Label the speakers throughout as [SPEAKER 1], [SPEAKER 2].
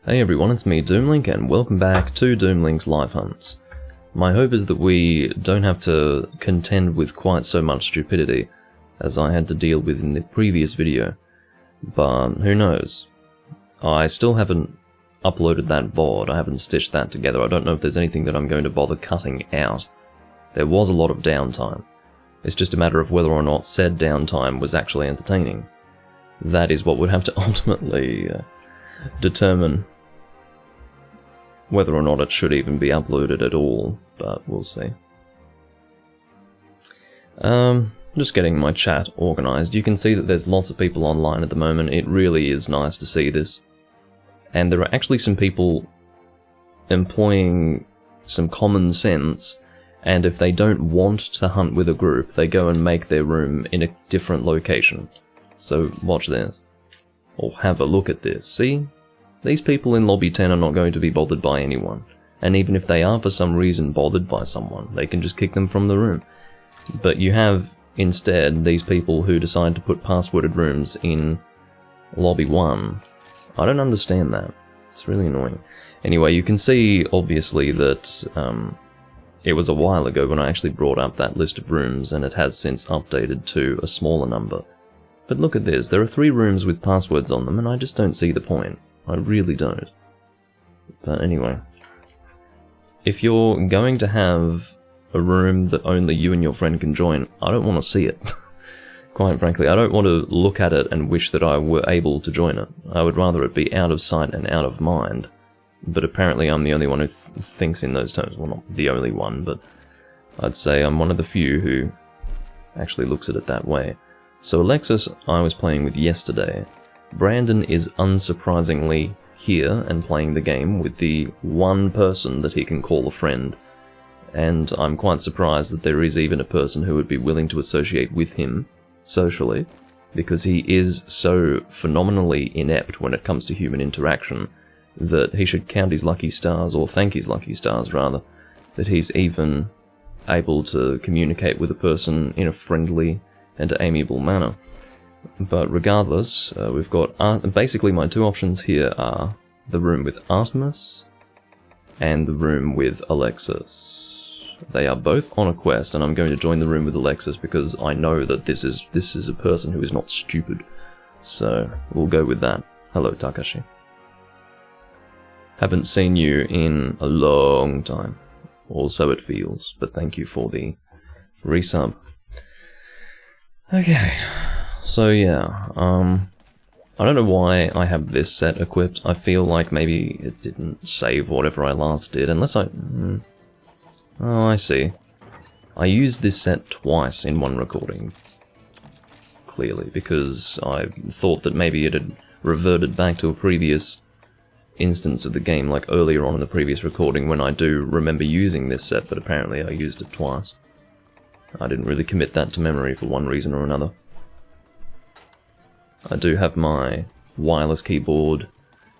[SPEAKER 1] Hey everyone, it's me Doomlink and welcome back to Doomlink's Live Hunts. My hope is that we don't have to contend with quite so much stupidity as I had to deal with in the previous video, but who knows. I still haven't uploaded that VOD, I haven't stitched that together. I don't know if there's anything that I'm going to bother cutting out. There was a lot of downtime. It's just a matter of whether or not said downtime was actually entertaining. That is what would have to ultimately determine whether or not it should even be uploaded at all, but we'll see. Just getting my chat organised. You can see that there's lots of people online at the moment. It really is nice to see this. And there are actually some people employing some common sense, and if they don't want to hunt with a group, they go and make their room in a different location. So watch this. Or have a look at this, see? These people in Lobby 10 are not going to be bothered by anyone. And even if they are for some reason bothered by someone, they can just kick them from the room. But you have, instead, these people who decide to put passworded rooms in Lobby 1. I don't understand that. It's really annoying. Anyway, you can see, obviously, that it was a while ago when I actually brought up that list of rooms, and it has since updated to a smaller number. But look at this, there are 3 rooms with passwords on them, and I just don't see the point. I really don't. But anyway, if you're going to have a room that only you and your friend can join, I don't want to see it. Quite frankly, I don't want to look at it and wish that I were able to join it. I would rather it be out of sight and out of mind. But apparently I'm the only one who thinks in those terms. Well, not the only one, but I'd say I'm one of the few who actually looks at it that way. So Alexis I was playing with yesterday. Brandon is unsurprisingly here and playing the game with the one person that he can call a friend, and I'm quite surprised that there is even a person who would be willing to associate with him socially, because he is so phenomenally inept when it comes to human interaction that he should count his lucky stars, or thank his lucky stars rather, that he's even able to communicate with a person in a friendly and amiable manner. But regardless, we've got basically my 2 options here are the room with Artemis and the room with Alexis. They are both on a quest, and I'm going to join the room with Alexis because I know that this is a person who is not stupid. So we'll go with that. Hello, Takashi. Haven't seen you in a long time, or so it feels, but thank you for the resub. Okay. So yeah, I don't know why I have this set equipped. I feel like maybe it didn't save whatever I last did, unless I... Oh, I see. I used this set twice in one recording, clearly, because I thought that maybe it had reverted back to a previous instance of the game, like earlier on in the previous recording, when I do remember using this set, but apparently I used it twice. I didn't really commit that to memory for one reason or another. I do have my wireless keyboard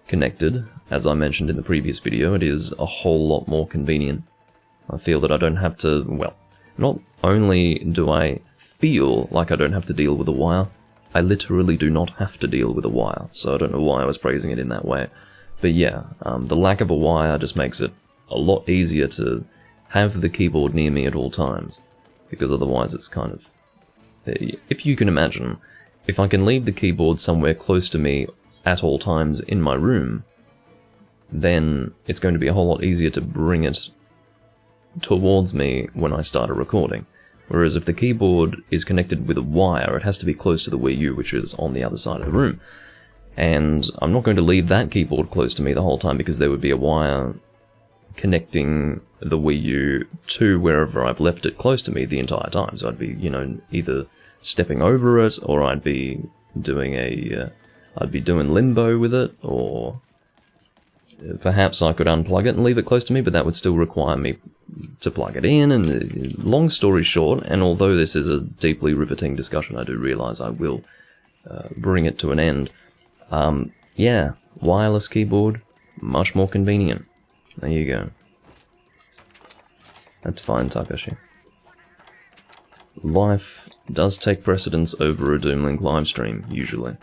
[SPEAKER 1] connected. As I mentioned in the previous video, it is a whole lot more convenient. I feel that I don't have to, well, not only do I feel like I don't have to deal with a wire, I literally do not have to deal with a wire, so I don't know why I was phrasing it in that way. But yeah, the lack of a wire just makes it a lot easier to have the keyboard near me at all times, because otherwise it's kind of... If you can imagine, if I can leave the keyboard somewhere close to me at all times in my room, then it's going to be a whole lot easier to bring it towards me when I start a recording. Whereas if the keyboard is connected with a wire, it has to be close to the Wii U, which is on the other side of the room. And I'm not going to leave that keyboard close to me the whole time, because there would be a wire connecting the Wii U to wherever I've left it close to me the entire time. So I'd be, you know, either stepping over it, or I'd be doing doing limbo with it, or perhaps I could unplug it and leave it close to me, but that would still require me to plug it in, and long story short, and although this is a deeply riveting discussion, I do realise I will bring it to an end. Yeah, wireless keyboard, much more convenient. There you go. That's fine, Takashi. Life does take precedence over a Doomlink livestream, usually.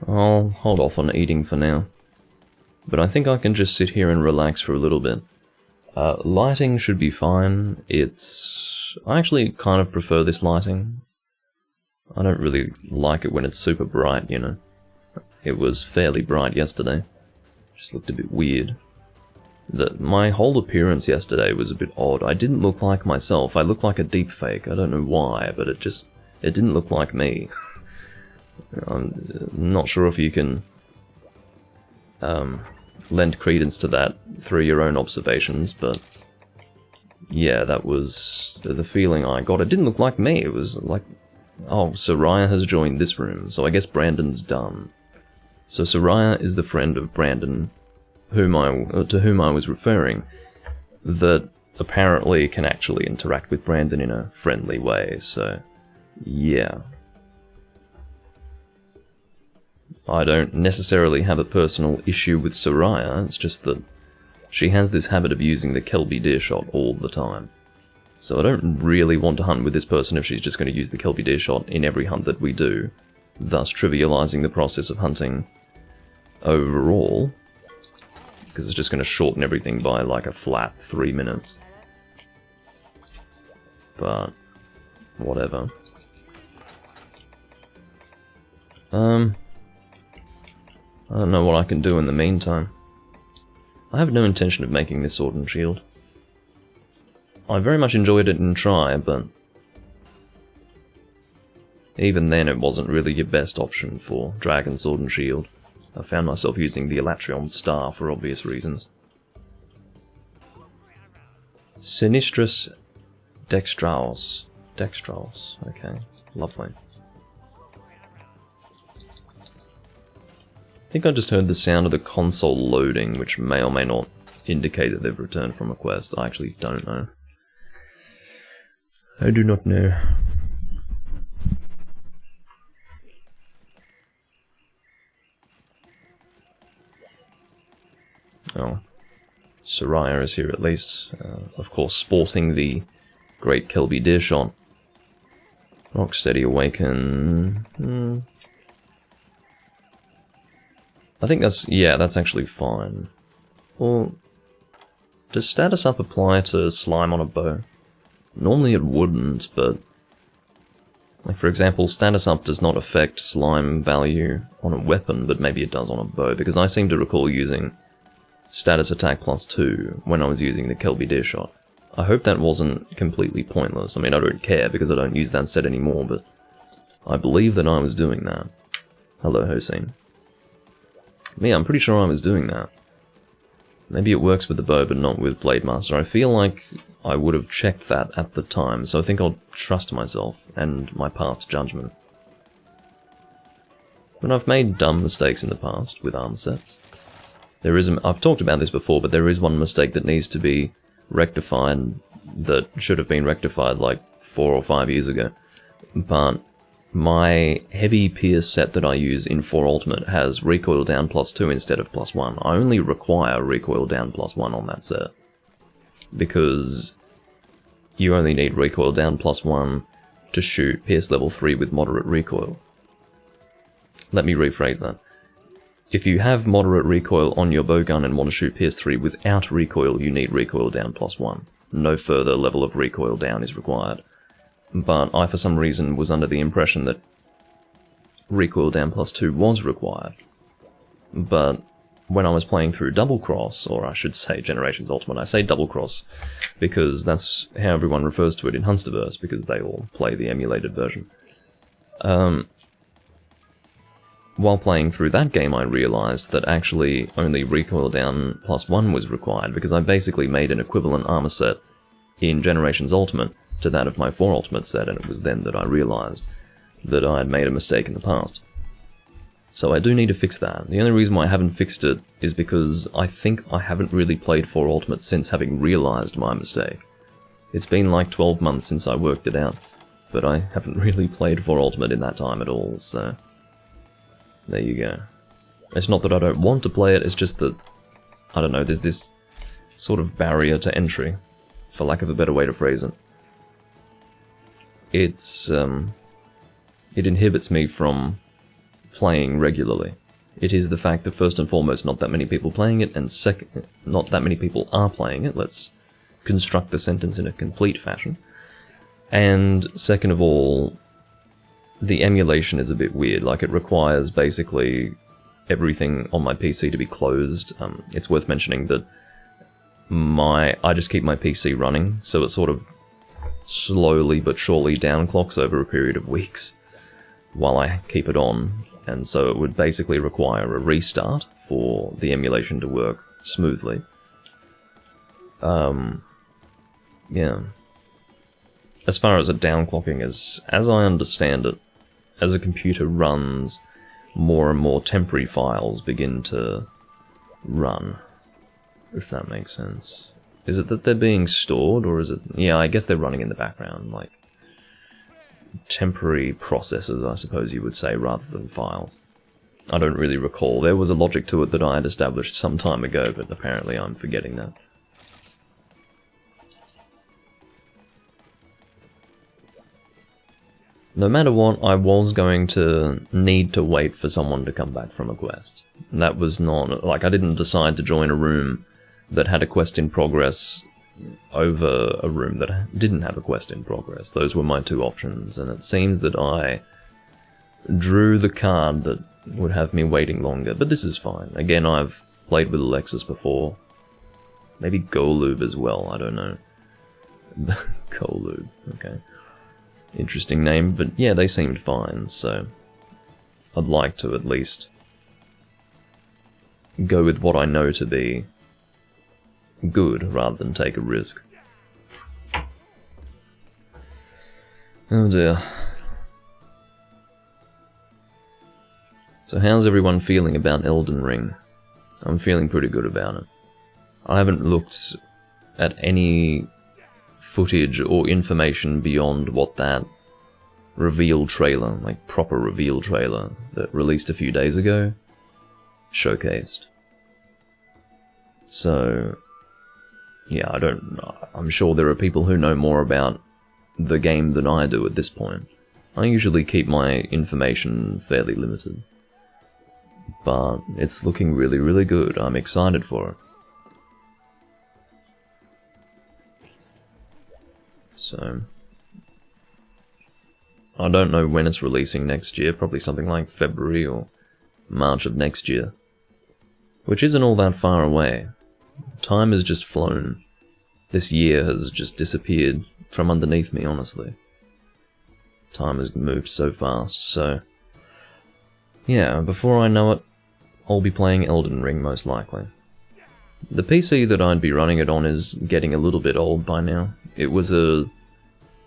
[SPEAKER 1] I'll hold off on eating for now. But I think I can just sit here and relax for a little bit. Lighting should be fine. I actually kind of prefer this lighting. I don't really like it when it's super bright, you know. It was fairly bright yesterday. Just looked a bit weird. My whole appearance yesterday was a bit odd. I didn't look like myself. I looked like a deep fake. I don't know why, but it didn't look like me. I'm not sure if you can lend credence to that through your own observations, but yeah, that was the feeling I got. It didn't look like me. It was like, oh, Soraya has joined this room, so I guess Brandon's done. So Soraya is the friend of Brandon, to whom I was referring, that apparently can actually interact with Brandon in a friendly way, so yeah. I don't necessarily have a personal issue with Soraya, it's just that she has this habit of using the Kelby Deershot all the time. So I don't really want to hunt with this person if she's just going to use the Kelby Deershot in every hunt that we do, thus trivializing the process of hunting overall, because it's just going to shorten everything by like a flat 3 minutes. But whatever. I don't know what I can do in the meantime. I have no intention of making this sword and shield. I very much enjoyed it in try, but even then it wasn't really your best option for Dragon Sword and Shield. I found myself using the Elatrion Star for obvious reasons. Sinistris Dextraos. Dextraos, okay, lovely. I think I just heard the sound of the console loading, which may or may not indicate that they've returned from a quest. I actually don't know. I do not know. Oh. Soraya is here at least. Of course, sporting the great Kelby Deershot. Rocksteady Awaken. I think that's actually fine. Well, does status up apply to slime on a bow? Normally it wouldn't, but like for example, status up does not affect slime value on a weapon, but maybe it does on a bow, because I seem to recall using status attack +2 when I was using the Kelby Deershot. I hope that wasn't completely pointless. I mean, I don't care because I don't use that set anymore, but I believe that I was doing that. Hello, Hossein. Yeah, I'm pretty sure I was doing that. Maybe it works with the bow, but not with Blade Master. I feel like I would have checked that at the time, so I think I'll trust myself and my past judgment. But I've made dumb mistakes in the past with armor sets. I've talked about this before, but there is one mistake that needs to be rectified that should have been rectified like 4 or 5 years ago. But my heavy pierce set that I use in 4 Ultimate has recoil down +2 instead of +1. I only require recoil down +1 on that set, because you only need recoil down +1 to shoot pierce level 3 with moderate recoil. Let me rephrase that. If you have moderate recoil on your bowgun and want to shoot pierce 3 without recoil, you need recoil down +1. No further level of recoil down is required. But I, for some reason, was under the impression that recoil down +2 was required. But when I was playing through Double Cross, or I should say Generations Ultimate, I say Double Cross because that's how everyone refers to it in Hunsterverse, because they all play the emulated version. While playing through that game, I realized that actually only recoil down +1 was required, because I basically made an equivalent armor set in Generations Ultimate to that of my 4 Ultimate set, and it was then that I realized that I had made a mistake in the past. So I do need to fix that. The only reason why I haven't fixed it is because I think I haven't really played 4 Ultimate since having realized my mistake. It's been like 12 months since I worked it out, but I haven't really played 4 Ultimate in that time at all, so there you go. It's not that I don't want to play it, it's just that, I don't know, there's this sort of barrier to entry, for lack of a better way to phrase it. It inhibits me from playing regularly. It is the fact that first and foremost, not that many people playing it, and second, not that many people are playing it. Let's construct the sentence in a complete fashion. And second of all, the emulation is a bit weird. Like, it requires basically everything on my PC to be closed. It's worth mentioning that I just keep my PC running, so it sort of slowly but surely downclocks over a period of weeks while I keep it on, and so it would basically require a restart for the emulation to work smoothly. Yeah. As far as a downclocking, as I understand it, as a computer runs, more and more temporary files begin to run, if that makes sense. Is it that they're being stored, or is it... Yeah, I guess they're running in the background, like temporary processes, I suppose you would say, rather than files. I don't really recall. There was a logic to it that I had established some time ago, but apparently I'm forgetting that. No matter what, I was going to need to wait for someone to come back from a quest. That was not... Like, I didn't decide to join a room that had a quest in progress over a room that didn't have a quest in progress. Those were my two options, and it seems that I drew the card that would have me waiting longer, but this is fine. Again, I've played with Alexis before. Maybe Golub as well, I don't know. Golub, okay. Interesting name, but yeah, they seemed fine, so I'd like to at least go with what I know to be good rather than take a risk. Oh dear. So how's everyone feeling about Elden Ring? I'm feeling pretty good about it. I haven't looked at any footage or information beyond what that reveal trailer, like proper reveal trailer, that released a few days ago, showcased. So, yeah, I'm sure there are people who know more about the game than I do at this point. I usually keep my information fairly limited. But it's looking really, really good. I'm excited for it. So, I don't know when it's releasing next year, probably something like February or March of next year. Which isn't all that far away. Time has just flown. This year has just disappeared from underneath me, honestly. Time has moved so fast, so... yeah, before I know it, I'll be playing Elden Ring most likely. The PC that I'd be running it on is getting a little bit old by now. It was a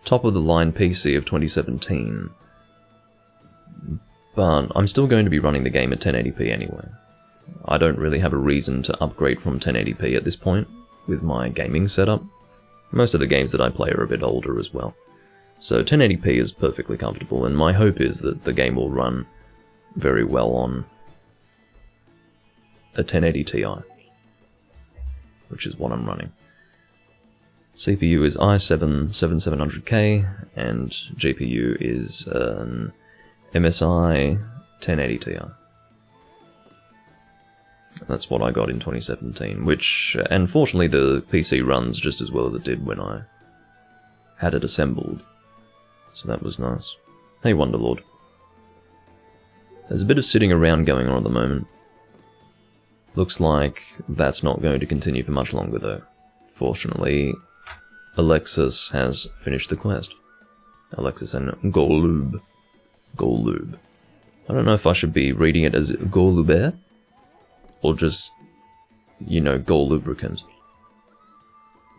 [SPEAKER 1] top-of-the-line PC of 2017, but I'm still going to be running the game at 1080p anyway. I don't really have a reason to upgrade from 1080p at this point with my gaming setup. Most of the games that I play are a bit older as well. So 1080p is perfectly comfortable, and my hope is that the game will run very well on a 1080 Ti, which is what I'm running. CPU is i7-7700K, and GPU is an MSI 1080 Ti. That's what I got in 2017, which, unfortunately, the PC runs just as well as it did when I had it assembled. So that was nice. Hey, Wonderlord. There's a bit of sitting around going on at the moment. Looks like that's not going to continue for much longer, though. Fortunately, Alexis has finished the quest. Alexis and Golub. Golub. I don't know if I should be reading it as Golubert, or just, you know, Golubricant.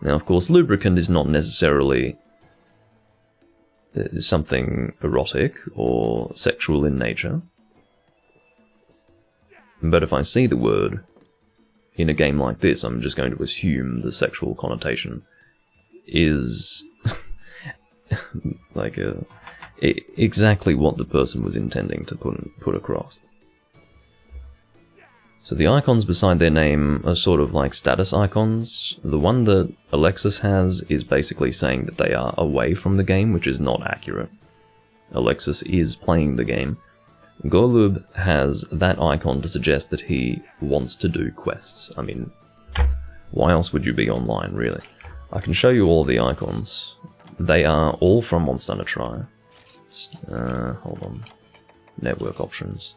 [SPEAKER 1] Now, of course, lubricant is not necessarily something erotic or sexual in nature. But if I see the word in a game like this, I'm just going to assume the sexual connotation is like exactly what the person was intending to put across. So the icons beside their name are sort of like status icons. The one that Alexis has is basically saying that they are away from the game, which is not accurate. Alexis is playing the game. Golub has that icon to suggest that he wants to do quests. I mean, why else would you be online, really? I can show you all the icons. They are all from Monster Hunter Tri. Hold on. Network options.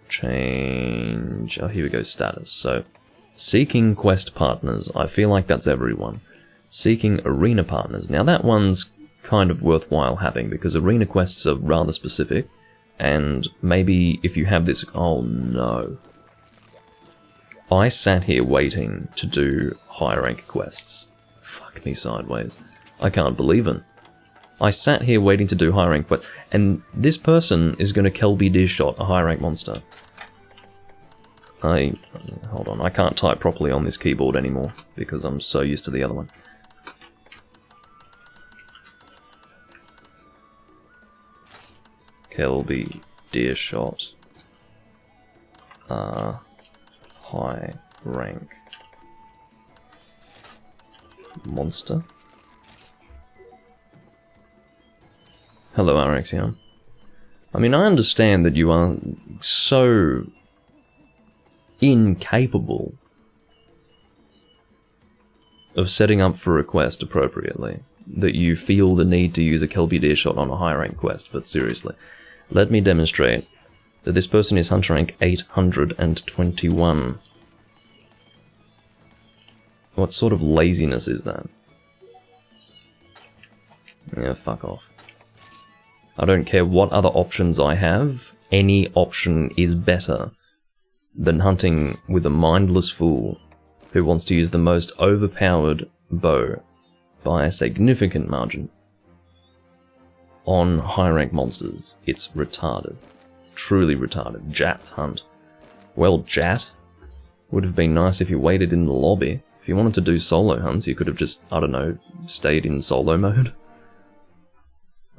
[SPEAKER 1] Change. Oh, here we go, status. So, seeking quest partners. I feel like that's everyone. Seeking arena partners. Now that one's kind of worthwhile having, because arena quests are rather specific, and maybe if you have this... Oh no. I sat here waiting to do high rank quests. Fuck me sideways. I can't believe it. I sat here waiting to do high rank quests, and this person is going to Kelby Deershot, a high rank monster. Hold on, I can't type properly on this keyboard anymore, because I'm so used to the other one. Kelby Deershot. High rank monster. Hello, Arexion. I mean, I understand that you are so incapable of setting up for a quest appropriately that you feel the need to use a Kelby Deershot on a high rank quest, but seriously, let me demonstrate that this person is Hunter rank 821. What sort of laziness is that? Yeah, fuck off. I don't care what other options I have, any option is better than hunting with a mindless fool who wants to use the most overpowered bow by a significant margin on high rank monsters. It's retarded. Truly retarded. Jat's hunt. Well, Jat, would have been nice if you waited in the lobby. If you wanted to do solo hunts, you could have just, I don't know, stayed in solo mode.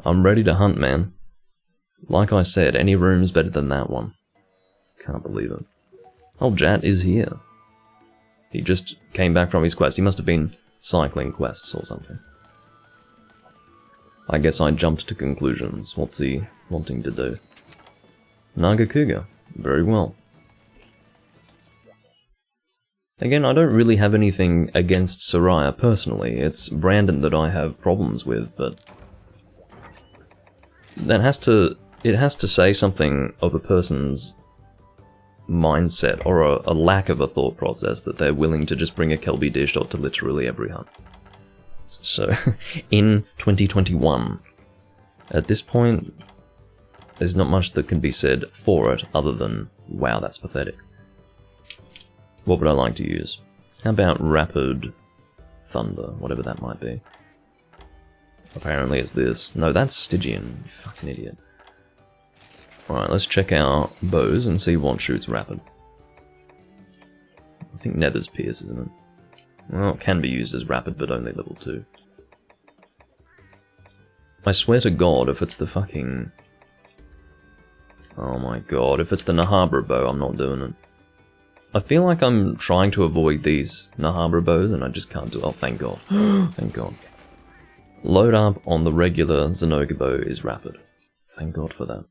[SPEAKER 1] I'm ready to hunt, man. Like I said, any room's better than that one. Can't believe it. Oh, Jat is here. He just came back from his quest. He must have been cycling quests or something. I guess I jumped to conclusions. What's he wanting to do? Nagakuga. Very well. Again, I don't really have anything against Soraya personally. It's Brandon that I have problems with, but it has to say something of a person's mindset or a lack of a thought process that they're willing to just bring a Kelby Deershot to literally every hunt. So, in 2021, at this point, there's not much that can be said for it other than, wow, that's pathetic. What would I like to use? How about Rapid Thunder, whatever that might be. Apparently it's this. No, that's Stygian, you fucking idiot. Alright, let's check our bows and see what shoots rapid. I think Nether's Pierce, isn't it? Well, it can be used as rapid, but only level 2. I swear to God, if it's the fucking... Oh my god, if it's the Nahabra bow, I'm not doing it. I feel like I'm trying to avoid these Nahabra bows, and I just can't do it. Oh, thank God. Thank God. Load up on the regular Zenoga bow is rapid. Thank God for that.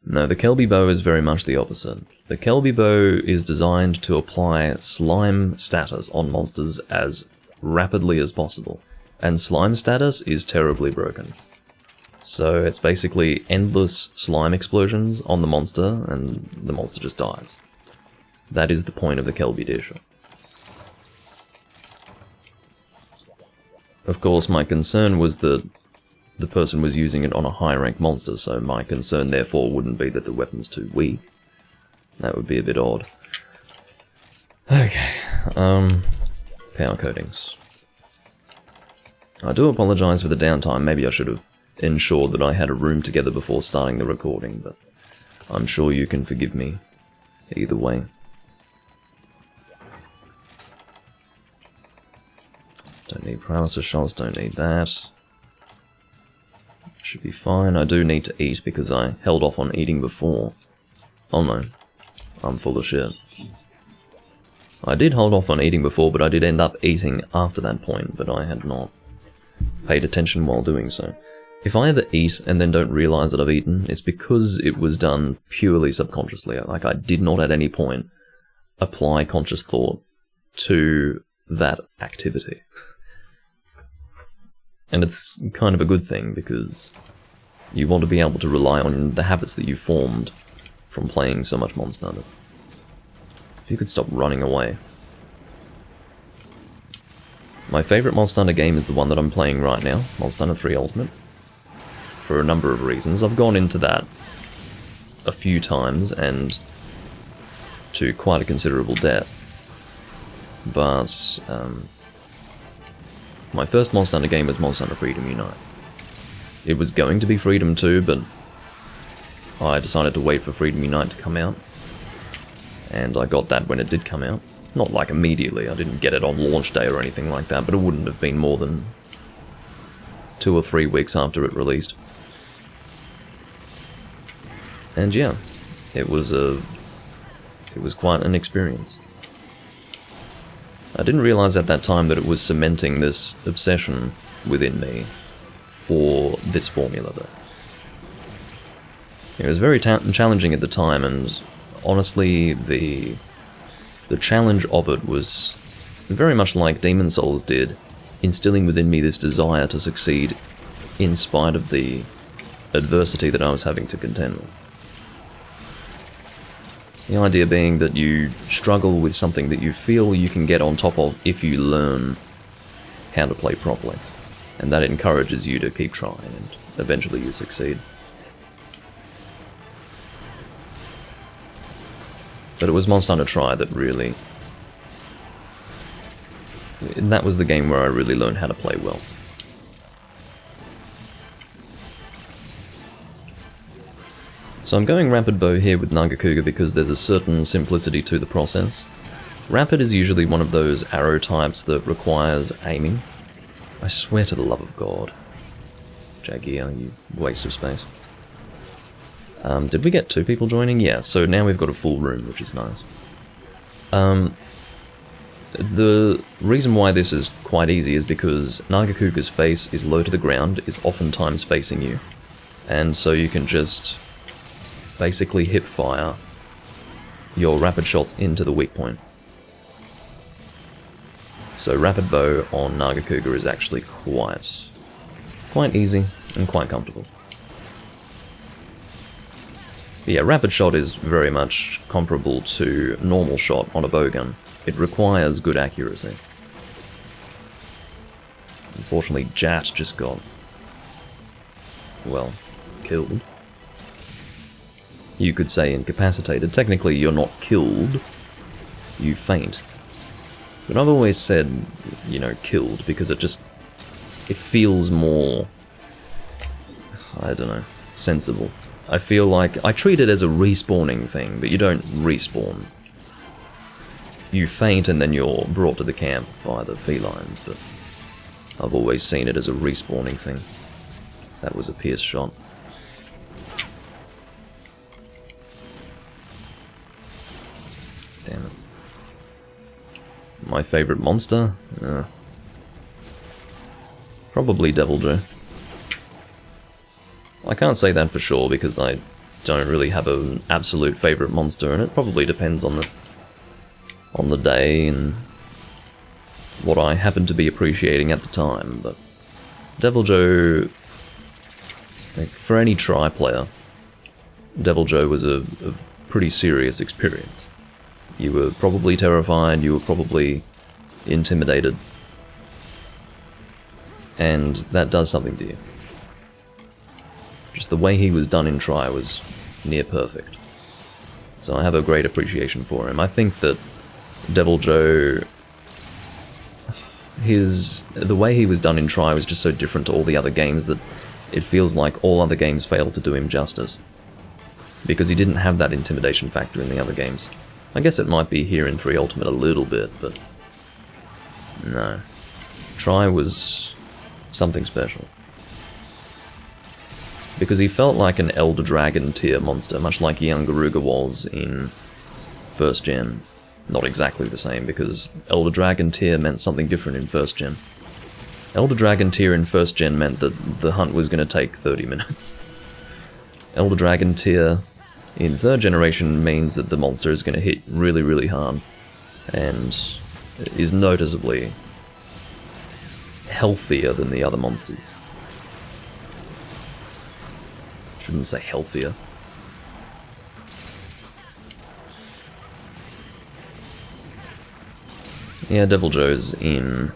[SPEAKER 1] No, the Kelby bow is very much the opposite. The Kelby bow is designed to apply slime status on monsters as rapidly as possible, and slime status is terribly broken. So it's basically endless slime explosions on the monster, and the monster just dies. That is the point of the Kelby Deershot. Of course, my concern was that the person was using it on a high-rank monster, so my concern therefore wouldn't be that the weapon's too weak. That would be a bit odd. Okay, power coatings. I do apologise for the downtime. Maybe I should have ensured that I had a room together before starting the recording, but I'm sure you can forgive me either way. Don't need paralysis shots, don't need that. Should be fine. I do need to eat because I held off on eating before. Oh no, I'm full of shit. I did hold off on eating before, but I did end up eating after that point, but I had not paid attention while doing so. If I ever eat and then don't realize that I've eaten, it's because it was done purely subconsciously. Like, I did not at any point apply conscious thought to that activity. And it's kind of a good thing, because you want to be able to rely on the habits that you formed from playing so much Monster Hunter. If you could stop running away. My favourite Monster Hunter game is the one that I'm playing right now, Monster Hunter 3 Ultimate. For a number of reasons. I've gone into that a few times, and to quite a considerable depth. But, my first Monster Hunter game was Monster Hunter Freedom Unite. It was going to be Freedom 2, but I decided to wait for Freedom Unite to come out. And I got that when it did come out. Not like immediately, I didn't get it on launch day or anything like that, but it wouldn't have been more than 2 or 3 weeks after it released. And yeah, it was quite an experience. I didn't realize at that time that it was cementing this obsession within me for this formula, though. It was very challenging at the time, and honestly, the challenge of it was very much like Demon Souls did, instilling within me this desire to succeed in spite of the adversity that I was having to contend with. The idea being that you struggle with something that you feel you can get on top of if you learn how to play properly. And that encourages you to keep trying, and eventually you succeed. But it was Monster Hunter Tri that really... that was the game where I really learned how to play well. So I'm going Rapid Bow here with Nagakuga because there's a certain simplicity to the process. Rapid is usually one of those arrow types that requires aiming. I swear to the love of God. Jagia, you waste of space. Did we get 2 people joining? Yeah, so now we've got a full room, which is nice. The reason why this is quite easy is because Nagakuga's face is low to the ground, is oftentimes facing you. And so you can just basically hip fire your rapid shots into the weak point. So Rapid Bow on Nagakuga is actually quite easy and quite comfortable. But yeah, Rapid Shot is very much comparable to normal shot on a bowgun. It requires good accuracy. Unfortunately, Jat just got, well, killed. You could say incapacitated. Technically, you're not killed, you faint. But I've always said, you know, killed, because it feels more, I don't know, sensible. I feel like I treat it as a respawning thing, but you don't respawn. You faint and then you're brought to the camp by the felines, but I've always seen it as a respawning thing. That was a pierce shot. Damn it. My favourite monster? Probably Deviljho. I can't say that for sure because I don't really have an absolute favourite monster, and it probably depends on the day and what I happen to be appreciating at the time, but Deviljho, like, for any Tri player, Deviljho was a pretty serious experience. You were probably terrified, you were probably intimidated, and that does something to you. Just the way he was done in Tri was near perfect. So I have a great appreciation for him. I think that Deviljho, the way he was done in Tri was just so different to all the other games that it feels like all other games failed to do him justice. Because he didn't have that intimidation factor in the other games. I guess it might be here in 3 Ultimate a little bit, but no. Tri was something special. Because he felt like an Elder Dragon tier monster, much like Young Garuga was in 1st Gen. Not exactly the same, because Elder Dragon tier meant something different in 1st Gen. Elder Dragon tier in 1st gen meant that the hunt was going to take 30 minutes. Elder Dragon tier in 3rd generation means that the monster is going to hit really, really hard, and is noticeably healthier than the other monsters. Shouldn't say healthier. Yeah, Deviljho's in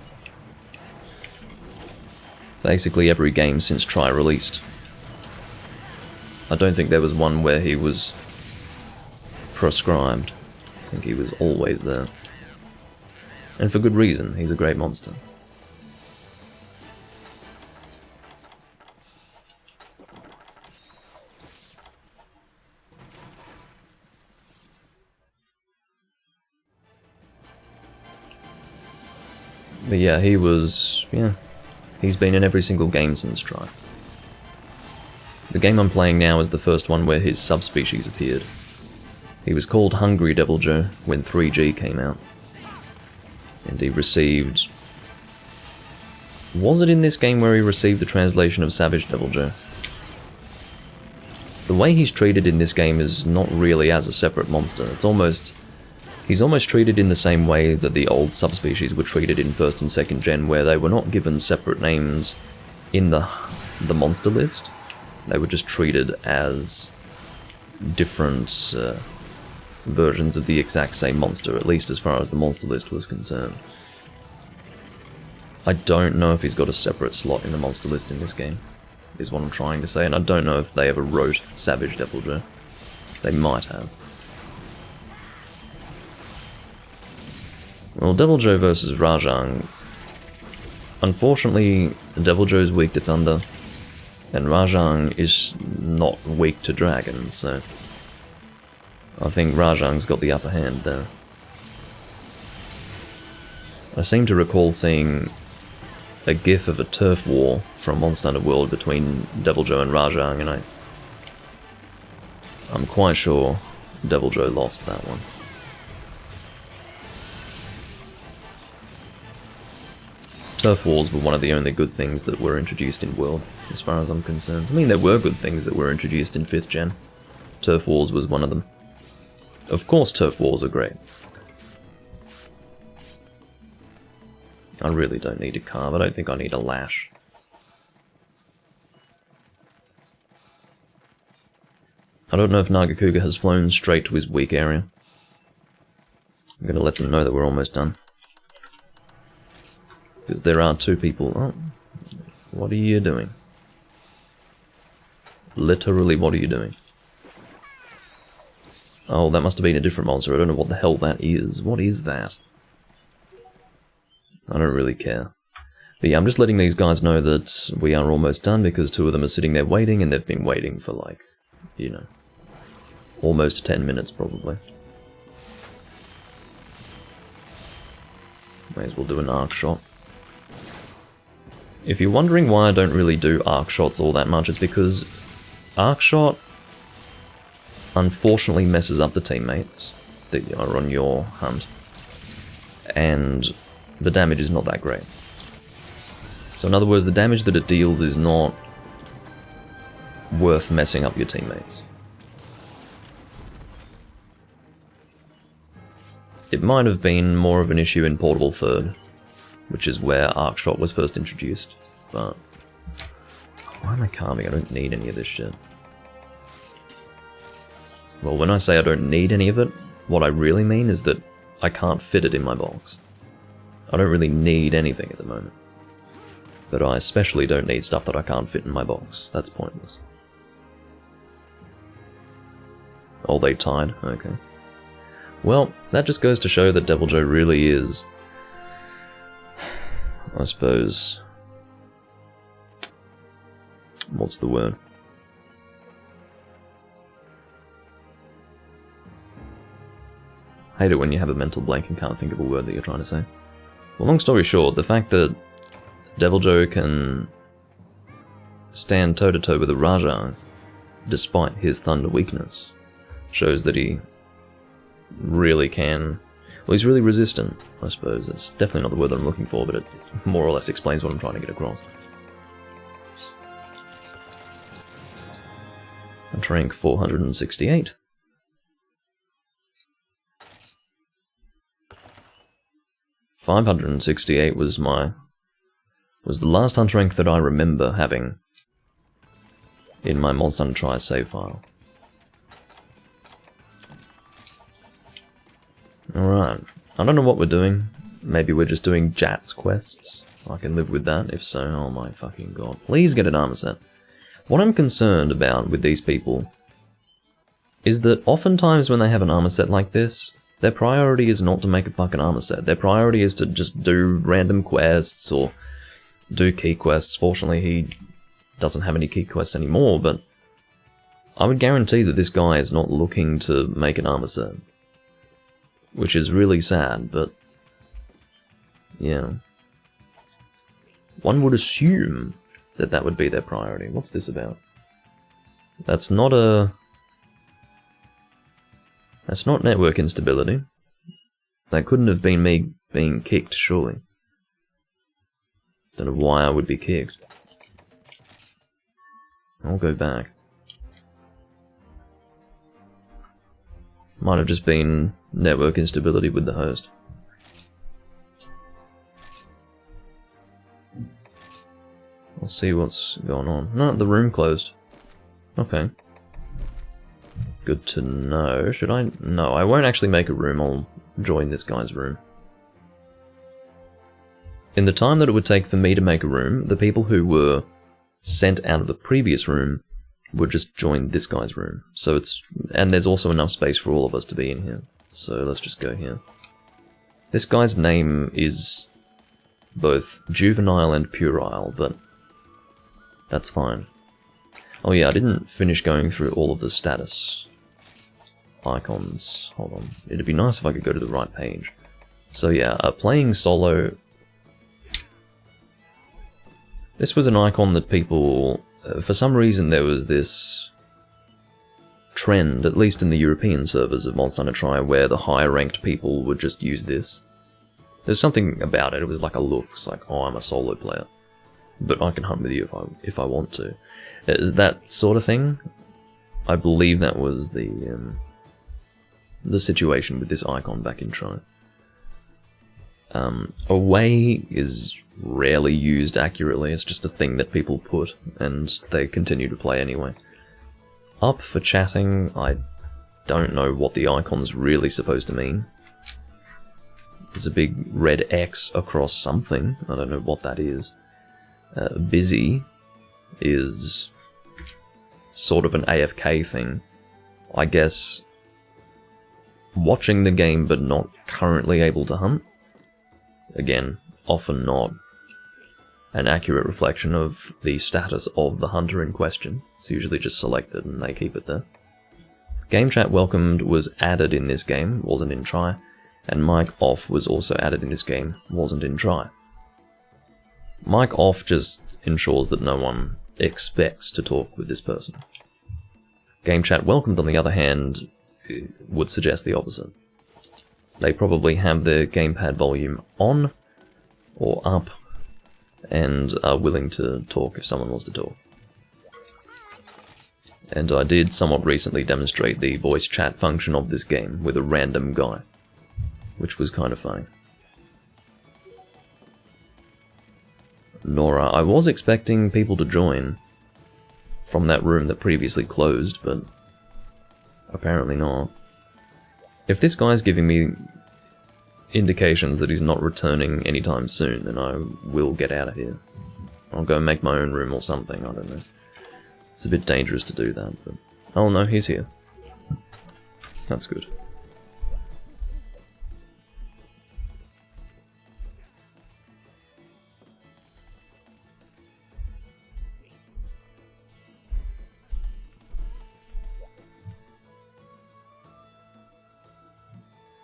[SPEAKER 1] basically every game since Tri released. I don't think there was one where he was proscribed. I think he was always there. And for good reason, he's a great monster. But yeah, he's been in every single game since Tri. The game I'm playing now is the first one where his subspecies appeared. He was called Hungry Deviljho when 3G came out. And he received... Was it in this game where he received the translation of Savage Deviljho? The way he's treated in this game is not really as a separate monster. It's almost... He's almost treated in the same way that the old subspecies were treated in 1st and 2nd gen, where they were not given separate names in the monster list. They were just treated as different versions of the exact same monster, at least as far as the monster list was concerned. I don't know if he's got a separate slot in the monster list in this game, is what I'm trying to say, and I don't know if they ever wrote Savage Deviljho. They might have. Well, Deviljho versus Rajang. Unfortunately, Deviljho's weak to thunder, and Rajang is not weak to dragons, so I think Rajang's got the upper hand there. I seem to recall seeing a gif of a turf war from Monster Hunter World between Deviljho and Rajang, and I'm quite sure Deviljho lost that one. Turf wars were one of the only good things that were introduced in World, as far as I'm concerned. I mean, there were good things that were introduced in 5th gen. Turf wars was one of them. Of course turf wars are great. I really don't need a carve, I don't think I need a lash. I don't know if Nagakuga has flown straight to his weak area. I'm gonna let them know that we're almost done. Because there are 2 people... Oh, what are you doing? Literally, what are you doing? Oh, that must have been a different monster. I don't know what the hell that is. What is that? I don't really care. But yeah, I'm just letting these guys know that we are almost done, because 2 of them are sitting there waiting, and they've been waiting for, like, you know, almost 10 minutes, probably. May as well do an arc shot. If you're wondering why I don't really do arc shots all that much, it's because arc shot unfortunately messes up the teammates that are on your hunt, and the damage is not that great. So in other words, the damage that it deals is not worth messing up your teammates. It might have been more of an issue in Portable Third, which is where Arcshot was first introduced, but... Why am I carving? I don't need any of this shit. Well, when I say I don't need any of it, what I really mean is that I can't fit it in my box. I don't really need anything at the moment. But I especially don't need stuff that I can't fit in my box. That's pointless. Oh, they tied? Okay. Well, that just goes to show that Deviljho really is... I suppose... What's the word? I hate it when you have a mental blank and can't think of a word that you're trying to say. Well, long story short, the fact that Deviljho can stand toe-to-toe with a Rajang, despite his thunder weakness, shows that he really can... Well, he's really resistant, I suppose. It's definitely not the word that I'm looking for, but it more or less explains what I'm trying to get across. Hunter rank 468. $568 was the last hunter rank that I remember having in my Monster Hunter Tri save file. Alright, I don't know what we're doing. Maybe we're just doing Jat's quests. I can live with that. If so, oh my fucking god. Please get an armor set. What I'm concerned about with these people is that oftentimes when they have an armor set like this, their priority is not to make a fucking armor set. Their priority is to just do random quests or do key quests. Fortunately, he doesn't have any key quests anymore, but I would guarantee that this guy is not looking to make an armor set. Which is really sad, but yeah. One would assume that that would be their priority. What's this about? That's not network instability. That couldn't have been me being kicked, surely. Don't know why I would be kicked. I'll go back. Might have just been network instability with the host. I'll see what's going on. No, the room closed. Okay. Good to know. Should I? No, I won't actually make a room. I'll join this guy's room. In the time that it would take for me to make a room, the people who were sent out of the previous room would just join this guy's room. So it's... and there's also enough space for all of us to be in here. So let's just go here. This guy's name is both juvenile and puerile, but that's fine. Oh yeah, I didn't finish going through all of the status icons. Hold on. It'd be nice if I could go to the right page. So yeah, playing solo... This was an icon that people... for some reason there was this trend, at least in the European servers of Monster Hunter Tri, where the higher ranked people would just use this. There's something about it, it was like a look, it's like, oh, I'm a solo player. But I can hunt with you if I want to. Is that sort of thing? I believe that was the situation with this icon back in Tri. Away is rarely used accurately, it's just a thing that people put, and they continue to play anyway. Up for chatting, I don't know what the icon's really supposed to mean. There's a big red X across something, I don't know what that is. Busy is sort of an AFK thing. I guess watching the game but not currently able to hunt. Again, often not an accurate reflection of the status of the hunter in question. It's usually just selected and they keep it there. Game chat welcomed was added in this game, wasn't in Tri, and mic off was also added in this game, wasn't in Tri. Mic off just ensures that no one expects to talk with this person. Game chat welcomed, on the other hand, would suggest the opposite. They probably have their gamepad volume on or up and are willing to talk if someone wants to talk. And I did somewhat recently demonstrate the voice chat function of this game with a random guy, which was kind of funny. Nora, I was expecting people to join from that room that previously closed, but apparently not. If this guy's giving me indications that he's not returning anytime soon, then I will get out of here. I'll go make my own room or something, I don't know. It's a bit dangerous to do that, but... oh no, he's here. That's good.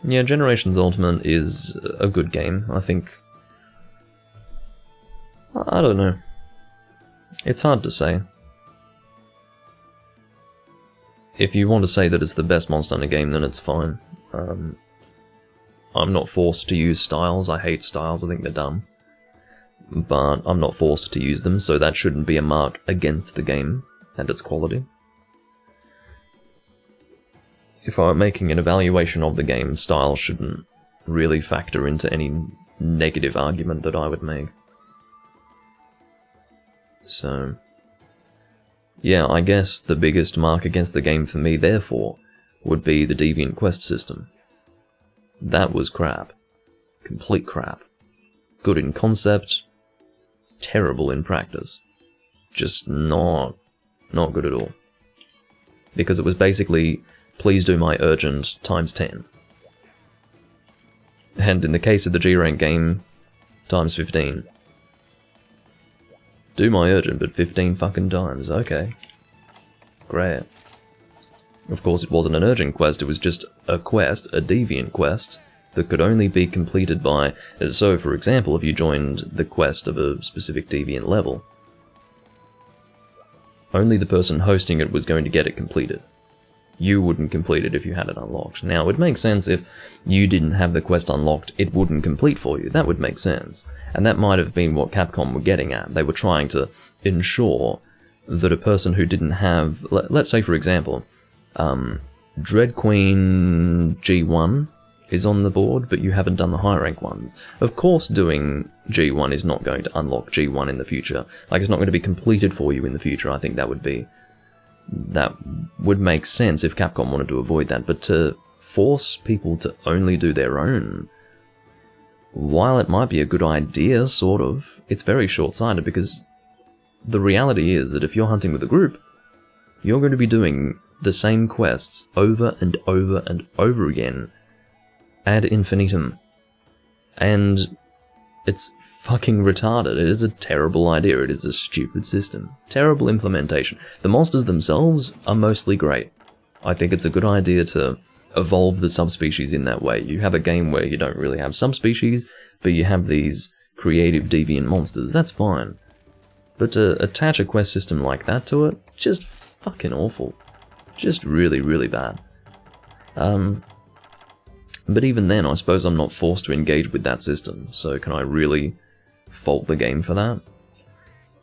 [SPEAKER 1] Yeah, Generations Ultimate is a good game, I think. I don't know. It's hard to say. If you want to say that it's the best Monster Hunter game, then it's fine. I'm not forced to use styles. I hate styles, I think they're dumb. But I'm not forced to use them, so that shouldn't be a mark against the game and its quality. If I'm making an evaluation of the game, style shouldn't really factor into any negative argument that I would make. So, yeah, I guess the biggest mark against the game for me, therefore, would be the Deviant Quest system. That was crap. Complete crap. Good in concept, terrible in practice. Just not good at all. Because it was basically, please do my urgent times 10. And in the case of the G-Rank game, times 15. Do my urgent, but 15 fucking times, okay. Great. Of course, it wasn't an urgent quest, it was just a quest, a deviant quest, that could only be completed by... So, for example, if you joined the quest of a specific deviant level, only the person hosting it was going to get it completed. You wouldn't complete it if you had it unlocked. Now, it makes sense if you didn't have the quest unlocked, it wouldn't complete for you. That would make sense. And that might have been what Capcom were getting at. They were trying to ensure that a person who didn't have... Let's say, for example, Dread Queen G1 is on the board, but you haven't done the high rank ones. Of course doing G1 is not going to unlock G1 in the future. Like, it's not going to be completed for you in the future. I think that would make sense if Capcom wanted to avoid that, but to force people to only do their own, while it might be a good idea, sort of, it's very short-sighted, because the reality is that if you're hunting with a group, you're going to be doing the same quests over and over and over again, ad infinitum, and it's fucking retarded. It is a terrible idea. It is a stupid system. Terrible implementation. The monsters themselves are mostly great. I think it's a good idea to evolve the subspecies in that way. You have a game where you don't really have subspecies, but you have these creative deviant monsters. That's fine. But to attach a quest system like that to it, just fucking awful. Just really, really bad. But even then, I suppose I'm not forced to engage with that system, so can I really fault the game for that?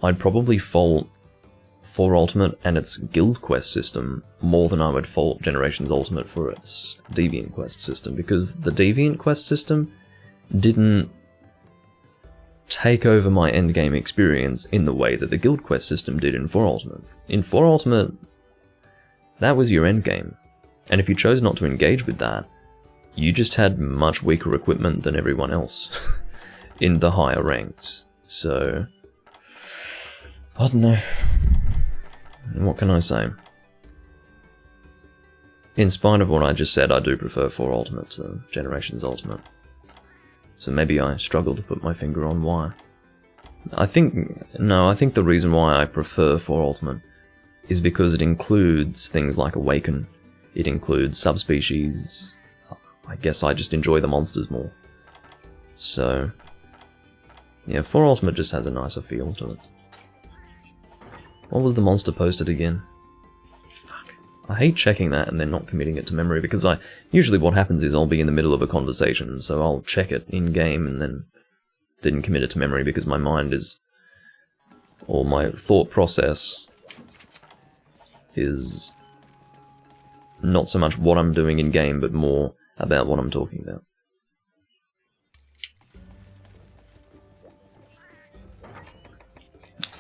[SPEAKER 1] I'd probably fault 4 Ultimate and its Guild Quest system more than I would fault Generations Ultimate for its Deviant Quest system, because the Deviant Quest system didn't take over my endgame experience in the way that the Guild Quest system did in 4 Ultimate. In 4 Ultimate, that was your endgame, and if you chose not to engage with that, you just had much weaker equipment than everyone else in the higher ranks. So, I don't know. What can I say? In spite of what I just said, I do prefer 4 Ultimate to Generations Ultimate. So maybe I struggle to put my finger on why. I think the reason why I prefer 4 Ultimate is because it includes things like Awaken. It includes subspecies. I guess I just enjoy the monsters more. So, yeah, 4 Ultimate just has a nicer feel to it. What was the monster posted again? Fuck. I hate checking that and then not committing it to memory, because usually what happens is I'll be in the middle of a conversation, so I'll check it in-game and then didn't commit it to memory because my mind is... or my thought process is not so much what I'm doing in-game, but more about what I'm talking about.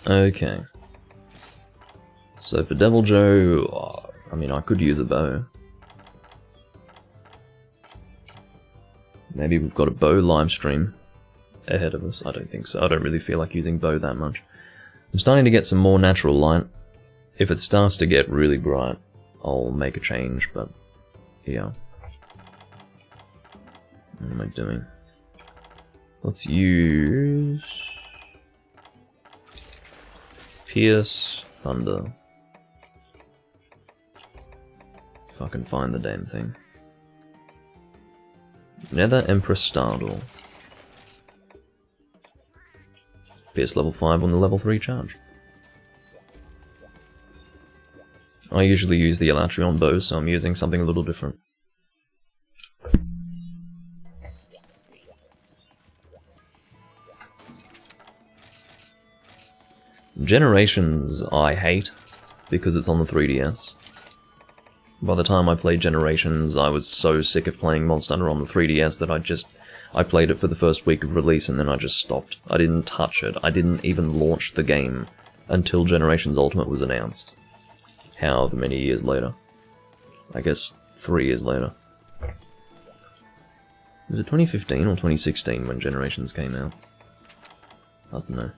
[SPEAKER 1] Okay. So for Devil Joe, I mean, I could use a bow. Maybe we've got a bow live stream ahead of us. I don't think so. I don't really feel like using bow that much. I'm starting to get some more natural light. If it starts to get really bright, I'll make a change, but yeah. What am I doing? Let's use Pierce Thunder. If I can find the damn thing. Nether Empress Stardoor. Pierce level 5 on the level 3 charge. I usually use the Elatrion bow, so I'm using something a little different. Generations I hate, because it's on the 3DS. By the time I played Generations, I was so sick of playing Monster Hunter on the 3DS that I played it for the first week of release and then I just stopped. I didn't touch it. I didn't even launch the game until Generations Ultimate was announced. However many years later. I guess 3 years later. Was it 2015 or 2016 when Generations came out? I don't know.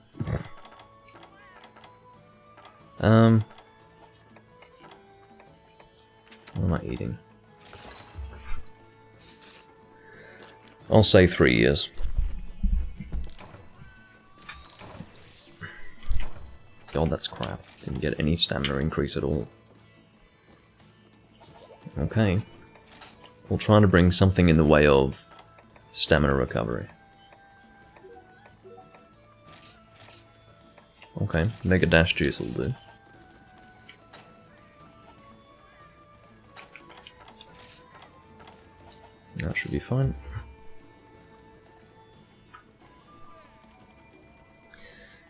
[SPEAKER 1] What am I eating? I'll say 3 years. God, that's crap. Didn't get any stamina increase at all. Okay. We'll try to bring something in the way of stamina recovery. Okay, Mega Dash Juice will do. That should be fine.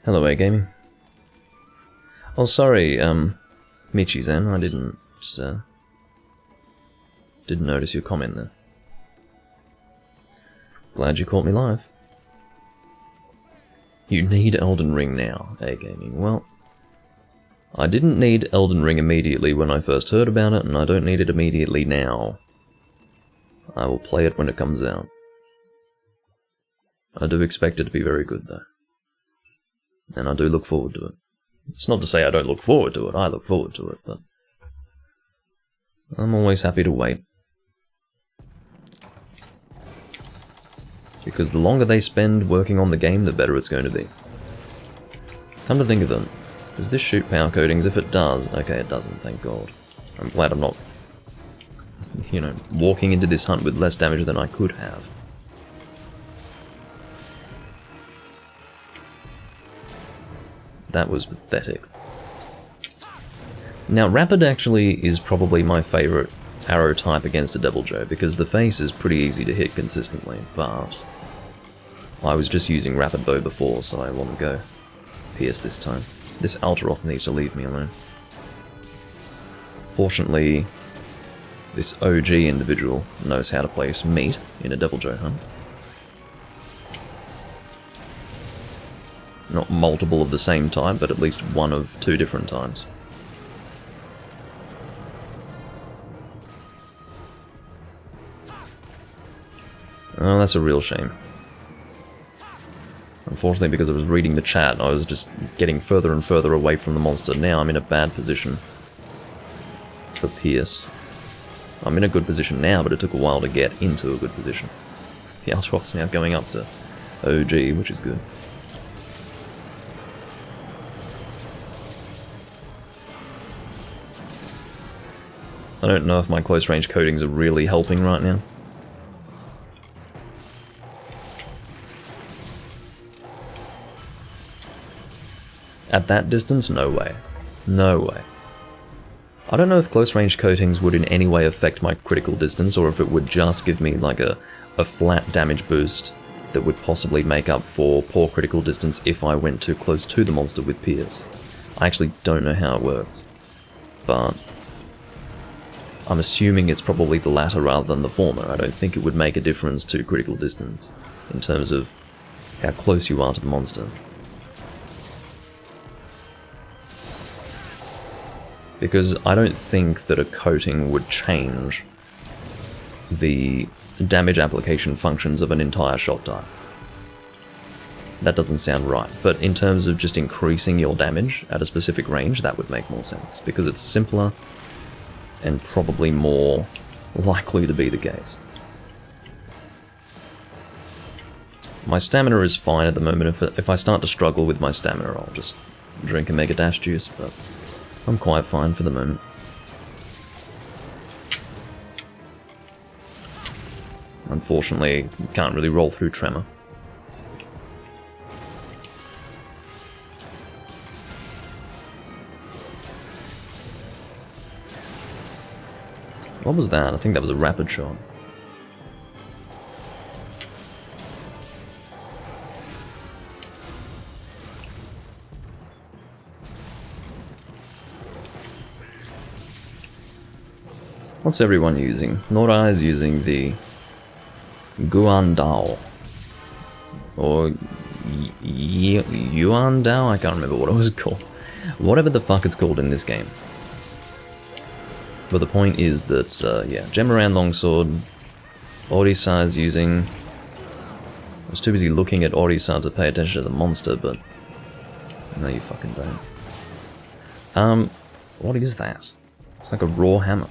[SPEAKER 1] Hello, A-Gaming. Oh, sorry, Michi-Zen, I didn't notice your comment there. Glad you caught me live. You need Elden Ring now, A-Gaming. Well, I didn't need Elden Ring immediately when I first heard about it, and I don't need it immediately now. I will play it when it comes out. I do expect it to be very good, though. And I do look forward to it. It's not to say I don't look forward to it, I look forward to it, but I'm always happy to wait. Because the longer they spend working on the game, the better it's going to be. Come to think of it, does this shoot power coatings? If it does, okay, it doesn't, thank God. I'm glad I'm not, you know, walking into this hunt with less damage than I could have. That was pathetic. Now, Rapid actually is probably my favourite arrow type against a Deviljho, because the face is pretty easy to hit consistently, but I was just using Rapid Bow before, so I want to go Pierce this time. This Alteroth needs to leave me alone. Fortunately, this OG individual knows how to place meat in a Deviljho hunt. Not multiple of the same type, but at least one of 2 different types. Oh, that's a real shame. Unfortunately, because I was reading the chat, I was just getting further and further away from the monster. Now I'm in a bad position for Pierce. I'm in a good position now, but it took a while to get into a good position. The Alteroth's now going up to OG, which is good. I don't know if my close range coatings are really helping right now. At that distance, no way. No way. I don't know if close range coatings would in any way affect my critical distance, or if it would just give me like a flat damage boost that would possibly make up for poor critical distance if I went too close to the monster with Pierce. I actually don't know how it works, but I'm assuming it's probably the latter rather than the former. I don't think it would make a difference to critical distance in terms of how close you are to the monster. Because I don't think that a coating would change the damage application functions of an entire shot type. That doesn't sound right, but in terms of just increasing your damage at a specific range, that would make more sense, because it's simpler and probably more likely to be the case. My stamina is fine at the moment. If I start to struggle with my stamina, I'll just drink a Mega Dash juice, but I'm quite fine for the moment. Unfortunately, can't really roll through Tremor. What was that? I think that was a rapid shot. What's everyone using? Nora is using the Guandao. Or Yuandao? I can't remember what it was called. Whatever the fuck it's called in this game. But the point is that, yeah, Gemaran Longsword, Orisa is using... I was too busy looking at Orisa to pay attention to the monster, but... No, you fucking don't. What is that? It's like a raw hammer.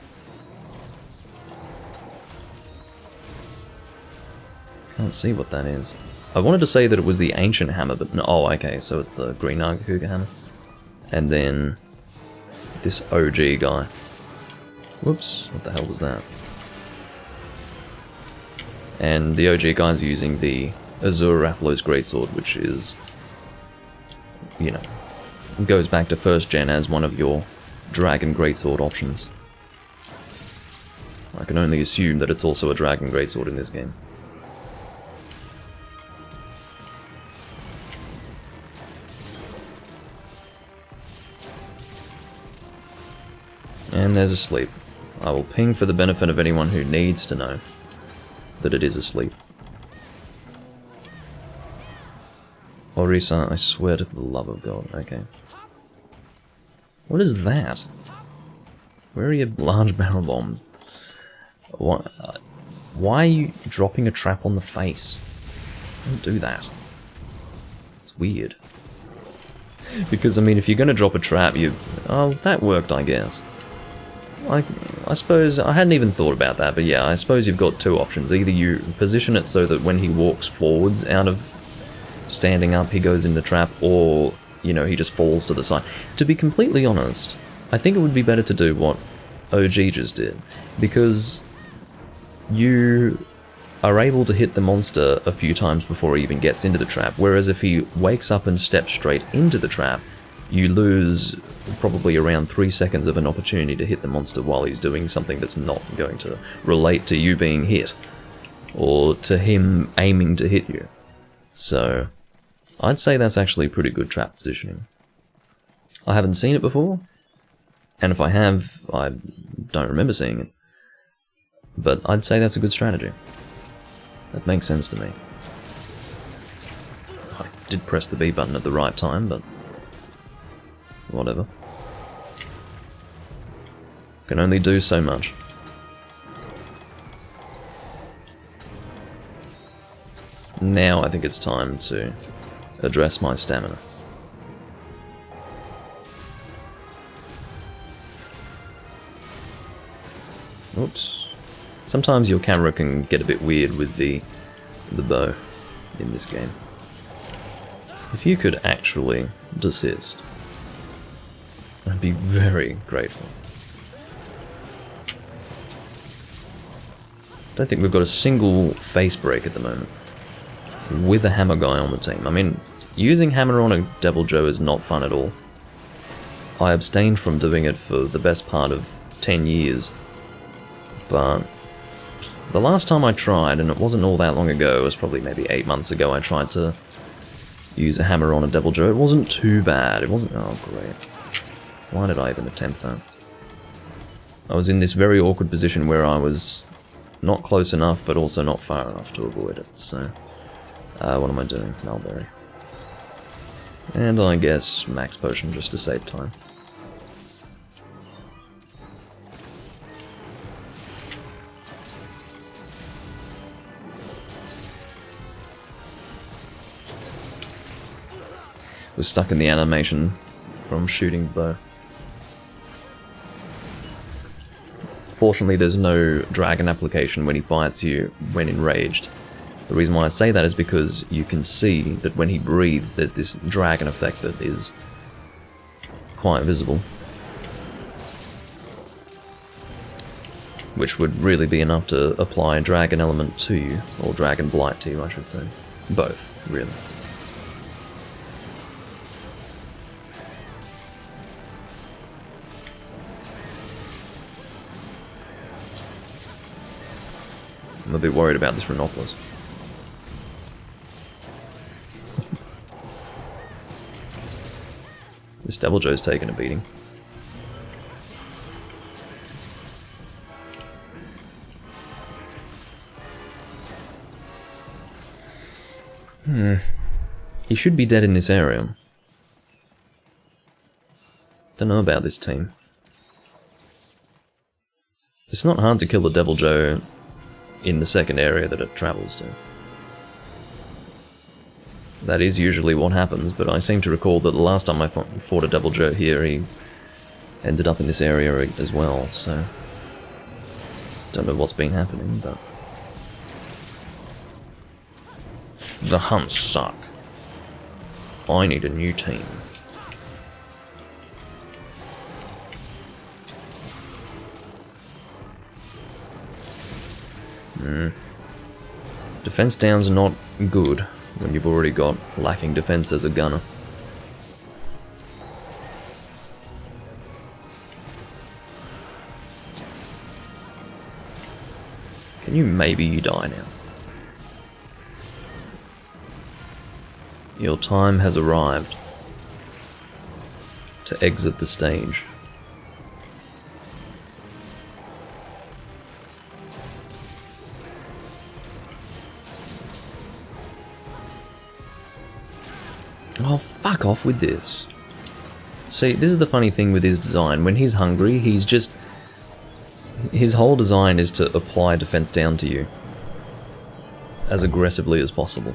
[SPEAKER 1] Can't see what that is. I wanted to say that it was the ancient hammer, but no. Oh, okay, so it's the Green Agakuga hammer. And then this OG guy. Whoops, what the hell was that? And the OG guy's using the Azure Rathalos Greatsword, which is, you know, goes back to 1st gen as one of your Dragon Greatsword options. I can only assume that it's also a Dragon Greatsword in this game. And there's a sleep. I will ping for the benefit of anyone who needs to know that it is asleep. Orisa, I swear to the love of God. Okay. What is that? Where are your large barrel bombs? Why are you dropping a trap on the face? Don't do that. It's weird. Because, I mean, if you're going to drop a trap, you... Oh, that worked, I guess. I suppose, I hadn't even thought about that, but yeah, I suppose you've got two options. Either you position it so that when he walks forwards out of standing up, he goes in the trap, or, you know, he just falls to the side. To be completely honest, I think it would be better to do what OG just did, because you are able to hit the monster a few times before he even gets into the trap, whereas if he wakes up and steps straight into the trap, you lose probably around 3 seconds of an opportunity to hit the monster while he's doing something that's not going to relate to you being hit, or to him aiming to hit you. So, I'd say that's actually pretty good trap positioning. I haven't seen it before, and if I have, I don't remember seeing it. But I'd say that's a good strategy. That makes sense to me. I did press the B button at the right time, but... whatever. Can only do so much. Now I think it's time to address my stamina. Oops. Sometimes your camera can get a bit weird with the bow in this game. If you could actually desist, I'd be very grateful. Don't think we've got a single face break at the moment with a hammer guy on the team. I mean, using hammer on a Devil Joe is not fun at all. I abstained from doing it for the best part of 10 years, but the last time I tried, and it wasn't all that long ago, it was probably maybe 8 months ago, I tried to use a hammer on a Devil Joe. It wasn't too bad. It wasn't... oh, great. Why did I even attempt that? I was in this very awkward position where I was not close enough, but also not far enough to avoid it, so... what am I doing? Mulberry. And I guess max potion just to save time. Was stuck in the animation from shooting the bow. Fortunately, there's no dragon application when he bites you when enraged. The reason why I say that is because you can see that when he breathes, there's this dragon effect that is quite visible. Which would really be enough to apply dragon element to you, or dragon blight to you, I should say. Both, really. I'm a bit worried about this Rhinopolis. This Devil Joe's taken a beating. He should be dead in this area. Don't know about this team. It's not hard to kill the Devil Joe in the second area that it travels to. That is usually what happens, but I seem to recall that the last time I fought a Devil Joe here, he ended up in this area as well, so... Don't know what's been happening, but... The hunts suck. I need a new team. Defense down's not good when you've already got lacking defense as a gunner. Can you maybe die now? Your time has arrived to exit the stage. Oh, fuck off with this. See, this is the funny thing with his design. When he's hungry, he's just... His whole design is to apply defense down to you as aggressively as possible.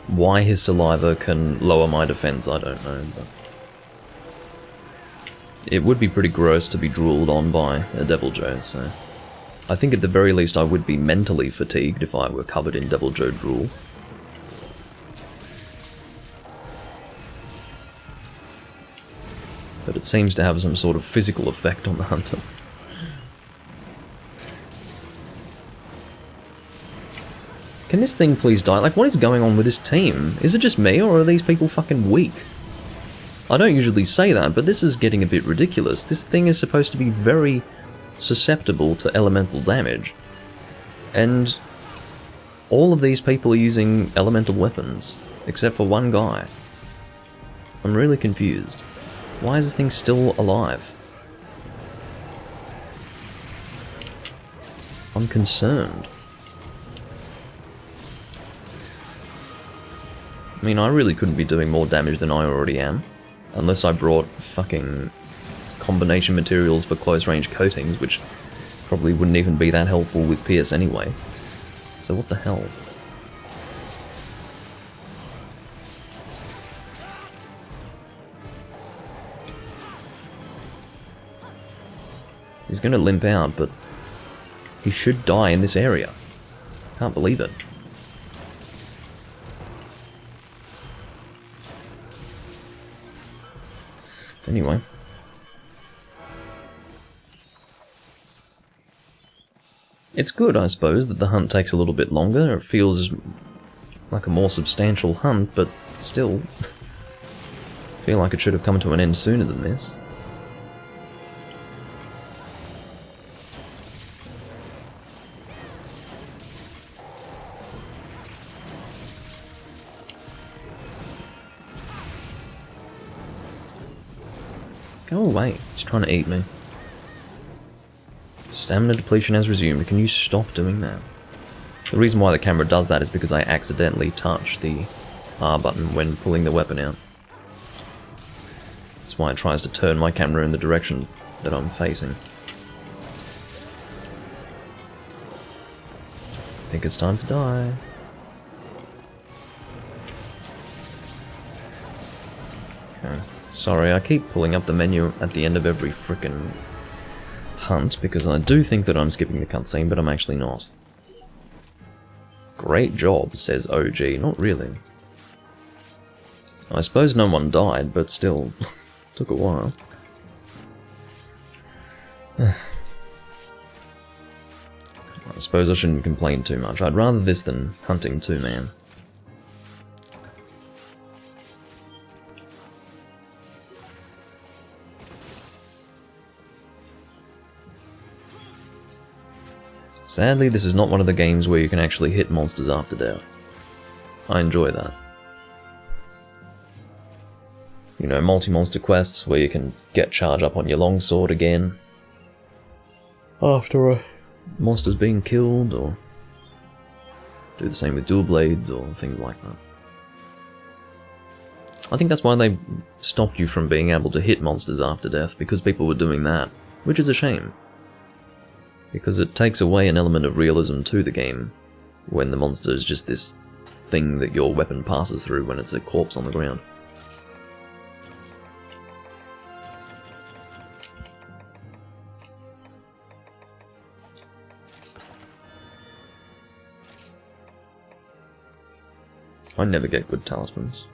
[SPEAKER 1] Why his saliva can lower my defense, I don't know, but... It would be pretty gross to be drooled on by a Devil Joe, so... I think at the very least I would be mentally fatigued if I were covered in Devil Joe drool. But it seems to have some sort of physical effect on the hunter. Can this thing please die? Like, what is going on with this team? Is it just me, or are these people fucking weak? I don't usually say that, but this is getting a bit ridiculous. This thing is supposed to be very susceptible to elemental damage. And all of these people are using elemental weapons, except for one guy. I'm really confused. Why is this thing still alive? I'm concerned. I mean, I really couldn't be doing more damage than I already am. Unless I brought fucking combination materials for close range coatings, which probably wouldn't even be that helpful with Pierce anyway. So what the hell? He's gonna limp out, but he should die in this area. Can't believe it. Anyway. It's good, I suppose, that the hunt takes a little bit longer. It feels like a more substantial hunt, but still, I feel like it should have come to an end sooner than this. Go away. He's trying to eat me. Stamina depletion has resumed. Can you stop doing that? The reason why the camera does that is because I accidentally touch the R button when pulling the weapon out. That's why it tries to turn my camera in the direction that I'm facing. I think it's time to die. Okay. Sorry, I keep pulling up the menu at the end of every frickin' hunt, because I do think that I'm skipping the cutscene, but I'm actually not. Great job, says OG. Not really. I suppose no one died, but still, took a while. I suppose I shouldn't complain too much. I'd rather this than hunting 2-man. Sadly, this is not one of the games where you can actually hit monsters after death. I enjoy that. you know, multi-monster quests where you can get charge up on your longsword again after a monster's being killed, or do the same with dual blades or things like that. I think that's why they stopped you from being able to hit monsters after death, because people were doing that, which is a shame. Because it takes away an element of realism to the game when the monster is just this thing that your weapon passes through when it's a corpse on the ground. I never get good talismans.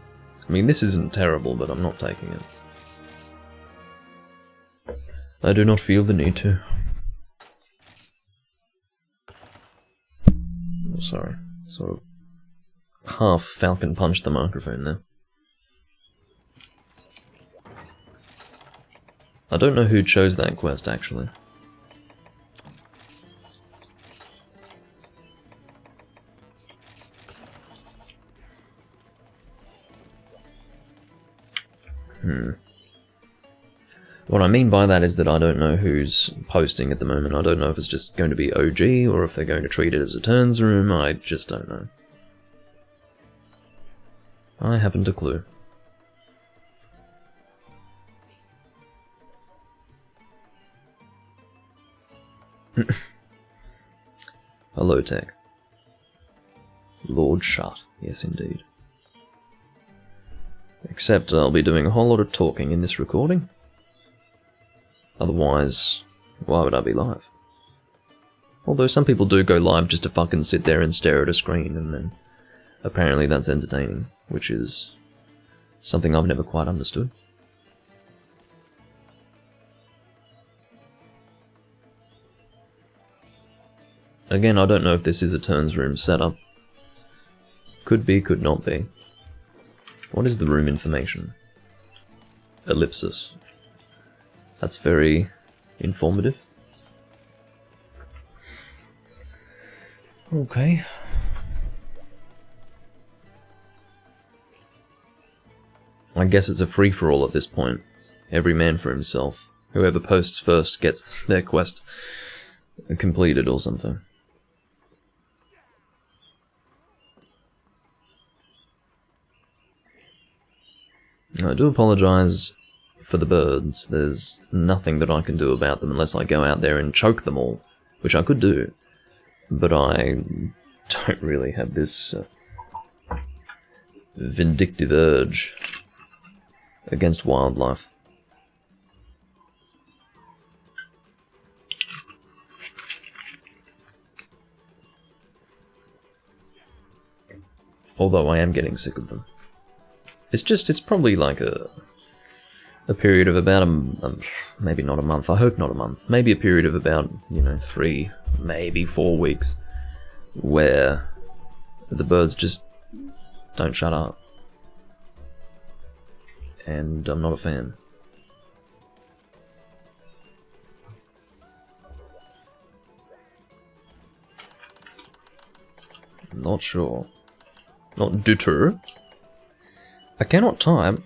[SPEAKER 1] I mean, this isn't terrible, but I'm not taking it. I do not feel the need to. Oh, sorry. Sort of half falcon punched the microphone there. I don't know who chose that quest, actually. What I mean by that is that I don't know who's posting at the moment. I don't know if it's just going to be OG or if they're going to treat it as a turns room. I just don't know. I haven't a clue. Hello, Tech. Lord Shut. Yes, indeed. Except I'll be doing a whole lot of talking in this recording. Otherwise, why would I be live? Although some people do go live just to fucking sit there and stare at a screen, and then apparently that's entertaining, which is something I've never quite understood. Again, I don't know if this is a turns room setup. Could be, could not be. What is the room information? Ellipsis. That's very informative. Okay. I guess it's a free-for-all at this point. Every man for himself. Whoever posts first gets their quest completed or something. I do apologise for the birds. There's nothing that I can do about them unless I go out there and choke them all, which I could do, but I don't really have this vindictive urge against wildlife. Although I am getting sick of them. It's probably like a period of about maybe not a month, I hope not a month, maybe a period of about, 3, maybe 4 weeks, where the birds just don't shut up. And I'm not a fan. Not sure. Not deter. I cannot type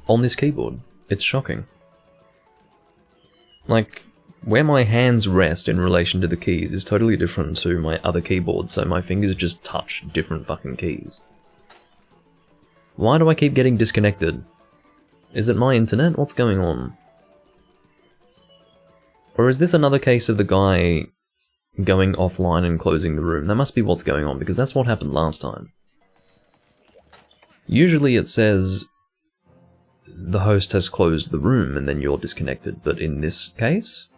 [SPEAKER 1] on this keyboard. It's shocking. Like, where my hands rest in relation to the keys is totally different to my other keyboards, so my fingers just touch different fucking keys. Why do I keep getting disconnected? Is it my internet? What's going on? Or is this another case of the guy going offline and closing the room? That must be what's going on, because that's what happened last time. Usually it says the host has closed the room and then you're disconnected, but in this case,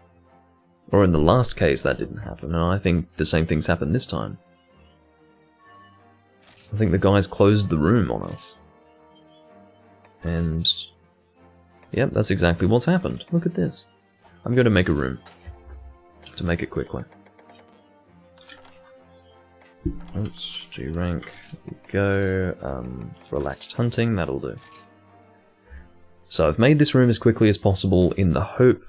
[SPEAKER 1] or in the last case, that didn't happen, and I think the same thing's happened this time. I think the guy's closed the room on us. And yep, that's exactly what's happened. Look at this. I'm going to make a room to make it quickly. Oops, G rank, go, relaxed hunting, that'll do. So I've made this room as quickly as possible in the hope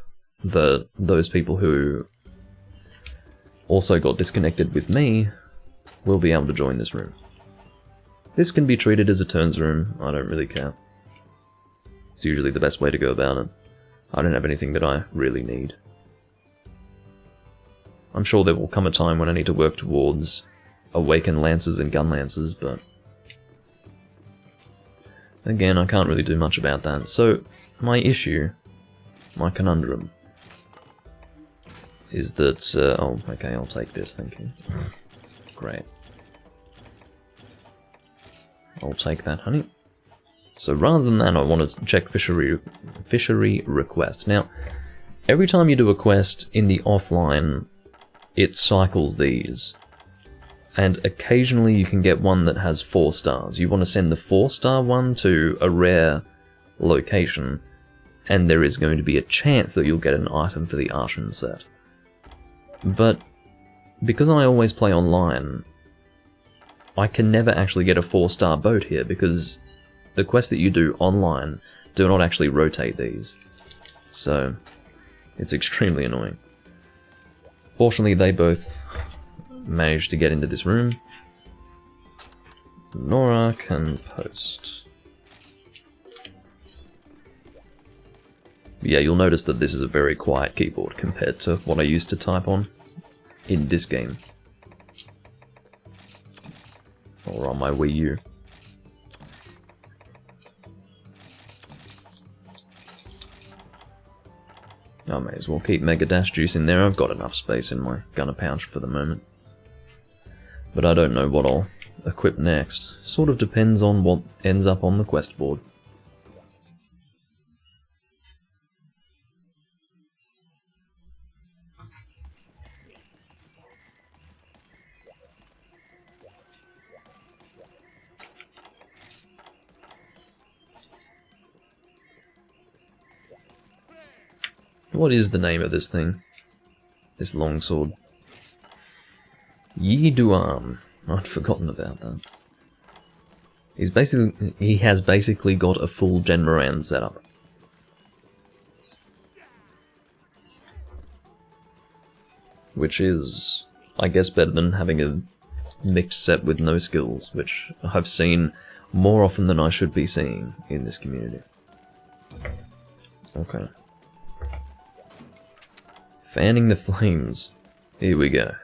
[SPEAKER 1] that those people who also got disconnected with me will be able to join this room. This can be treated as a turns room, I don't really care. It's usually the best way to go about it. I don't have anything that I really need. I'm sure there will come a time when I need to work towards Awakened Lancers and Gun Lancers, but again, I can't really do much about that. So, my issue, my conundrum, is that, oh, okay, I'll take this, thank you. Great. I'll take that, honey. So rather than that, I want to check fishery request. Now, every time you do a quest in the offline, it cycles these. And occasionally you can get one that has 4 stars. You want to send the 4-star one to a rare location, and there is going to be a chance that you'll get an item for the Arshan set. But because I always play online, I can never actually get a 4-star boat here because the quests that you do online do not actually rotate these. So, it's extremely annoying. Fortunately, they both managed to get into this room. Nora can post. Yeah, you'll notice that this is a very quiet keyboard compared to what I used to type on in this game. Or on my Wii U. I may as well keep Mega Dash Juice in there. I've got enough space in my gunner pouch for the moment. But I don't know what I'll equip next. Sort of depends on what ends up on the quest board. What is the name of this thing? This longsword? Yi Duan. I'd forgotten about that. He has basically got a full Gen Moran setup. Which is, I guess, better than having a mixed set with no skills, which I've seen more often than I should be seeing in this community. Okay. Fanning the flames. Here we go.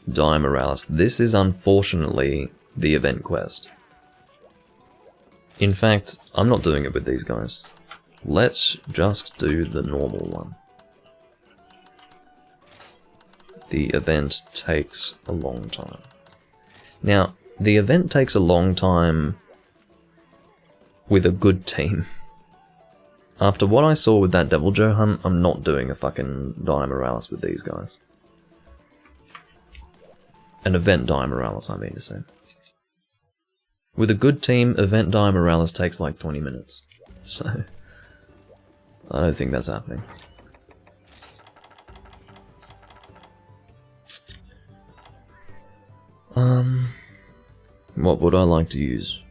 [SPEAKER 1] Die Morales. This is unfortunately the event quest. In fact, I'm not doing it with these guys. Let's just do the normal one. The event takes a long time. Now, the event takes a long time with a good team. After what I saw with that Devil Joe hunt, I'm not doing a fucking Die Morales with these guys. An event Die Morales, I mean to say. With a good team, event Die Morales takes like 20 minutes. So, I don't think that's happening. What would I like to use?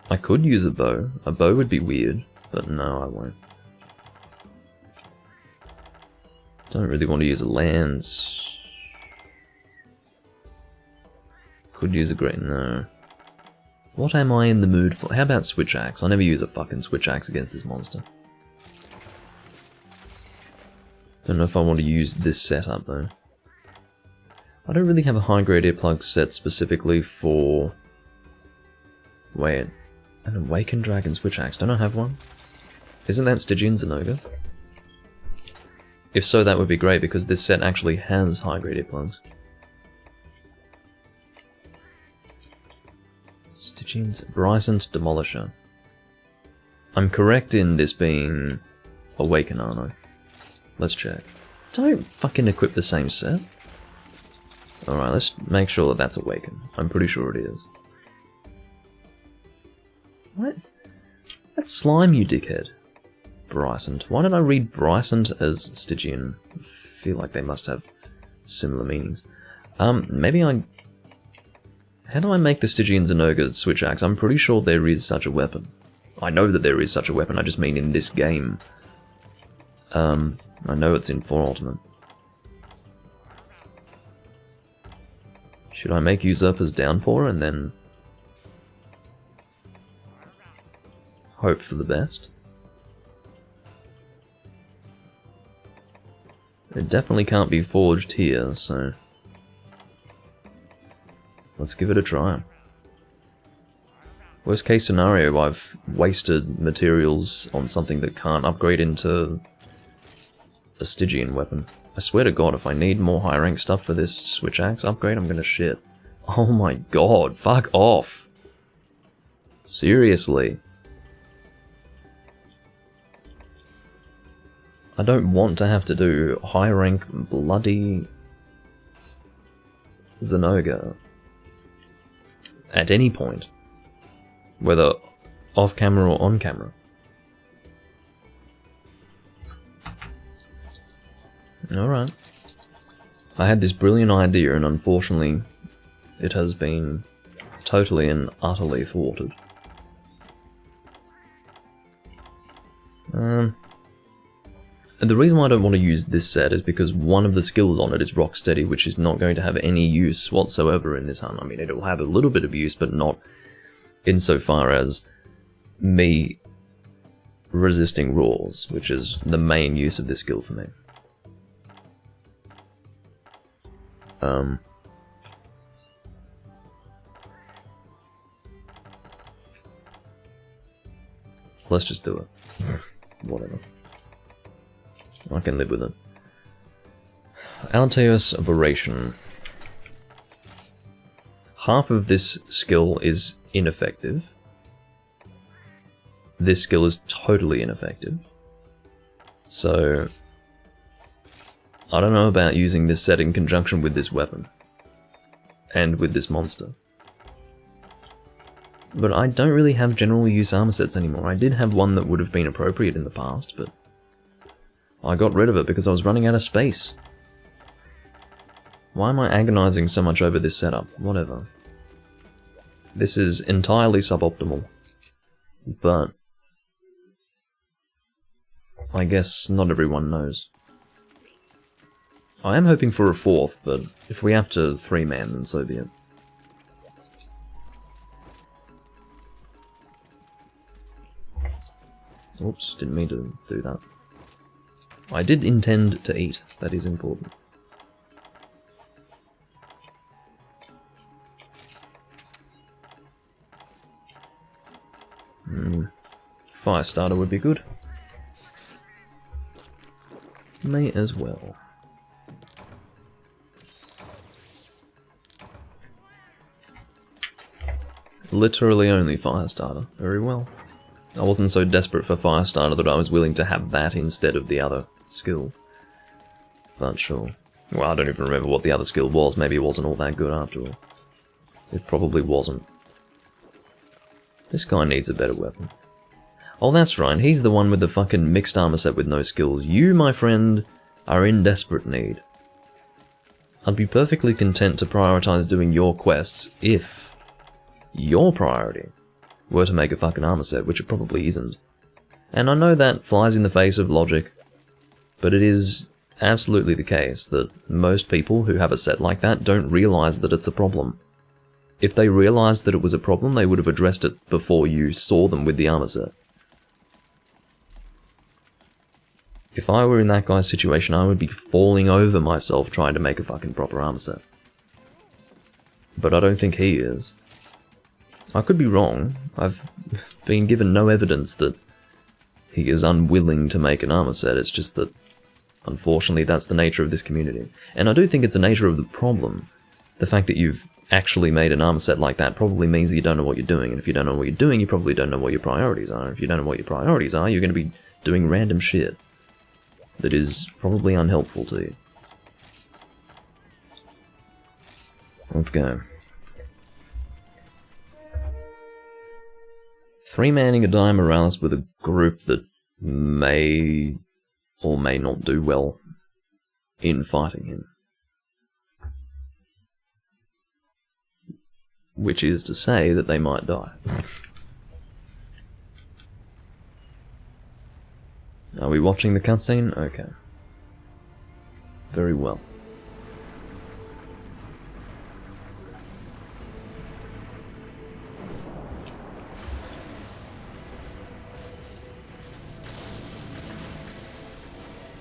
[SPEAKER 1] I could use a bow. A bow would be weird, but no, I won't. Don't really want to use a lance. Could use a great... no. What am I in the mood for? How about Switch Axe? I never use a fucking Switch Axe against this monster. Don't know if I want to use this setup though. I don't really have a high-grade earplug set specifically for... wait. An Awakened Dragon Switch Axe. Don't I have one? Isn't that Stygian Zenogre? If so, that would be great because this set actually has high-grade earplugs. Stygian's Brysont Demolisher. I'm correct in this being Awaken, aren't I? Let's check. Don't fucking equip the same set. Alright, let's make sure that that's Awaken. I'm pretty sure it is. What? That's Slime, you dickhead. Brysont. Why did I read Brysont as Stygian? I feel like they must have similar meanings. Maybe I... how do I make the Stygian Zenogre Switch Axe? I'm pretty sure there is such a weapon. I know that there is such a weapon, I just mean in this game. I know it's in 4 Ultimate. Should I make Usurper's Downpour and then hope for the best? It definitely can't be forged here, so let's give it a try. Worst case scenario, I've wasted materials on something that can't upgrade into a Stygian weapon. I swear to God, if I need more high rank stuff for this Switch Axe upgrade, I'm gonna shit. Oh my god, fuck off! Seriously. I don't want to have to do high rank bloody Zenoga at any point, whether off camera or on camera. Alright. I had this brilliant idea and unfortunately it has been totally and utterly thwarted. And the reason why I don't want to use this set is because one of the skills on it is Rocksteady, which is not going to have any use whatsoever in this hunt. I mean, it'll have a little bit of use, but not insofar as me resisting roars, which is the main use of this skill for me. Let's just do it. Whatever. I can live with it. Alteus Voration. Half of this skill is ineffective. This skill is totally ineffective. So I don't know about using this set in conjunction with this weapon. And with this monster. But I don't really have general use armor sets anymore. I did have one that would have been appropriate in the past, but I got rid of it because I was running out of space. Why am I agonizing so much over this setup? Whatever. This is entirely suboptimal. But I guess not everyone knows. I am hoping for a 4th, but if we have to 3-man, then so be it. Oops, didn't mean to do that. I did intend to eat, that is important. Firestarter would be good. May as well. Literally only Firestarter. Very well. I wasn't so desperate for Firestarter that I was willing to have that instead of the other skill. But sure. Well, I don't even remember what the other skill was. Maybe it wasn't all that good after all. It probably wasn't. This guy needs a better weapon. Oh, that's right. He's the one with the fucking mixed armor set with no skills. You, my friend, are in desperate need. I'd be perfectly content to prioritize doing your quests if your priority were to make a fucking armor set, which it probably isn't. And I know that flies in the face of logic, but it is absolutely the case that most people who have a set like that don't realize that it's a problem. If they realized that it was a problem, they would have addressed it before you saw them with the armor set. If I were in that guy's situation, I would be falling over myself trying to make a fucking proper armor set. But I don't think he is. I could be wrong. I've been given no evidence that he is unwilling to make an armor set. It's just that, unfortunately, that's the nature of this community. And I do think it's the nature of the problem. The fact that you've actually made an armor set like that probably means that you don't know what you're doing. And if you don't know what you're doing, you probably don't know what your priorities are. If you don't know what your priorities are, you're going to be doing random shit that is probably unhelpful to you. Let's go. 3-manning a Dire Morales with a group that may or may not do well in fighting him. Which is to say that they might die. Are we watching the cutscene? Okay. Very well.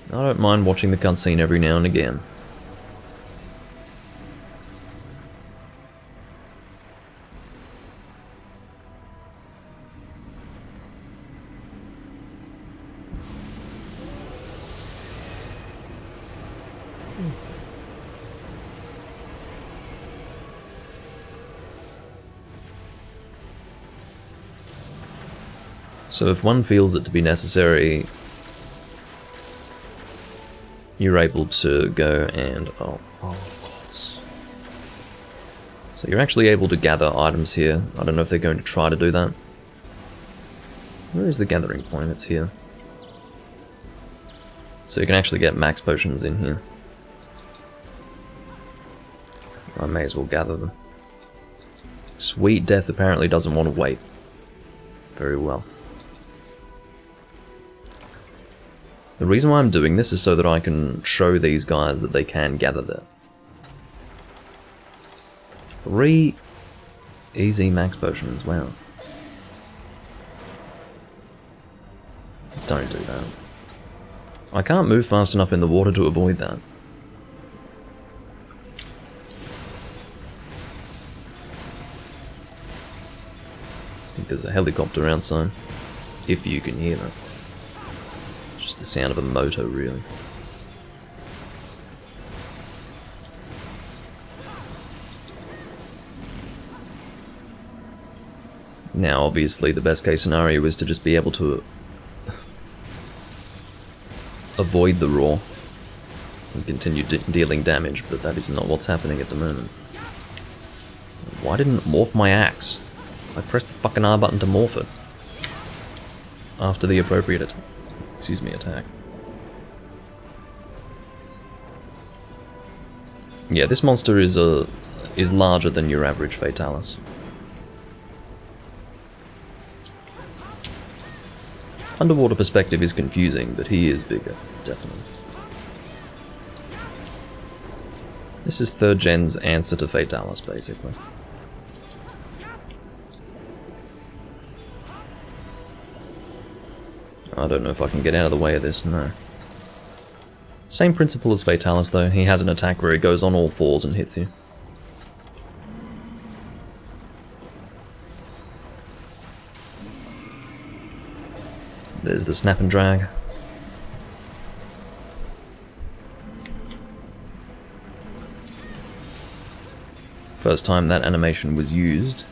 [SPEAKER 1] I don't mind watching the cutscene every now and again. So if one feels it to be necessary, you're able to go and... oh, of course. So you're actually able to gather items here. I don't know if they're going to try to do that. Where is the gathering point? It's here. So you can actually get max potions in here. I may as well gather them. Sweet Death apparently doesn't want to wait. Very well. The reason why I'm doing this is so that I can show these guys that they can gather there. 3 easy max potions, wow. Don't do that. I can't move fast enough in the water to avoid that. I think there's a helicopter outside, if you can hear that. Just the sound of a motor, really. Now, obviously, the best case scenario is to just be able to avoid the roar and continue dealing damage, but that is not what's happening at the moment. Why didn't it morph my axe? I pressed the fucking R button to morph it after the appropriate attack. Excuse me, attack. Yeah, this monster is larger than your average Fatalis. Underwater perspective is confusing, but he is bigger, definitely. This is 3rd gen's answer to Fatalis, basically. I don't know if I can get out of the way of this, no. Same principle as Fatalis though, he has an attack where he goes on all 4s and hits you. There's the snap and drag. First time that animation was used.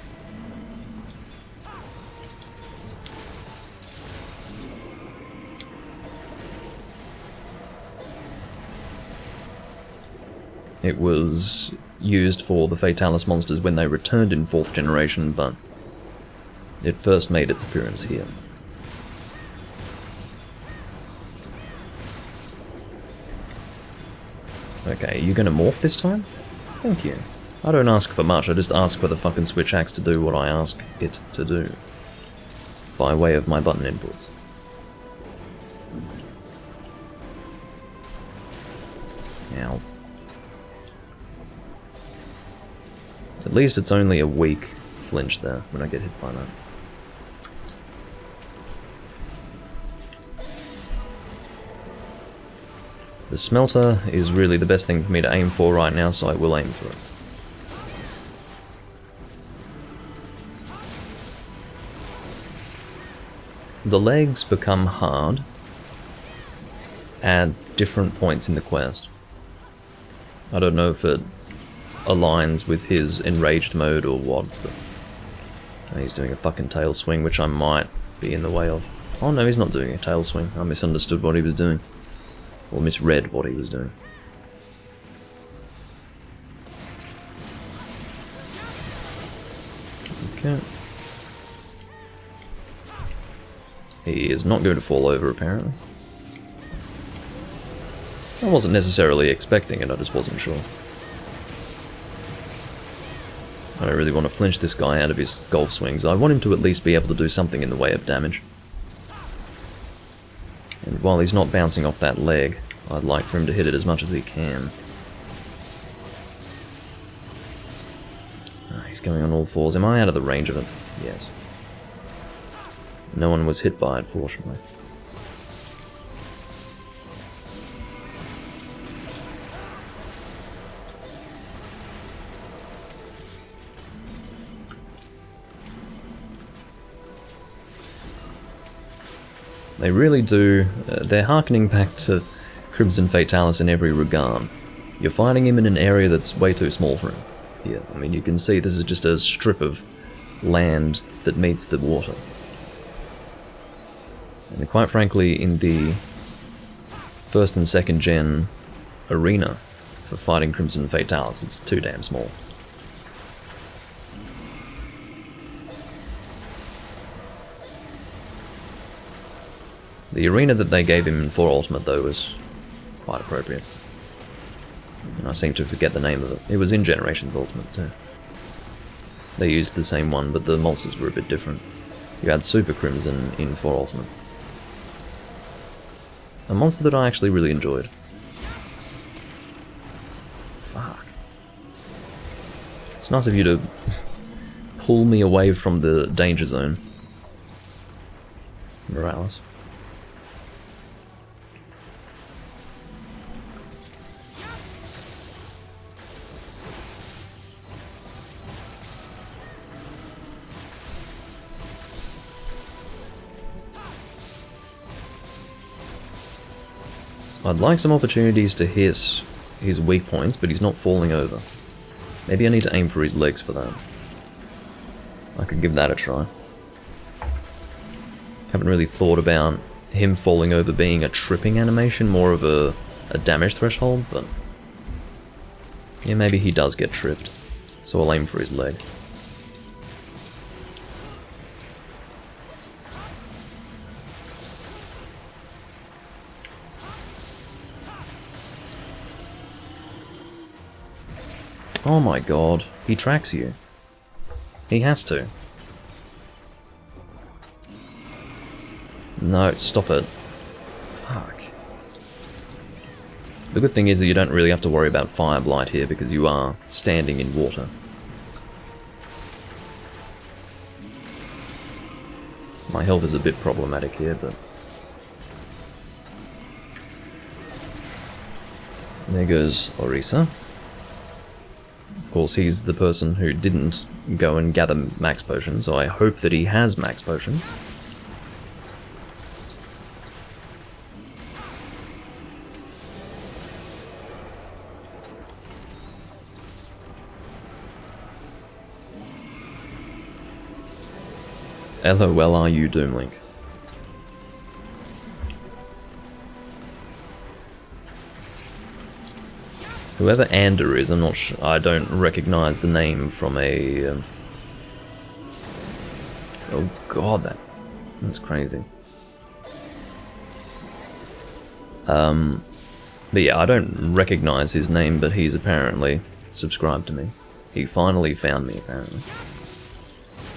[SPEAKER 1] It was used for the Fatalis monsters when they returned in 4th generation, but it first made its appearance here. Okay, are you gonna morph this time? Thank you. I don't ask for much, I just ask for the fucking switch axe to do what I ask it to do. By way of my button inputs. Ow. At least it's only a weak flinch there when I get hit by that. The smelter is really the best thing for me to aim for right now, so I will aim for it. The legs become hard at different points in the quest. I don't know if it aligns with his enraged mode or what, but he's doing a fucking tail swing, which I might be in the way of. Oh no, he's not doing a tail swing. I misunderstood what he was doing. Or misread what he was doing. Okay. He is not going to fall over, apparently. I wasn't necessarily expecting it, I just wasn't sure. I don't really want to flinch this guy out of his golf swings. I want him to at least be able to do something in the way of damage. And while he's not bouncing off that leg, I'd like for him to hit it as much as he can. He's going on all fours. Am I out of the range of it? Yes. No one was hit by it, fortunately. They really do. They're harkening back to Crimson Fatalis in every regard. You're fighting him in an area that's way too small for him. Here, I mean, you can see this is just a strip of land that meets the water. And quite frankly, in the first and second gen arena for fighting Crimson Fatalis, it's too damn small. The arena that they gave him in 4 Ultimate, though, was quite appropriate. And I seem to forget the name of it. It was in Generations Ultimate, too. They used the same one, but the monsters were a bit different. You had Super Crimson in 4 Ultimate. A monster that I actually really enjoyed. Fuck. It's nice of you to pull me away from the danger zone, Morales. I'd like some opportunities to hit his weak points, but he's not falling over. Maybe I need to aim for his legs for that. I could give that a try. Haven't really thought about him falling over being a tripping animation, more of a damage threshold, but... yeah, maybe he does get tripped, so I'll aim for his leg. Oh my god, he tracks you. He has to. No, stop it. Fuck. The good thing is that you don't really have to worry about Fire Blight here because you are standing in water. My health is a bit problematic here, but... there goes Orisa. Of course, he's the person who didn't go and gather max potions, so I hope that he has max potions. LOL, are you Doomlink? Whoever Ander is, I'm not sure. I don't recognize the name from a. Oh god, that's crazy. But yeah, I don't recognize his name, but he's apparently subscribed to me. He finally found me, apparently,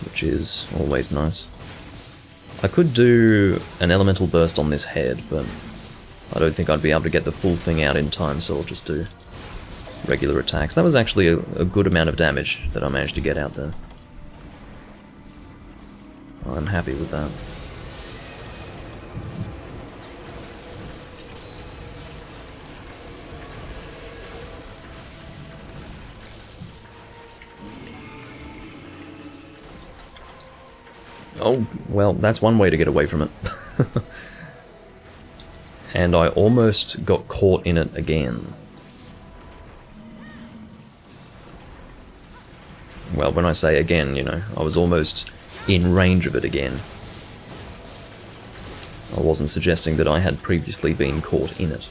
[SPEAKER 1] which is always nice. I could do an elemental burst on this head, but I don't think I'd be able to get the full thing out in time, so I'll just do regular attacks. That was actually a good amount of damage that I managed to get out there. I'm happy with that. Oh, well, that's one way to get away from it. And I almost got caught in it again. Well, when I say again, you know, I was almost in range of it again. I wasn't suggesting that I had previously been caught in it.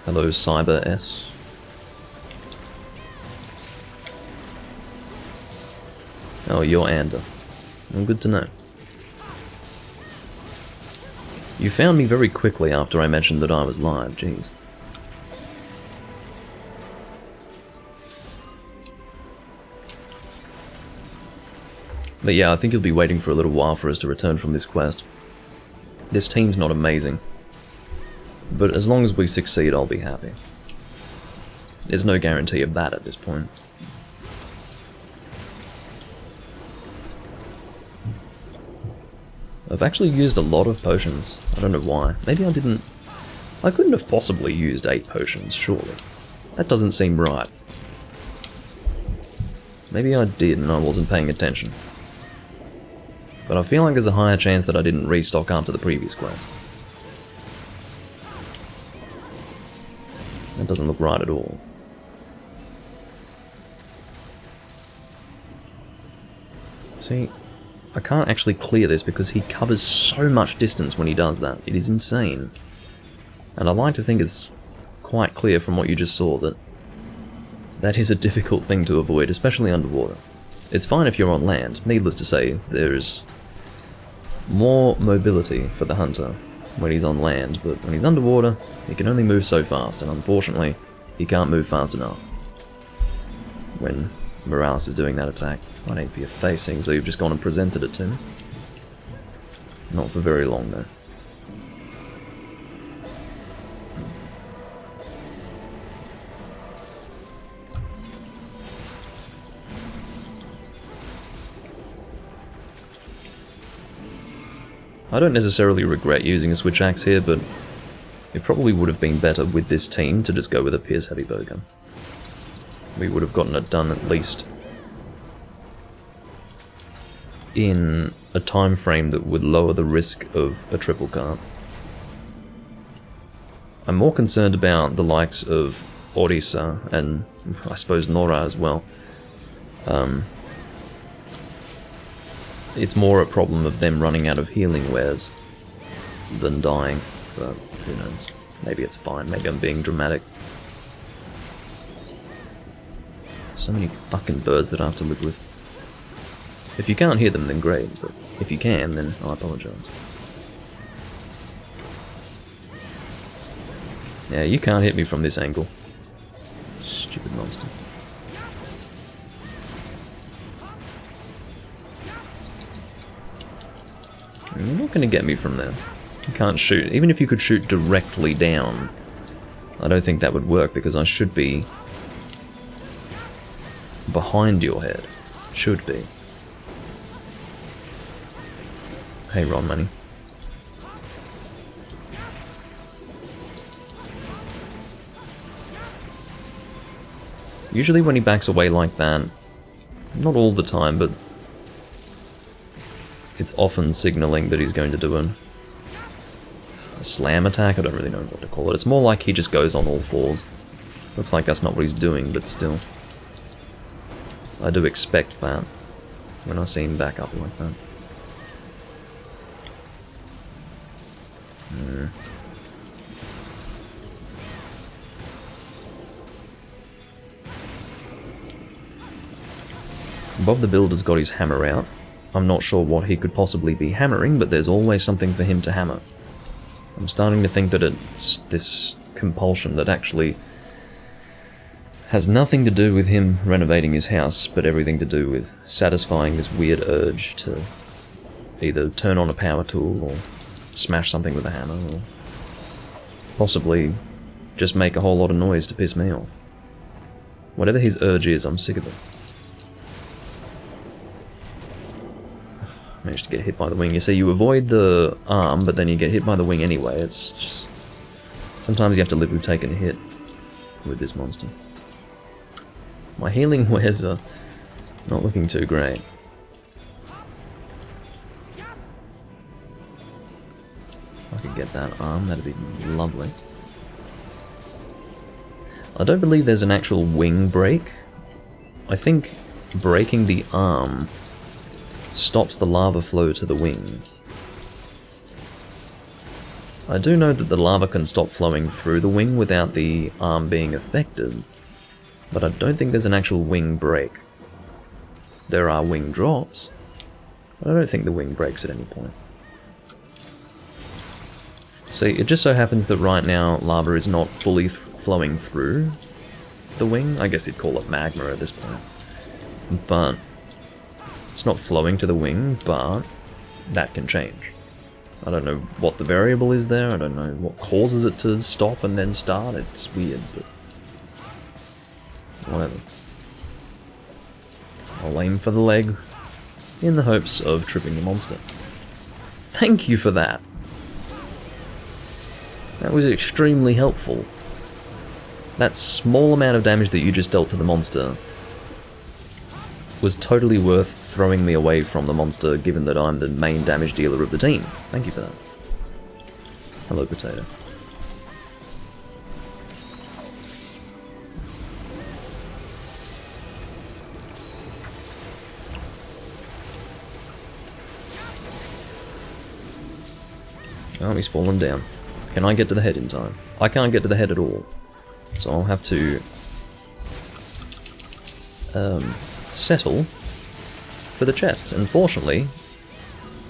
[SPEAKER 1] Hello, Cyber S. Oh, you're Ander. Well, good to know. You found me very quickly after I mentioned that I was live, jeez. But yeah, I think you'll be waiting for a little while for us to return from this quest. This team's not amazing, but as long as we succeed, I'll be happy. There's no guarantee of that at this point. I've actually used a lot of potions. I don't know why. Maybe I didn't... I couldn't have possibly used 8 potions, surely. That doesn't seem right. Maybe I did and I wasn't paying attention. But I feel like there's a higher chance that I didn't restock after the previous quest. That doesn't look right at all. See, I can't actually clear this because he covers so much distance when he does that. It is insane. And I like to think it's quite clear from what you just saw that that is a difficult thing to avoid, especially underwater. It's fine if you're on land. Needless to say, there's more mobility for the hunter when he's on land, but when he's underwater, he can only move so fast, and unfortunately, he can't move fast enough when Morales is doing that attack. I'd aim for your face, seeing as though you've just gone and presented it to me. Not for very long, though. I don't necessarily regret using a switch axe here, but it probably would have been better with this team to just go with a Pierce heavy bowgun. We would have gotten it done at least in a time frame that would lower the risk of a triple cart. I'm more concerned about the likes of Orisa and I suppose Nora as well. It's more a problem of them running out of healing wares than dying, but who knows. Maybe it's fine, maybe I'm being dramatic. So many fucking birds that I have to live with. If you can't hear them, then great, but if you can, then I apologize. Yeah, you can't hit me from this angle. Stupid monster. You're not going to get me from there. You can't shoot. Even if you could shoot directly down, I don't think that would work because I should be behind your head. Should be. Hey, Ron Money. Usually when he backs away like that, not all the time, but it's often signaling that he's going to do a slam attack. I don't really know what to call it. It's more like he just goes on all fours. Looks like that's not what he's doing, but still. I do expect that when I see him back up like that. Bob the Builder's got his hammer out. I'm not sure what he could possibly be hammering, but there's always something for him to hammer. I'm starting to think that it's this compulsion that actually has nothing to do with him renovating his house, but everything to do with satisfying this weird urge to either turn on a power tool or smash something with a hammer, or possibly just make a whole lot of noise to piss me off. Whatever his urge is, I'm sick of it. Managed to get hit by the wing. You see, you avoid the arm, but then you get hit by the wing anyway. It's just... sometimes you have to live with taking a hit with this monster. My healing wares are not looking too great. If I could get that arm, that'd be lovely. I don't believe there's an actual wing break. I think breaking the arm stops the lava flow to the wing. I do know that the lava can stop flowing through the wing without the arm being affected, but I don't think there's an actual wing break. There are wing drops, but I don't think the wing breaks at any point. See, it just so happens that right now lava is not fully flowing through the wing. I guess you'd call it magma at this point. But It's not flowing to the wing, but that can change. I don't know what the variable is there, I don't know what causes it to stop and then start, it's weird, but whatever. I'll aim for the leg in the hopes of tripping the monster. Thank you for that! That was extremely helpful. That small amount of damage that you just dealt to the monster was totally worth throwing me away from the monster, given that I'm the main damage dealer of the team. Thank you for that. Hello, potato. Oh, he's fallen down. Can I get to the head in time? I can't get to the head at all. So I'll have to settle for the chest. Unfortunately,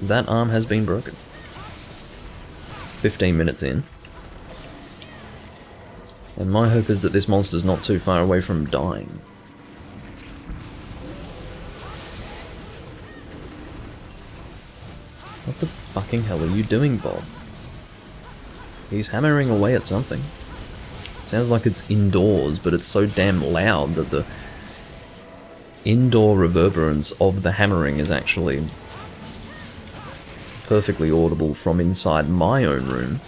[SPEAKER 1] that arm has been broken. 15 minutes in. And my hope is that this monster's not too far away from dying. What the fucking hell are you doing, Bob? He's hammering away at something. Sounds like it's indoors, but it's so damn loud that the indoor reverberance of the hammering is actually perfectly audible from inside my own room.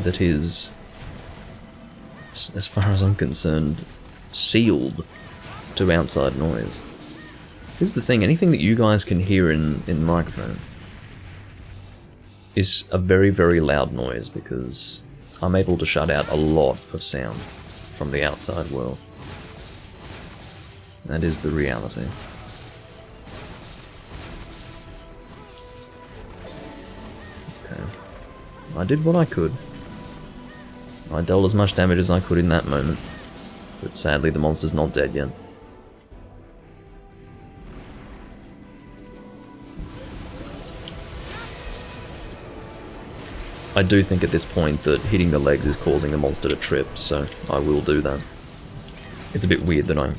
[SPEAKER 1] That is, as far as I'm concerned, sealed to outside noise. Here's the thing, anything that you guys can hear in the microphone is a very, very loud noise, because I'm able to shut out a lot of sound from the outside world. That is the reality. Okay. I did what I could. I dealt as much damage as I could in that moment, but sadly the monster's not dead yet. I do think at this point that hitting the legs is causing the monster to trip, so I will do that. It's a bit weird that I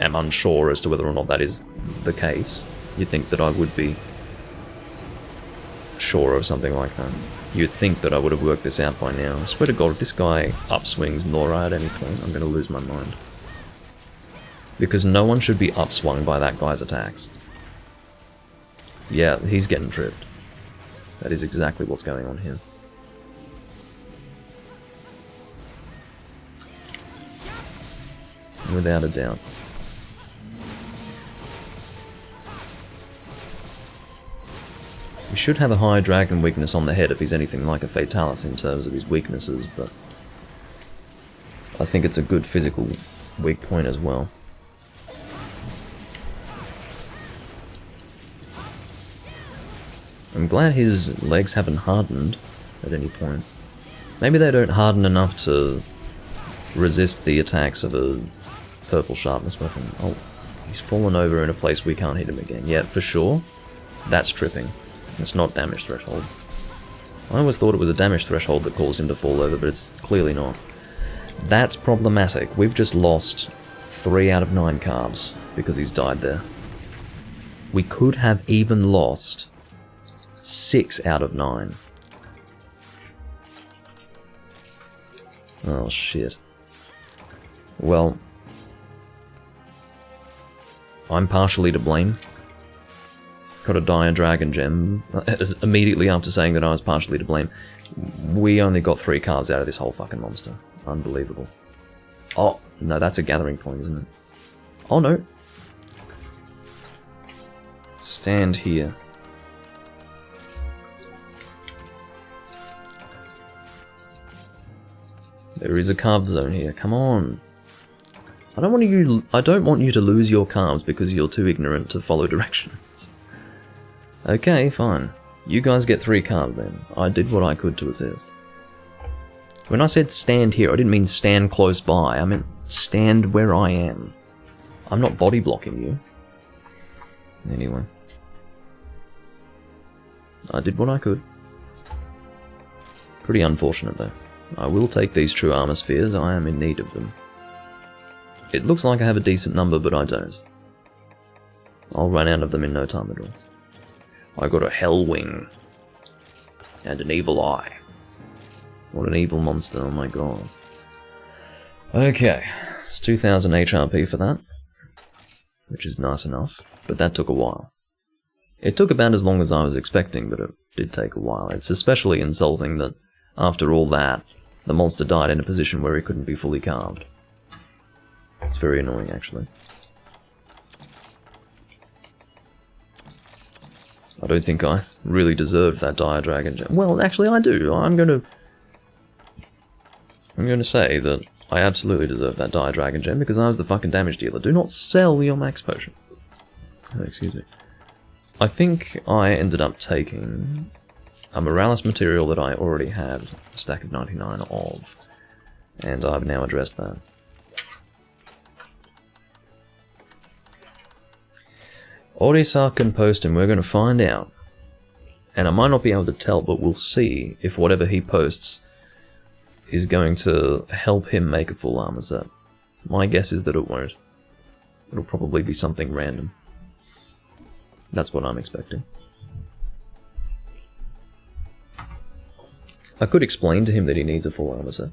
[SPEAKER 1] am unsure as to whether or not that is the case. You'd think that I would be sure of something like that. You'd think that I would have worked this out by now. I swear to God, if this guy upswings Nora at any point, I'm going to lose my mind. Because no one should be upswung by that guy's attacks. Yeah, he's getting tripped. That is exactly what's going on here. Without a doubt. He should have a high dragon weakness on the head if he's anything like a Fatalis in terms of his weaknesses, but I think it's a good physical weak point as well. I'm glad his legs haven't hardened at any point. Maybe they don't harden enough to resist the attacks of a purple sharpness weapon. Oh, he's fallen over in a place we can't hit him again. Yeah, for sure. That's tripping. It's not damage thresholds. I always thought it was a damage threshold that caused him to fall over, but it's clearly not. That's problematic. We've just lost 3 out of 9 calves because he's died there. We could have even lost 6 out of 9. Oh shit. Well, I'm partially to blame. Got a dire dragon gem immediately after saying that I was partially to blame. We only got 3 calves out of this whole fucking monster. Unbelievable. Oh, no, that's a gathering point, isn't it? Oh no. Stand here. There is a calf zone here, come on. I don't want you to lose your calves because you're too ignorant to follow directions. Okay, fine. You guys get 3 calves then. I did what I could to assist. When I said stand here, I didn't mean stand close by. I meant stand where I am. I'm not body blocking you. Anyway. I did what I could. Pretty unfortunate though. I will take these true armor spheres, I am in need of them. It looks like I have a decent number, but I don't. I'll run out of them in no time at all. I got a hell wing. And an evil eye. What an evil monster, oh my god. Okay, it's 2000 HRP for that. Which is nice enough, but that took a while. It took about as long as I was expecting, but it did take a while. It's especially insulting that, after all that, the monster died in a position where he couldn't be fully carved. It's very annoying, actually. I don't think I really deserved that Dire Dragon gem. Well, actually I do. I'm going to say that I absolutely deserve that Dire Dragon gem because I was the fucking damage dealer. Do not sell your max potion. Oh, excuse me. I think I ended up taking a Moralis material that I already had a stack of 99 of, and I've now addressed that. Orisa can post and we're going to find out. And I might not be able to tell, but we'll see if whatever he posts is going to help him make a full armor set. My guess is that it won't. It'll probably be something random. That's what I'm expecting. I could explain to him that he needs a full armor set.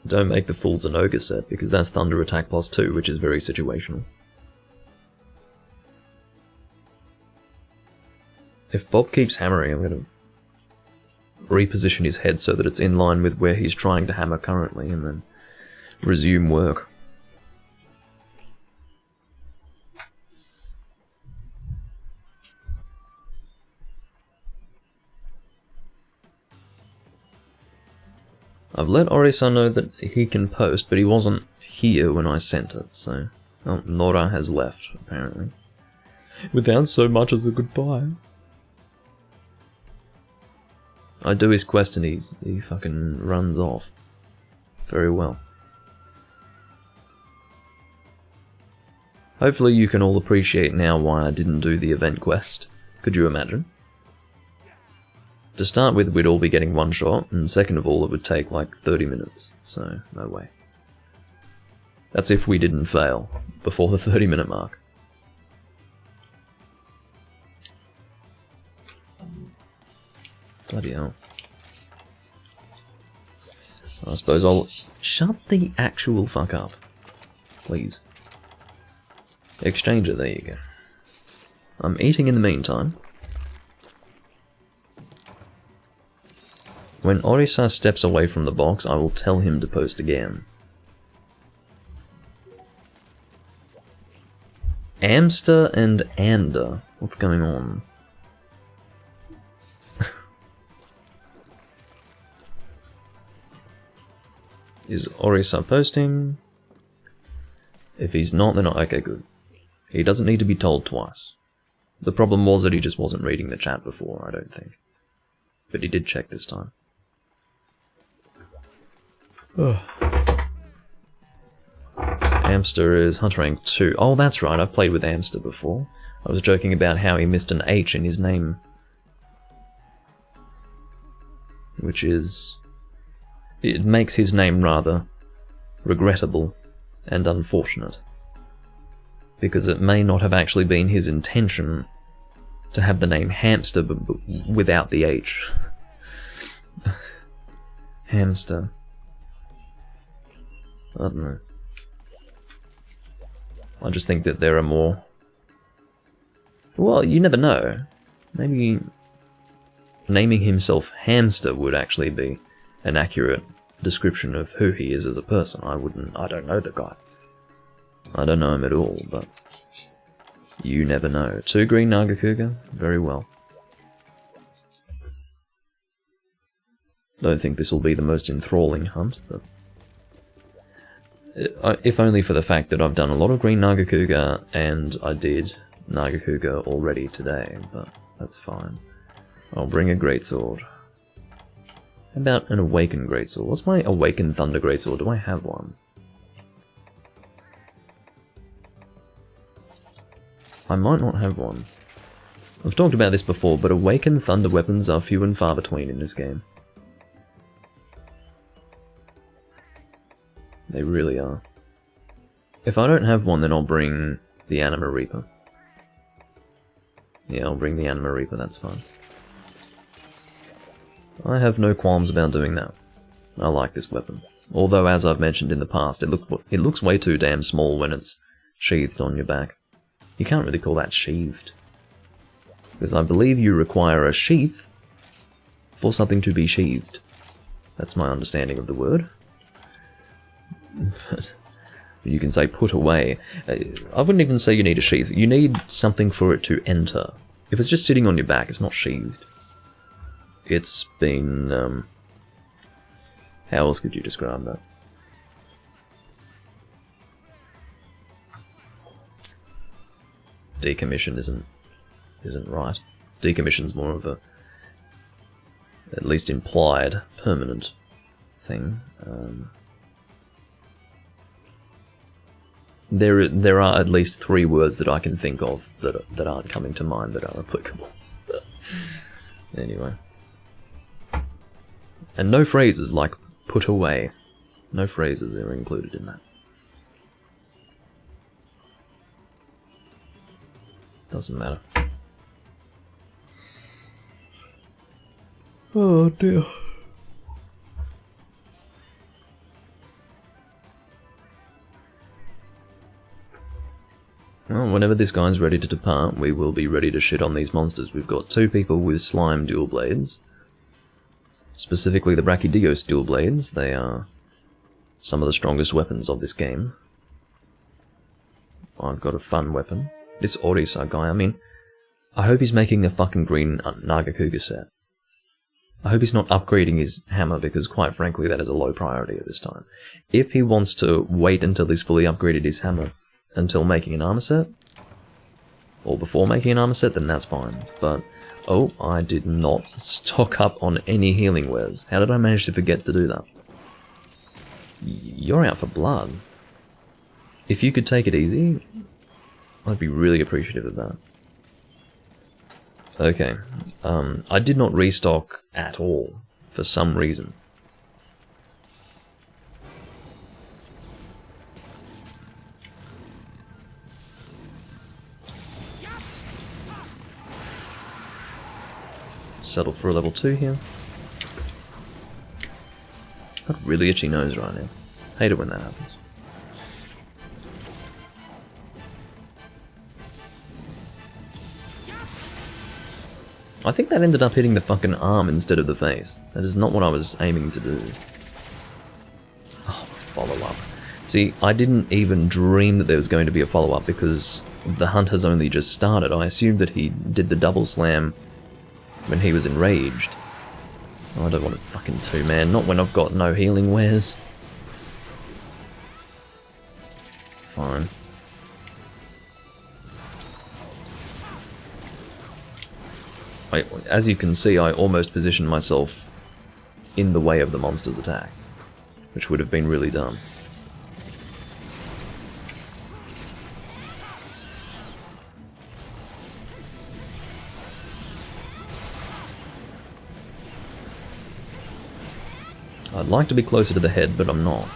[SPEAKER 1] Don't make the full Zenoga set, because that's Thunder Attack plus 2, which is very situational. If Bob keeps hammering, I'm going to reposition his head so that it's in line with where he's trying to hammer currently, and then resume work. I've let Orisa know that he can post, but he wasn't here when I sent it, so... Oh, Nora has left, apparently. Without so much as a goodbye. I do his quest and he fucking runs off. Very well. Hopefully you can all appreciate now why I didn't do the event quest. Could you imagine? To start with, we'd all be getting one shot, and second of all, it would take like 30 minutes, so no way. That's if we didn't fail before the 30-minute mark. Bloody hell. I suppose I'll... Shut the actual fuck up. Please. Exchanger, there you go. I'm eating in the meantime. When Orisa steps away from the box, I will tell him to post again. Amster and Ander. What's going on? Is Orisa posting? If he's not, then okay, good. He doesn't need to be told twice. The problem was that he just wasn't reading the chat before, I don't think. But he did check this time. Amster is Hunter Rank 2. Oh, that's right, I've played with Amster before. I was joking about how he missed an H in his name. Which is... It makes his name rather regrettable and unfortunate. Because it may not have actually been his intention to have the name Hamster but without the H. Hamster. I don't know. I just think that there are more... Well, you never know. Maybe naming himself Hamster would actually be an accurate description of who he is as a person. I don't know the guy. I don't know him at all, but you never know. 2 green Nagakuga? Very well. Don't think this will be the most enthralling hunt, but... If only for the fact that I've done a lot of green Nagakuga, and I did Nagakuga already today, but that's fine. I'll bring a greatsword. How about an awakened greatsword? What's my awakened thunder greatsword? Do I have one? I might not have one. I've talked about this before, but awakened thunder weapons are few and far between in this game. They really are. If I don't have one, then I'll bring the Anima Reaper. Yeah, I'll bring the Anima Reaper, that's fine. I have no qualms about doing that. I like this weapon. Although, as I've mentioned in the past, it looks way too damn small when it's sheathed on your back. You can't really call that sheathed. Because I believe you require a sheath for something to be sheathed. That's my understanding of the word. You can say put away. I wouldn't even say you need a sheath. You need something for it to enter. If it's just sitting on your back, it's not sheathed. It's been... how else could you describe that? Decommission isn't right. Decommission's more of a, at least implied, permanent thing. There are at least 3 words that I can think of that aren't coming to mind that are applicable. Anyway. And no phrases like put away. No phrases are included in that. Doesn't matter. Oh dear. Well, whenever this guy's ready to depart, we will be ready to shit on these monsters. We've got 2 people with slime dual blades. Specifically the Brachydios dual blades. They are some of the strongest weapons of this game. I've got a fun weapon. This Orisa guy, I mean, I hope he's making the fucking green Nagakuga set. I hope he's not upgrading his hammer, because quite frankly that is a low priority at this time. If he wants to wait until he's fully upgraded his hammer until making an armor set, or before making an armor set, then that's fine. But, oh, I did not stock up on any healing wares. How did I manage to forget to do that? You're out for blood. If you could take it easy, I'd be really appreciative of that. Okay, I did not restock at all, for some reason. Settle for a level 2 here. Got a really itchy nose right now. Hate it when that happens. I think that ended up hitting the fucking arm instead of the face. That is not what I was aiming to do. Oh, follow-up. See, I didn't even dream that there was going to be a follow-up because the hunt has only just started. I assumed that he did the double slam when he was enraged. Oh, I don't want it fucking to, man. Not when I've got no healing wares. Fine. As you can see, I almost positioned myself in the way of the monster's attack, which would have been really dumb. I'd like to be closer to the head, but I'm not.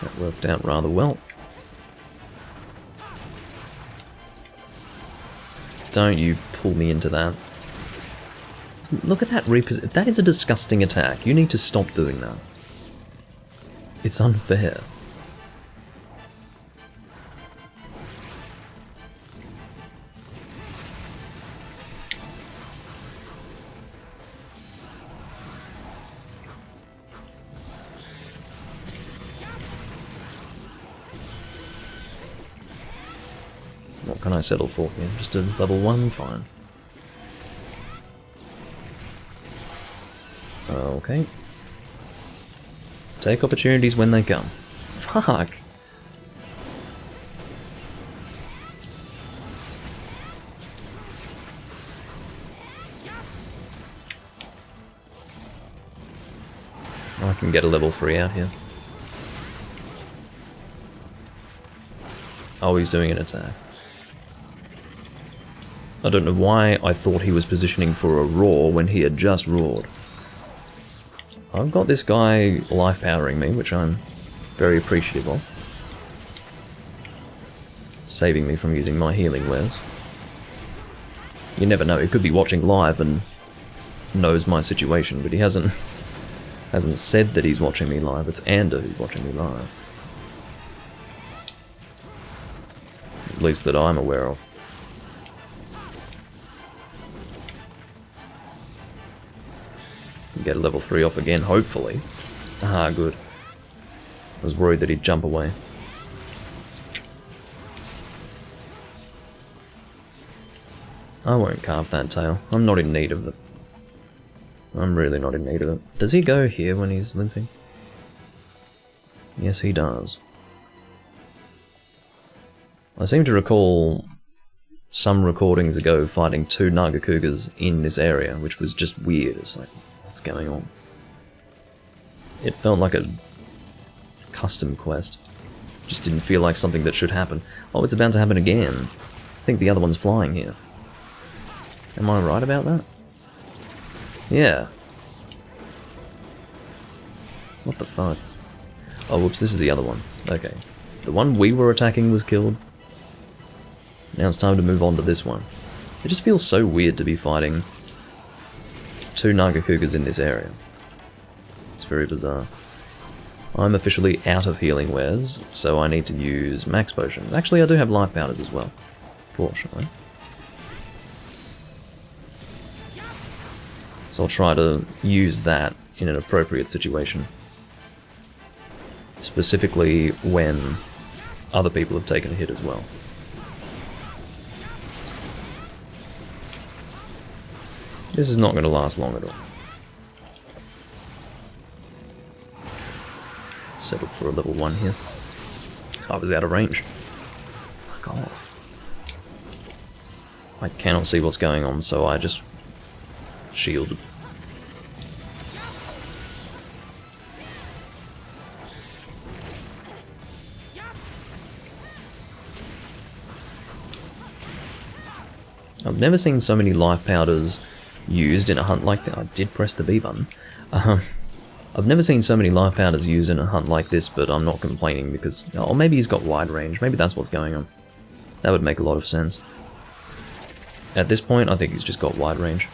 [SPEAKER 1] That worked out rather well. Don't you pull me into that. Look at that reposition. That is a disgusting attack. You need to stop doing that. It's unfair. What can I settle for here? Just a level 1? Fine. Okay. Take opportunities when they come. Fuck! I can get a level 3 out here. Oh, he's doing an attack. I don't know why I thought he was positioning for a roar when he had just roared. I've got this guy life powering me, which I'm very appreciative of. Saving me from using my healing wares. You never know, he could be watching live and knows my situation, but he hasn't said that he's watching me live. It's Ander who's watching me live. At least that I'm aware of. Get a level 3 off again, hopefully. Ah, good. I was worried that he'd jump away. I won't carve that tail. I'm not in need of it. I'm really not in need of it. Does he go here when he's limping? Yes, he does. I seem to recall some recordings ago fighting 2 Nagakugas in this area, which was just weird. It's like, what's going on? It felt like a custom quest. Just didn't feel like something that should happen. Oh, it's about to happen again. I think the other one's flying here. Am I right about that? Yeah. What the fuck? Oh, whoops, this is the other one. Okay. The one we were attacking was killed. Now it's time to move on to this one. It just feels so weird to be fighting 2 Nagakugas in this area. It's very bizarre. I'm officially out of healing wares, so I need to use max potions. Actually, I do have life powders as well, fortunately. So I'll try to use that in an appropriate situation. Specifically when other people have taken a hit as well. This is not going to last long at all. Settle for a level 1 here. I was out of range. Fuck off. I cannot see what's going on, so I just shielded. I've never seen so many life powders used in a hunt like that. I did press the B button. I've never seen so many life powders used in a hunt like this, but I'm not complaining because... Or maybe he's got wide range. Maybe that's what's going on. That would make a lot of sense. At this point, I think he's just got wide range.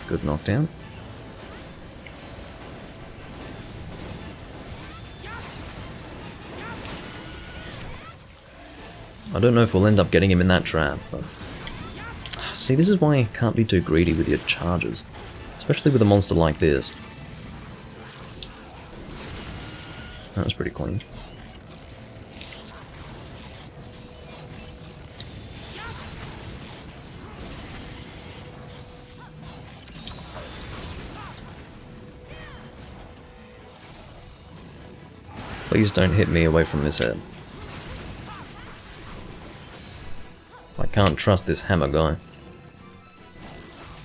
[SPEAKER 1] Good knockdown. I don't know if we'll end up getting him in that trap, but... See, this is why you can't be too greedy with your charges. Especially with a monster like this. That was pretty clean. Please don't hit me away from this head. I can't trust this hammer guy.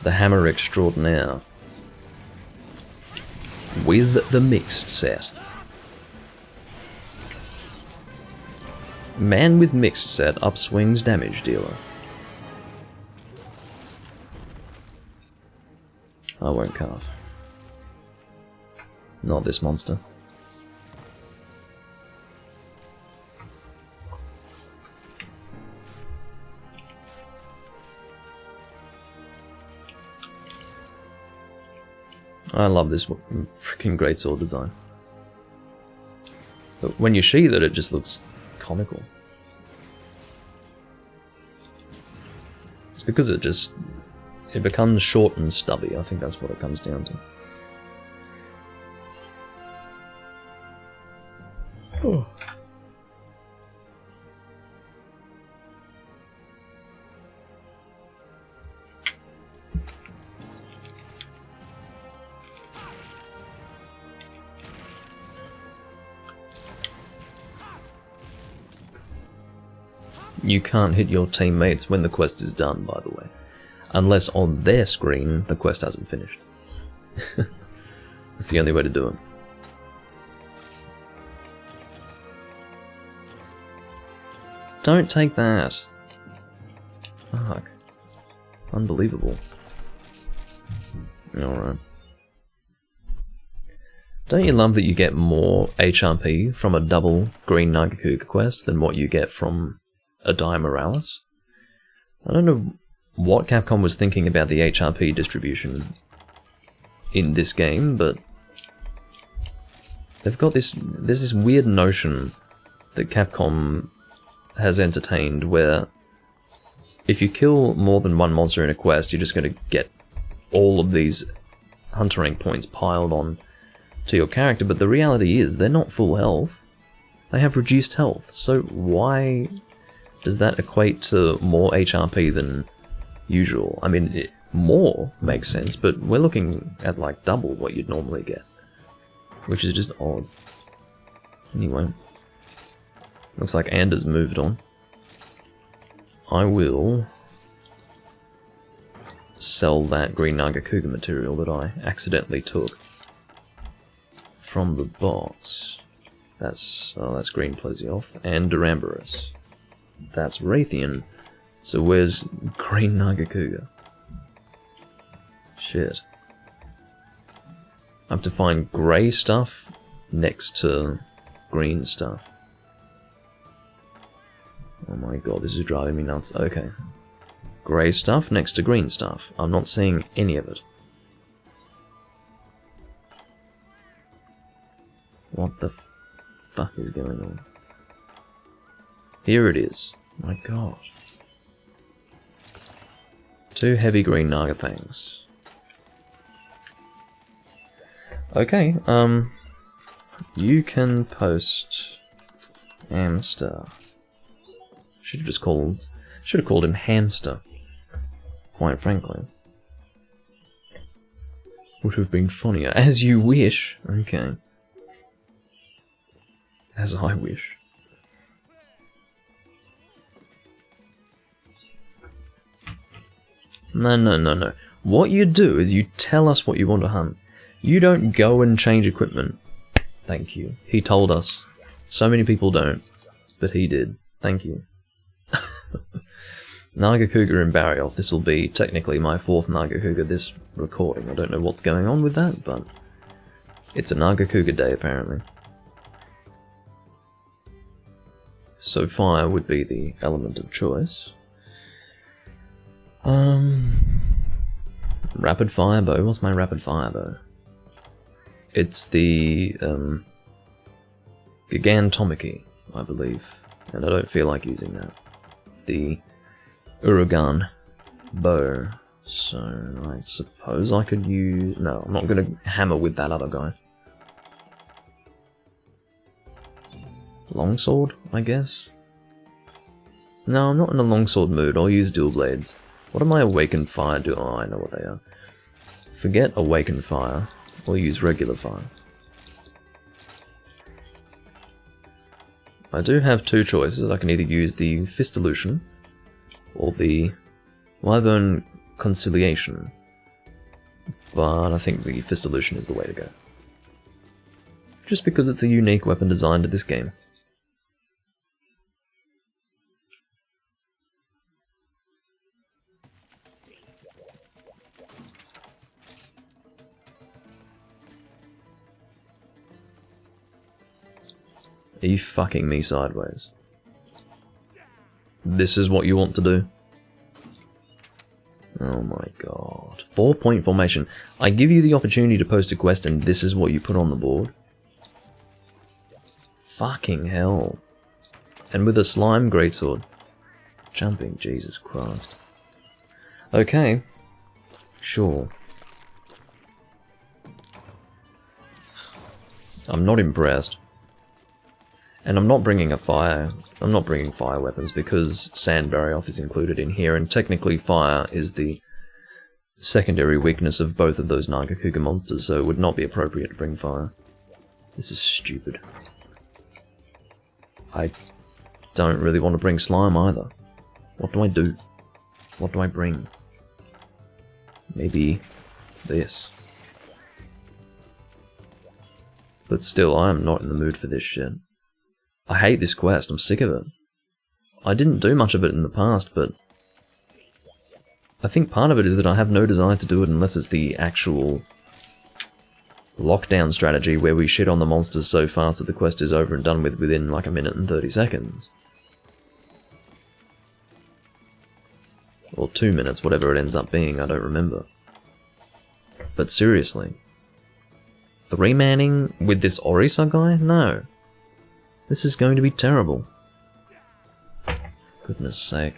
[SPEAKER 1] The hammer extraordinaire. With the mixed set. Man with mixed set upswings damage dealer. I won't carve. Not this monster. I love this freaking greatsword design. But when you sheathe it, it just looks comical. It's because it becomes short and stubby. I think that's what it comes down to. Oh. You can't hit your teammates when the quest is done, by the way. Unless on their screen, the quest hasn't finished. That's the only way to do it. don't take that. Fuck. Unbelievable. Alright. Don't you love that you get more HRP from a double Green Nagakuga quest than what you get from a Dire Morales? I don't know what Capcom was thinking about the HRP distribution in this game, but they've got this, there's this weird notion that Capcom has entertained where if you kill more than one monster in a quest, you're just going to get all of these hunter rank points piled on to your character, but the reality is they're not full health. They have reduced health, so why does that equate to more HRP than usual? I mean, more makes sense, but we're looking at like double what you'd normally get, which is just odd. Anyway, looks like Anders moved on. I will sell that Green Nagakuga material that I accidentally took from the box. That's Green Plesioth and Duramboros. That's Raytheon. So where's Green Nagakuga? Shit. I have to find grey stuff next to green stuff. Oh my god, this is driving me nuts. Okay. Grey stuff next to green stuff. I'm not seeing any of it. What the fuck is going on? Here it is. My god. 2 heavy green Naga Fangs. Okay, you can post Hamster. Should have called him Hamster. Quite frankly. Would have been funnier. As you wish. Okay. As I wish. No. What you do is you tell us what you want to hunt. You don't go and change equipment. Thank you. He told us. So many people don't. But he did. Thank you. Nagakuga and Barrioth. This will be technically my 4th Nagakuga this recording. I don't know what's going on with that, but it's a Nagakuga day apparently. So fire would be the element of choice. Rapid fire bow. What's my rapid fire bow? It's the Gigantomachy, I believe, and I don't feel like using that. It's the Urugan bow. So I suppose I could use. No, I'm not going to hammer with that other guy. Longsword, I guess? No, I'm not in a longsword mood. I'll use dual blades. What am I awakened fire do? Oh, I know what they are. Forget awakened fire. We'll use regular fire. I do have 2 choices. I can either use the Fistolution or the Wyvern Conciliation. But I think the Fistolution is the way to go. Just because it's a unique weapon designed to this game. Are you fucking me sideways? This is what you want to do? Oh my god. 4-point formation. I give you the opportunity to post a quest and this is what you put on the board? Fucking hell. And with a slime greatsword. Jumping, Jesus Christ. Okay. Sure. I'm not impressed. And I'm not bringing fire weapons because Sand Barrioth is included in here, and technically fire is the secondary weakness of both of those Nagakuga monsters, so it would not be appropriate to bring fire. This is stupid. I don't really want to bring slime either. What do I do? What do I bring? Maybe this. But still, I am not in the mood for this shit. I hate this quest, I'm sick of it. I didn't do much of it in the past, but I think part of it is that I have no desire to do it unless it's the actual lockdown strategy where we shit on the monsters so fast that the quest is over and done with within like a minute and 30 seconds. Or 2 minutes, whatever it ends up being, I don't remember. But seriously, 3-manning with this Orisa guy? No. This is going to be terrible. Goodness sake.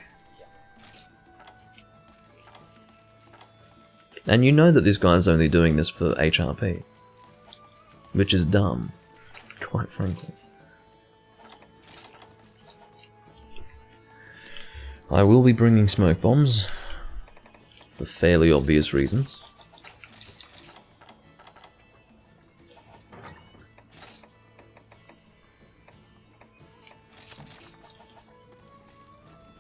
[SPEAKER 1] And you know that this guy's only doing this for HRP. Which is dumb, quite frankly. I will be bringing smoke bombs, for fairly obvious reasons.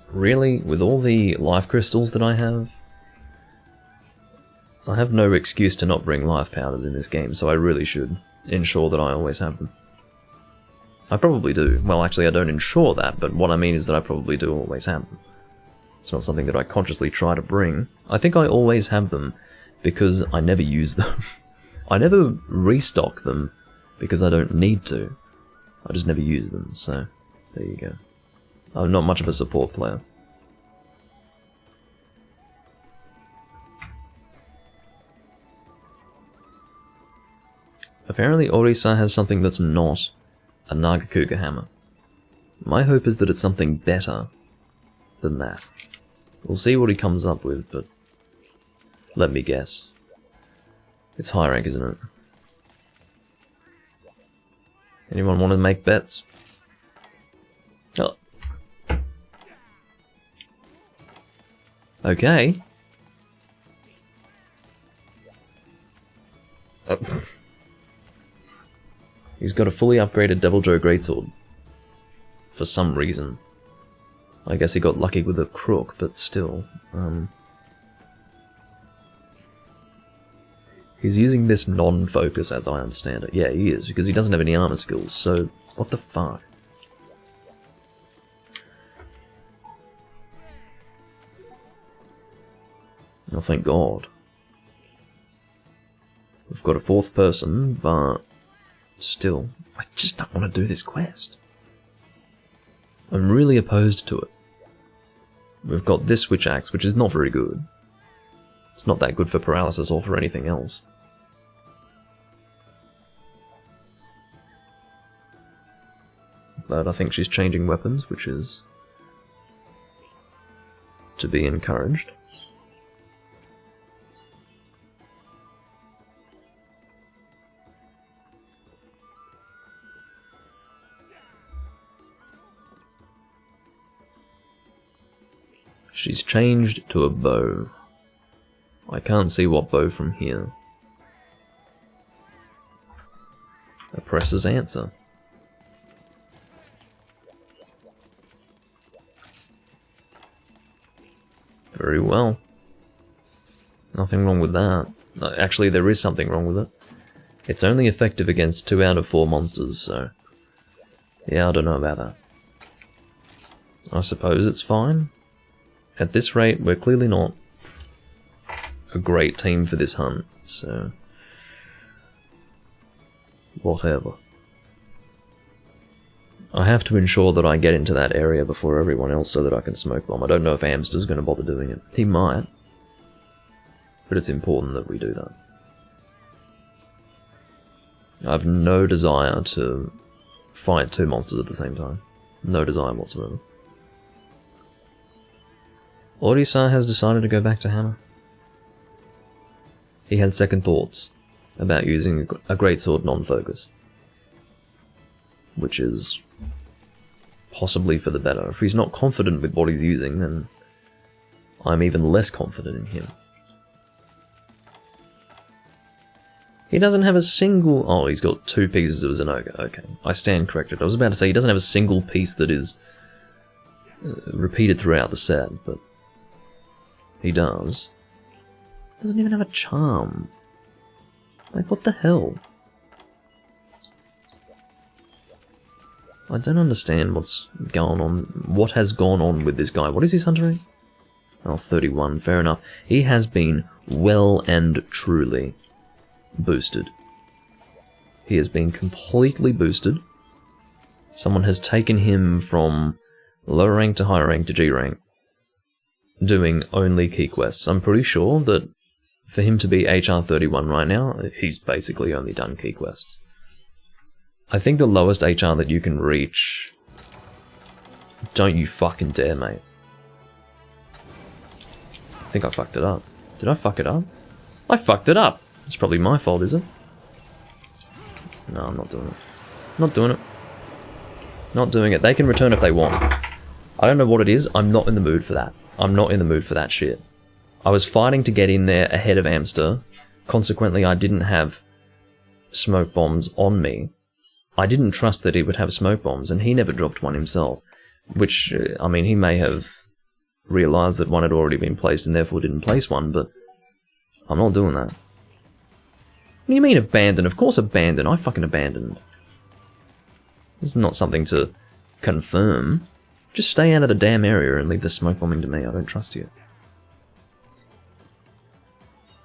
[SPEAKER 1] Really, with all the life crystals that I have no excuse to not bring life powders in this game, so I really should ensure that I always have them. I probably do. Well, actually, I don't ensure that, but what I mean is that I probably do always have them. It's not something that I consciously try to bring. I think I always have them because I never use them. I never restock them because I don't need to. I just never use them, so there you go. I'm not much of a support player. Apparently Orisa has something that's not a Nagakuga hammer. My hope is that it's something better than that. We'll see what he comes up with, but let me guess. It's high rank, isn't it? Anyone want to make bets? Oh. Okay. Oh. He's got a fully upgraded Devil Joe Greatsword. For some reason. I guess he got lucky with a crook, but still. He's using this non-focus as I understand it. Yeah, he is, because he doesn't have any armor skills, so what the fuck? Oh, thank God. We've got a 4th person, but still, I just don't want to do this quest. I'm really opposed to it. We've got this Switch Axe, which is not very good. It's not that good for paralysis or for anything else. But I think she's changing weapons, which is to be encouraged. She's changed to a bow. I can't see what bow from here. Oppressor's answer. Very well. Nothing wrong with that. Actually, there is something wrong with it. It's only effective against 2 out of 4 monsters, so... yeah, I don't know about that. I suppose it's fine. At this rate, we're clearly not a great team for this hunt, so... whatever. I have to ensure that I get into that area before everyone else so that I can smoke bomb. I don't know if Amster's going to bother doing it. He might. But it's important that we do that. I have no desire to fight 2 monsters at the same time. No desire whatsoever. Orisa has decided to go back to hammer. He had second thoughts about using a greatsword non-focus. Which is possibly for the better. If he's not confident with what he's using, then I'm even less confident in him. He doesn't have a single... oh, he's got 2 pieces of Zenoga. Okay, I stand corrected. I was about to say he doesn't have a single piece that is repeated throughout the set, but he does. He doesn't even have a charm. Like, what the hell? I don't understand what's going on. What has gone on with this guy? What is his hunter rate? Oh, 31. Fair enough. He has been well and truly boosted. He has been completely boosted. Someone has taken him from lower rank to higher rank to G rank, doing only key quests. I'm pretty sure that for him to be HR 31 right now, he's basically only done key quests. I think the lowest HR that you can reach... Don't you fucking dare, mate. I think I fucked it up. Did I fuck it up? I fucked it up! It's probably my fault, is it? No, I'm not doing it. Not doing it. Not doing it. They can return if they want. I don't know what it is. I'm not in the mood for that. I'm not in the mood for that shit. I was fighting to get in there ahead of Amster. Consequently, I didn't have smoke bombs on me. I didn't trust that he would have smoke bombs, and he never dropped one himself. Which, I mean, he may have realised that one had already been placed and therefore didn't place one, but I'm not doing that. What do you mean abandon? Of course abandon. I fucking abandoned. This is not something to confirm. Just stay out of the damn area and leave the smoke bombing to me. I don't trust you.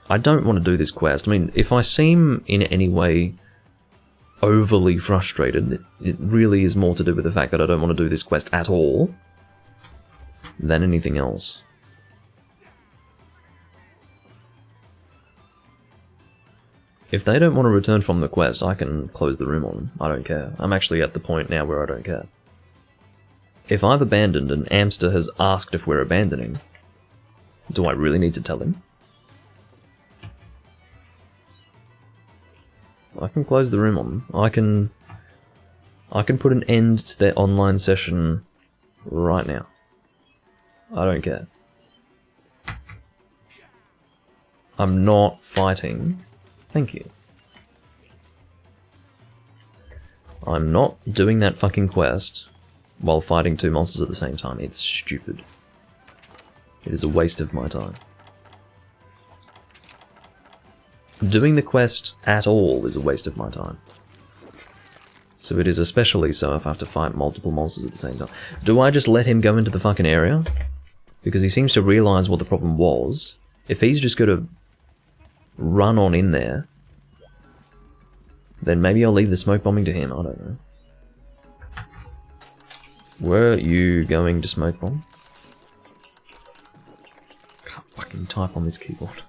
[SPEAKER 1] I don't want to do this quest. I mean, if I seem in any way overly frustrated, it really is more to do with the fact that I don't want to do this quest at all than anything else. If they don't want to return from the quest, I can close the room on them. I don't care. I'm actually at the point now where I don't care. If I've abandoned and Amster has asked if we're abandoning, do I really need to tell him? I can close the room on them. I can put an end to their online session right now. I don't care. I'm not fighting. Thank you. I'm not doing that fucking quest while fighting two monsters at the same time. It's stupid. It is a waste of my time. Doing the quest at all is a waste of my time. So it is especially so if I have to fight multiple monsters at the same time. Do I just let him go into the fucking area? Because he seems to realise what the problem was. If he's just going to run on in there, then maybe I'll leave the smoke bombing to him. I don't know. Were you going to smoke bomb? Can't fucking type on this keyboard.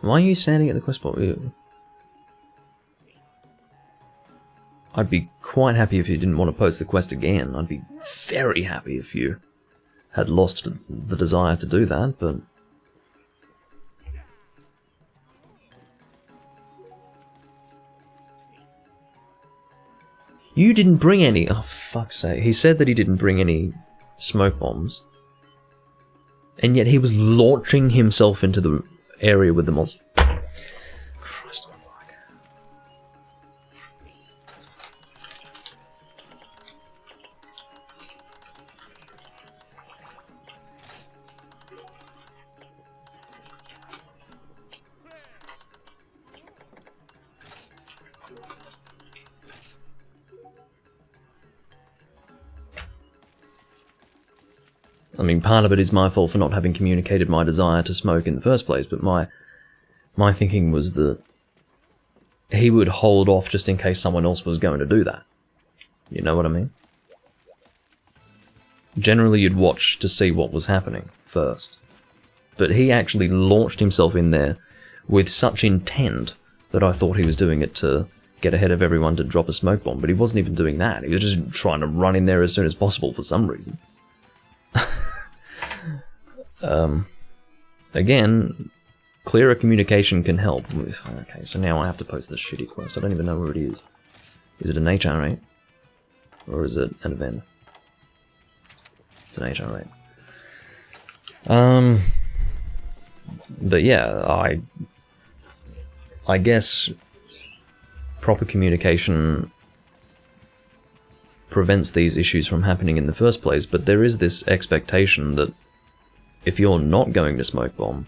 [SPEAKER 1] Why are you standing at the quest spot? I'd be quite happy if you didn't want to post the quest again. I'd be very happy if you had lost the desire to do that, but... You didn't bring any... Oh, fuck's sake. He said that he didn't bring any smoke bombs. And yet he was launching himself into the area with the monster. Christ on bike. I mean, part of it is my fault for not having communicated my desire to smoke in the first place, but my thinking was that he would hold off just in case someone else was going to do that. You know what I mean? Generally, you'd watch to see what was happening first. But he actually launched himself in there with such intent that I thought he was doing it to get ahead of everyone to drop a smoke bomb, but he wasn't even doing that. He was just trying to run in there as soon as possible for some reason. Again, clearer communication can help. Okay, so now I have to post this shitty quest. I don't even know where it is. Is it an HR8? Or is it an event? It's an HR8. But yeah, I guess proper communication prevents these issues from happening in the first place, but there is this expectation that if you're not going to smoke bomb,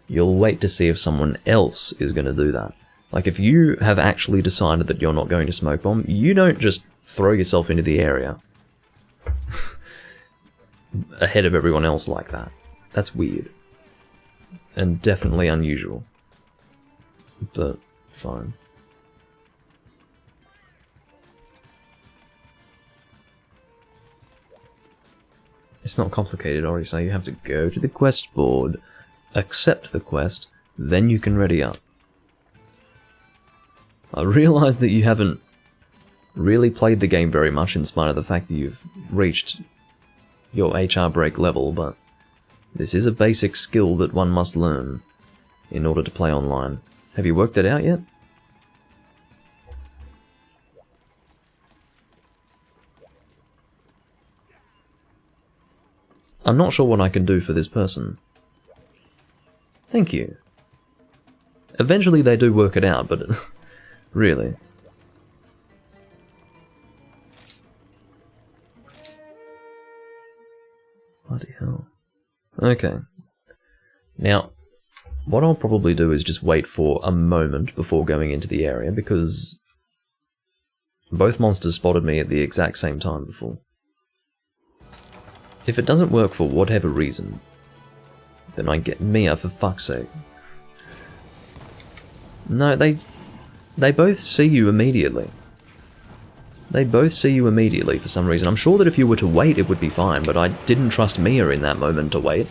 [SPEAKER 1] you'll wait to see if someone else is going to do that. Like, if you have actually decided that you're not going to smoke bomb, you don't just throw yourself into the area ahead of everyone else like that. That's weird. And definitely unusual. But, fine. It's not complicated, already, so you have to go to the quest board, accept the quest, then you can ready up. I realise that you haven't really played the game very much in spite of the fact that you've reached your HR break level, but this is a basic skill that one must learn in order to play online. Have you worked it out yet? I'm not sure what I can do for this person. Thank you. Eventually they do work it out, but really. Bloody hell. Okay. Now, what I'll probably do is just wait for a moment before going into the area, because both monsters spotted me at the exact same time before. If it doesn't work for whatever reason, then I get Mia, for fuck's sake. No, they both see you immediately. They both see you immediately for some reason. I'm sure that if you were to wait, it would be fine, but I didn't trust Mia in that moment to wait.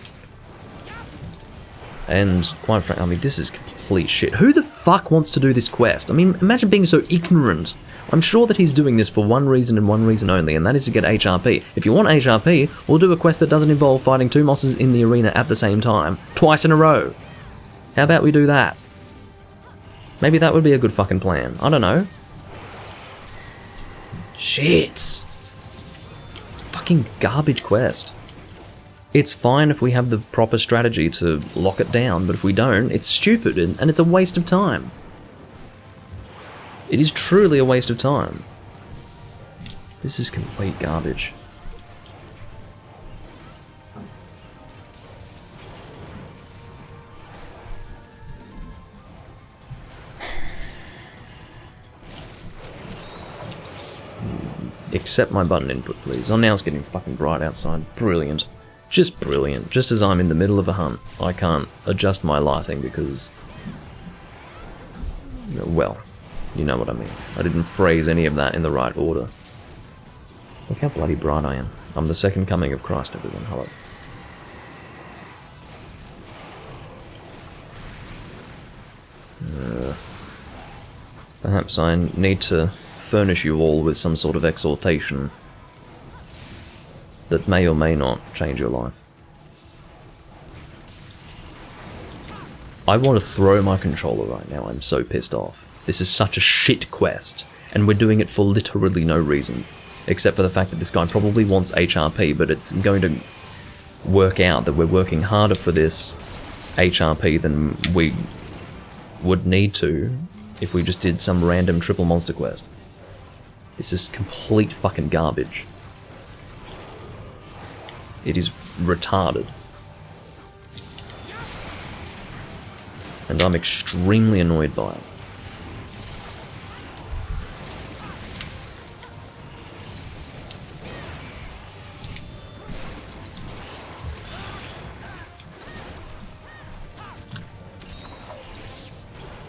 [SPEAKER 1] And quite frankly, I mean, this is complete shit. Who the fuck wants to do this quest? I mean, imagine being so ignorant. I'm sure that he's doing this for one reason and one reason only, and that is to get HRP. If you want HRP, we'll do a quest that doesn't involve fighting two monsters in the arena at the same time, twice in a row. How about we do that? Maybe that would be a good fucking plan. I don't know. Shit. Fucking garbage quest. It's fine if we have the proper strategy to lock it down, but if we don't, it's stupid and it's a waste of time. It is truly a waste of time. This is complete garbage. Accept my button input, please. Oh, now it's getting fucking bright outside. Brilliant. Just brilliant. Just as I'm in the middle of a hunt, I can't adjust my lighting because... well, you know what I mean. I didn't phrase any of that in the right order. Look how bloody bright I am. I'm the second coming of Christ, everyone. Hello. Perhaps I need to furnish you all with some sort of exhortation that may or may not change your life. I want to throw my controller right now. I'm so pissed off. This is such a shit quest, and we're doing it for literally no reason, except for the fact that this guy probably wants HRP, but it's going to work out that we're working harder for this HRP than we would need to if we just did some random triple monster quest. This is complete fucking garbage. It is retarded. And I'm extremely annoyed by it.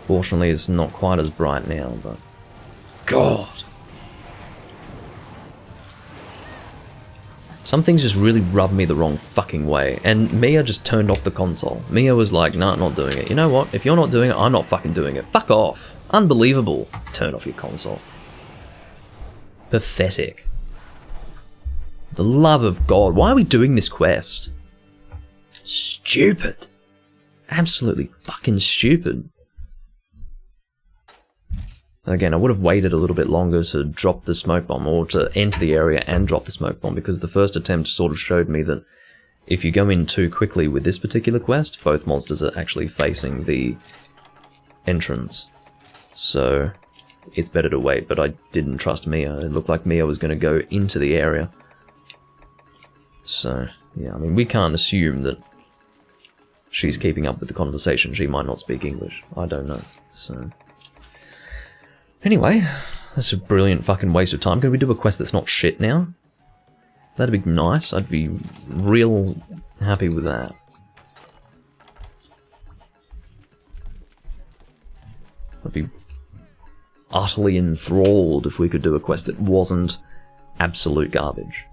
[SPEAKER 1] Fortunately, it's not quite as bright now, but... God! Some things just really rub me the wrong fucking way, and Mia just turned off the console. Mia was like, nah, not doing it. You know what? If you're not doing it, I'm not fucking doing it. Fuck off. Unbelievable. Turn off your console. Pathetic. For the love of God, why are we doing this quest? Stupid. Absolutely fucking stupid. Again, I would have waited a little bit longer to drop the smoke bomb, or to enter the area and drop the smoke bomb, because the first attempt sort of showed me that if you go in too quickly with this particular quest, both monsters are actually facing the entrance. So it's better to wait, but I didn't trust Mia. It looked like Mia was going to go into the area. So, yeah, I mean, we can't assume that she's keeping up with the conversation. She might not speak English. I don't know. So, anyway, that's a brilliant fucking waste of time. Can we do a quest that's not shit now? That'd be nice. I'd be real happy with that. I'd be utterly enthralled if we could do a quest that wasn't absolute garbage.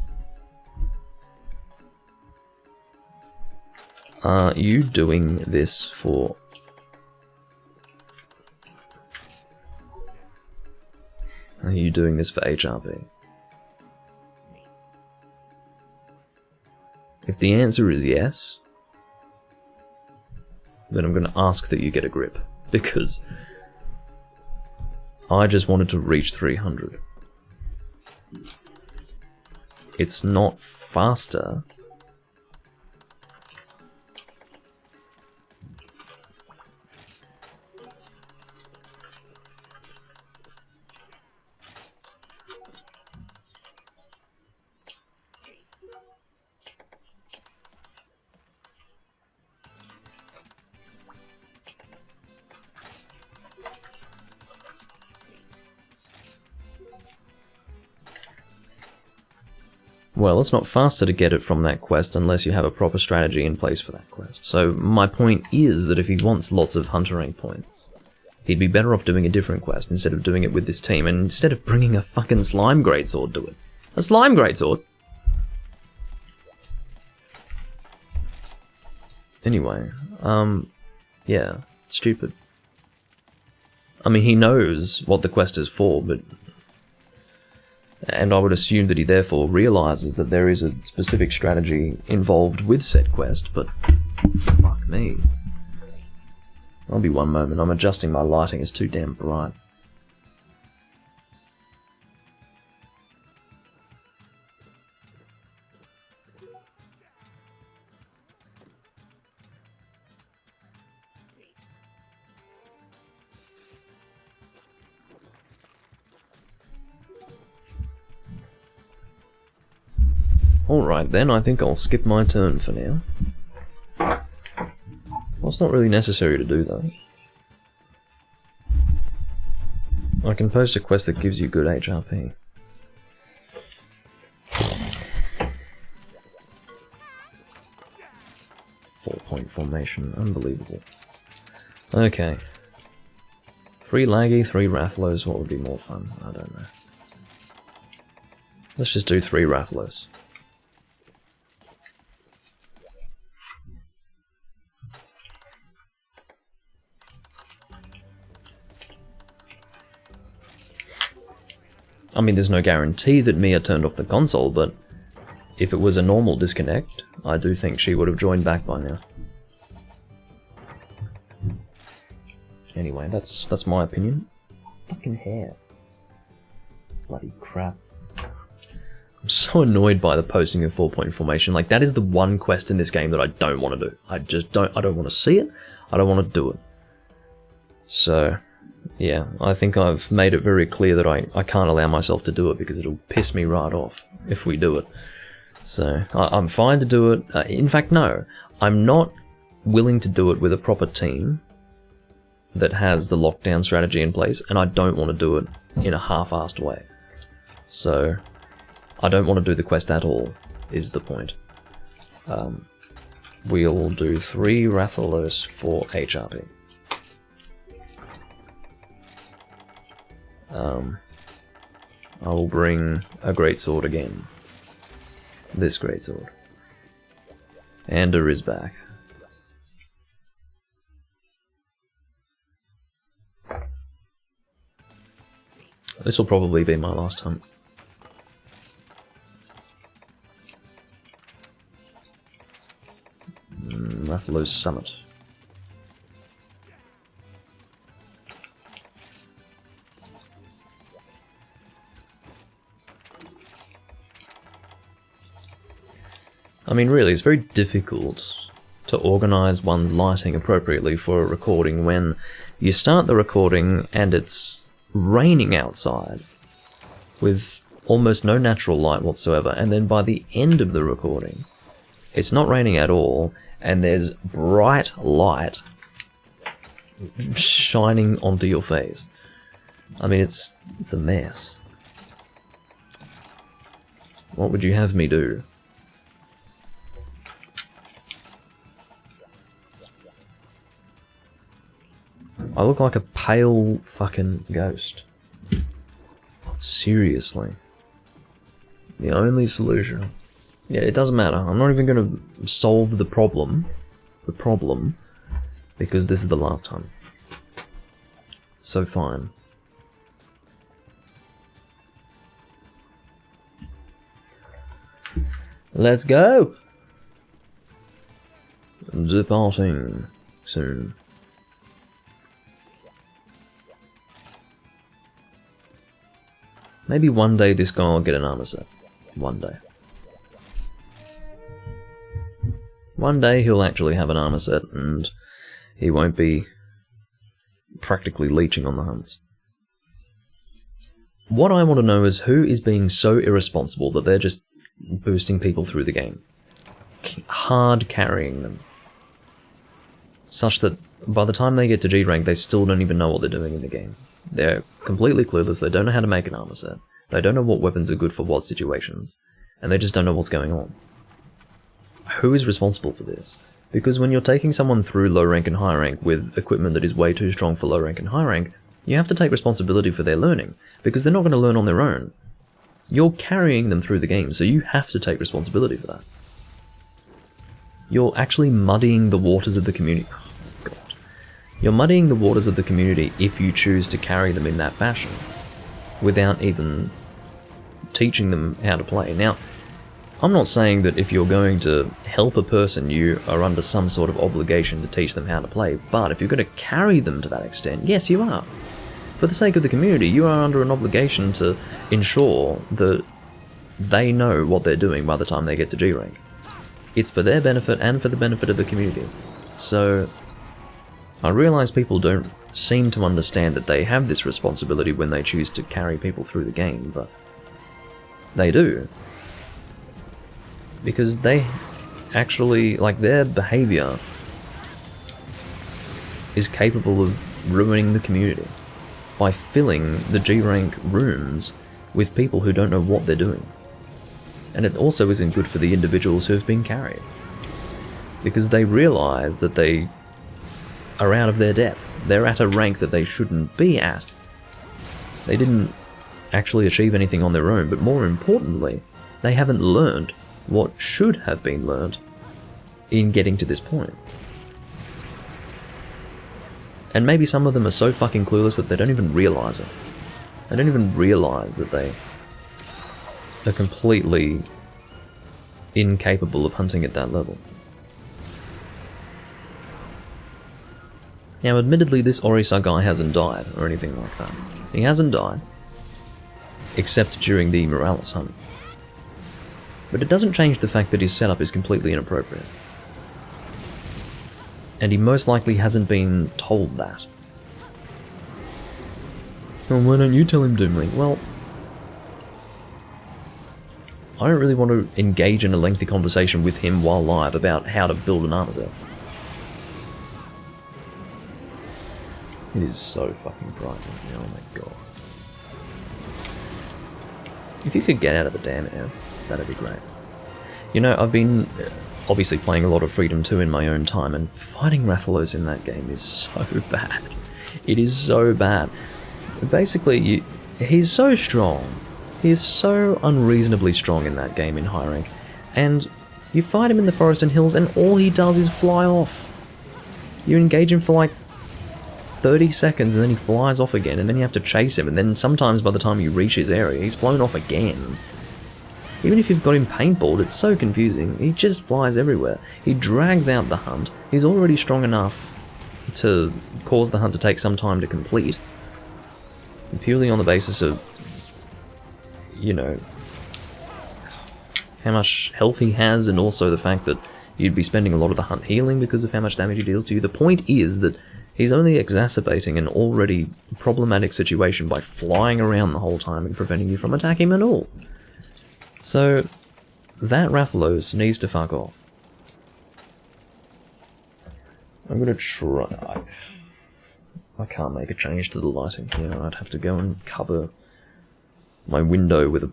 [SPEAKER 1] Are you doing this for... Are you doing this for HRP? If the answer is yes, then I'm going to ask that you get a grip, because I just wanted to reach 300. It's not faster. Well, it's not faster to get it from that quest unless you have a proper strategy in place for that quest. So my point is that if he wants lots of hunter rank points, he'd be better off doing a different quest instead of doing it with this team, and instead of bringing a fucking slime greatsword to it. A slime greatsword? Anyway, yeah, stupid. I mean, he knows what the quest is for, but... And I would assume that he therefore realizes that there is a specific strategy involved with said quest, but fuck me. I'll be one moment, I'm adjusting my lighting, it's too damn bright. Alright then, I think I'll skip my turn for now. Well, it's not really necessary to do that. I can post a quest that gives you good HRP. Four-point formation, unbelievable. Okay. 3 Laggy, 3 Rathlos, what would be more fun? I don't know. Let's just do 3 Rathlos. I mean, there's no guarantee that Mia turned off the console, but if it was a normal disconnect, I do think she would have joined back by now. Anyway, that's my opinion. Fucking hair. Bloody crap. I'm so annoyed by the posting of 4-point formation. Like, that is the one quest in this game that I don't want to do. I don't want to see it. I don't want to do it. So... yeah, I think I've made it very clear that I can't allow myself to do it because it'll piss me right off if we do it. So, I'm fine to do it. In fact, no. I'm not willing to do it with a proper team that has the lockdown strategy in place, and I don't want to do it in a half-assed way. So, I don't want to do the quest at all, is the point. We'll do 3 Rathalos for HRP. I will bring a greatsword again. This greatsword. And a Rizback. This will probably be my last hunt. Rathalos Summit. I mean, really, it's very difficult to organise one's lighting appropriately for a recording when you start the recording and it's raining outside with almost no natural light whatsoever, and then by the end of the recording, it's not raining at all, and there's bright light shining onto your face. I mean, it's a mess. What would you have me do? I look like a pale fucking ghost. Seriously. The only solution. Yeah, it doesn't matter. I'm not even gonna solve the problem. Because this is the last time. So fine. Let's go! Departing soon. Maybe one day this guy will get an armor set. One day. One day he'll actually have an armor set and he won't be practically leeching on the hunts. What I want to know is who is being so irresponsible that they're just boosting people through the game. Hard carrying them. Such that by the time they get to G rank they still don't even know what they're doing in the game. They're completely clueless, they don't know how to make an armor set, they don't know what weapons are good for what situations, and they just don't know what's going on. Who is responsible for this? Because when you're taking someone through low rank and high rank with equipment that is way too strong for low rank and high rank, you have to take responsibility for their learning, because they're not going to learn on their own. You're carrying them through the game, so you have to take responsibility for that. You're actually muddying the waters of the community. Oh, God. You're muddying the waters of the community if you choose to carry them in that fashion, without even teaching them how to play. Now, I'm not saying that if you're going to help a person, you are under some sort of obligation to teach them how to play, but if you're going to carry them to that extent, yes, you are. For the sake of the community, you are under an obligation to ensure that they know what they're doing by the time they get to G rank. It's for their benefit and for the benefit of the community. So, I realise people don't seem to understand that they have this responsibility when they choose to carry people through the game, but they do. Because they actually, like, their behaviour is capable of ruining the community by filling the G rank rooms with people who don't know what they're doing. And it also isn't good for the individuals who have been carried, because they realise that they are out of their depth. They're at a rank that they shouldn't be at. They didn't actually achieve anything on their own, but more importantly, they haven't learned what should have been learned in getting to this point. And maybe some of them are so fucking clueless that they don't even realise it. They don't even realise that they are completely incapable of hunting at that level. Now, admittedly, this Orisa guy hasn't died, or anything like that. He hasn't died, except during the Morales hunt. But it doesn't change the fact that his setup is completely inappropriate. And he most likely hasn't been told that. Well, why don't you tell him, Doomlink? Well, I don't really want to engage in a lengthy conversation with him while live about how to build an armor set. It is so fucking bright right now, oh my god. If you could get out of the damn air, that'd be great. You know, I've been obviously playing a lot of Freedom 2 in my own time, and fighting Rathalos in that game is so bad. It is so bad. Basically, he's so strong. He is so unreasonably strong in that game in high rank, and you fight him in the Forest and Hills and all he does is fly off. You engage him for like 30 seconds and then he flies off again, and then you have to chase him, and then sometimes by the time you reach his area he's flown off again. Even if you've got him paintballed, it's so confusing. He just flies everywhere. He drags out the hunt. He's already strong enough to cause the hunt to take some time to complete, purely on the basis of, you know, how much health he has, and also the fact that you'd be spending a lot of the hunt healing because of how much damage he deals to you. The point is that he's only exacerbating an already problematic situation by flying around the whole time and preventing you from attacking him at all. So, that Rathalos needs to fuck off. I'm gonna try... I can't make a change to the lighting here. I'd have to go and cover my window with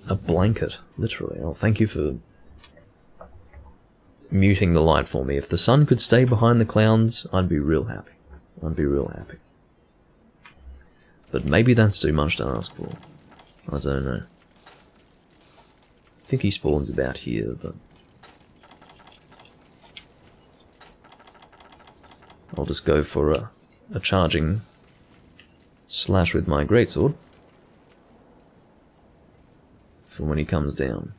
[SPEAKER 1] a blanket, literally. Oh, thank you for muting the light for me. If the sun could stay behind the clouds, I'd be real happy. I'd be real happy. But maybe that's too much to ask for. I don't know. I think he spawns about here, but... I'll just go for a charging slash with my greatsword for when he comes down.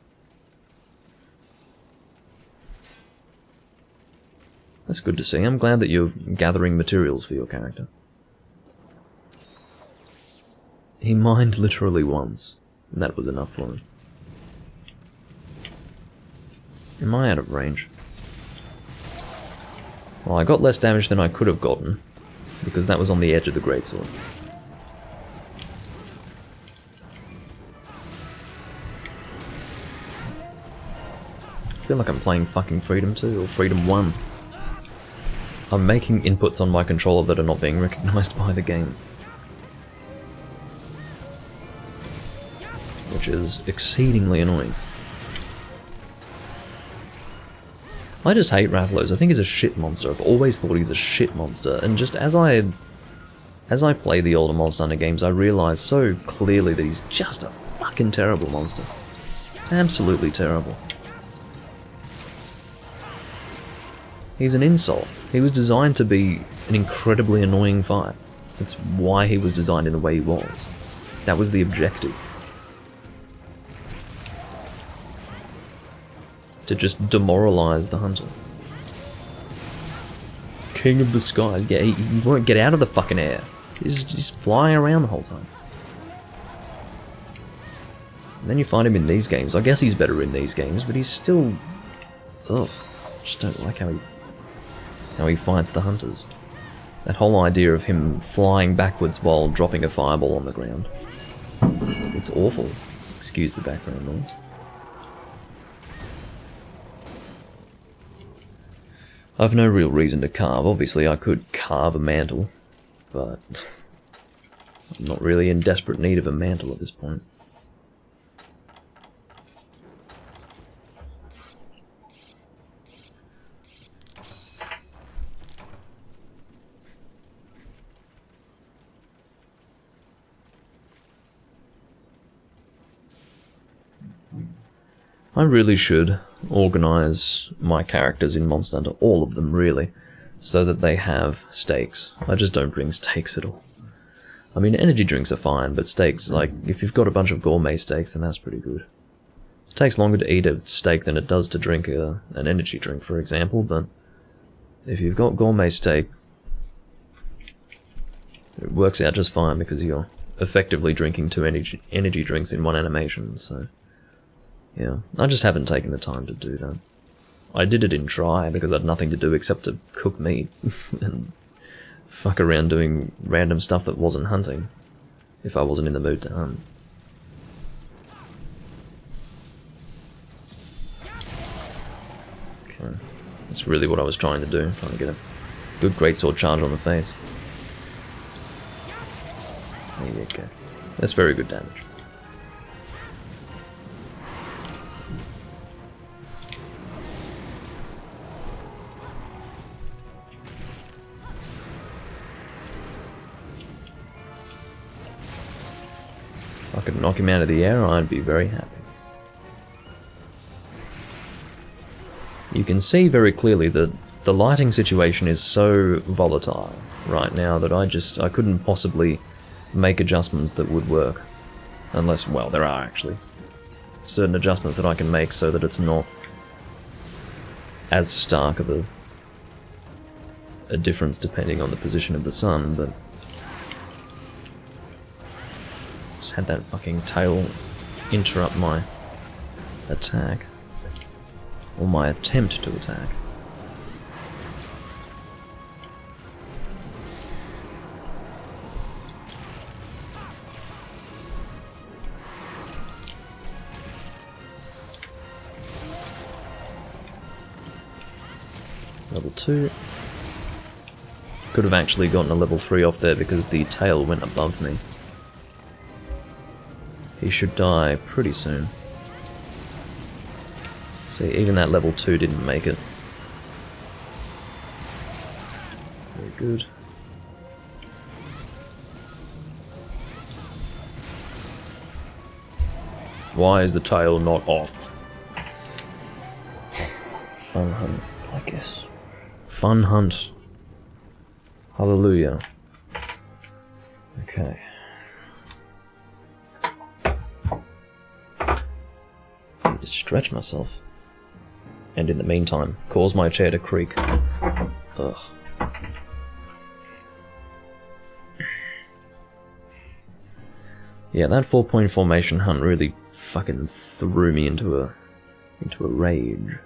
[SPEAKER 1] That's good to see. I'm glad that you're gathering materials for your character. He mined literally once, and that was enough for him. Am I out of range? Well, I got less damage than I could have gotten, because that was on the edge of the greatsword. I feel like I'm playing fucking Freedom 2 or Freedom 1. I'm making inputs on my controller that are not being recognised by the game. Which is exceedingly annoying. I just hate Rathalos. I think he's a shit monster. I've always thought he's a shit monster, and just as I play the older Monster Hunter games, I realise so clearly that he's just a fucking terrible monster. Absolutely terrible. He's an insult. He was designed to be an incredibly annoying fight. That's why he was designed in the way he was. That was the objective. To just demoralize the hunter. King of the skies. Yeah, he won't get out of the fucking air. He's flying around the whole time. And then you find him in these games. I guess he's better in these games, but he's still... Ugh. I just don't like how he fights the hunters. That whole idea of him flying backwards while dropping a fireball on the ground. It's awful. Excuse the background noise. I've no real reason to carve. Obviously I could carve a mantle, but I'm not really in desperate need of a mantle at this point. I really should organise my characters in Monster Hunter, all of them really, so that they have stakes. I just don't bring stakes at all. I mean, energy drinks are fine, but steaks, like, if you've got a bunch of gourmet steaks, then that's pretty good. It takes longer to eat a steak than it does to drink an energy drink, for example, but if you've got gourmet steak, it works out just fine because you're effectively drinking 2 energy drinks in one animation, so... Yeah, I just haven't taken the time to do that. I did it in Try because I had nothing to do except to cook meat and fuck around doing random stuff that wasn't hunting, if I wasn't in the mood to hunt. Okay, that's really what I was trying to do, trying to get a good greatsword charge on the face. There you go. That's very good damage. If I could knock him out of the air, I'd be very happy. You can see very clearly that the lighting situation is so volatile right now that I couldn't possibly make adjustments that would work. Unless, well, there are actually certain adjustments that I can make so that it's not as stark of a difference depending on the position of the sun, but just had that fucking tail interrupt my attack. Or my attempt to attack. Level 2. Could have actually gotten a level 3 off there because the tail went above me. He should die pretty soon. See, even that level 2 didn't make it. Very good. Why is the tail not off? Fun hunt, I guess. Fun hunt. Hallelujah. Okay. I need to stretch myself. And in the meantime, cause my chair to creak. Ugh. Yeah, that 4-point formation hunt really fucking threw me into a rage.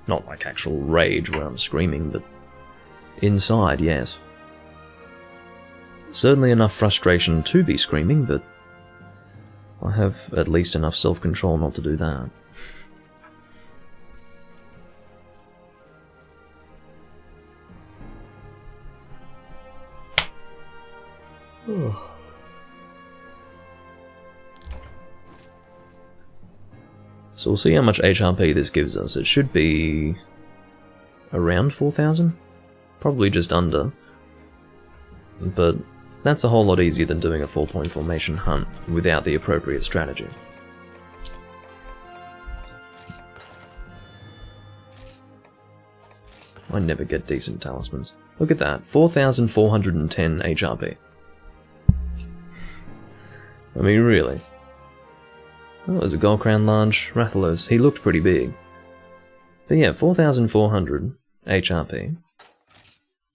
[SPEAKER 1] Not like actual rage where I'm screaming, but inside, yes. Certainly enough frustration to be screaming, but I have at least enough self-control not to do that. So we'll see how much HRP this gives us. It should be around 4,000? Probably just under. But that's a whole lot easier than doing a 4-point formation hunt without the appropriate strategy. I never get decent talismans. Look at that, 4,410 HRP. I mean, really. Oh, there's a Gold Crown Large Rathalos. He looked pretty big. But yeah, 4,400 HRP.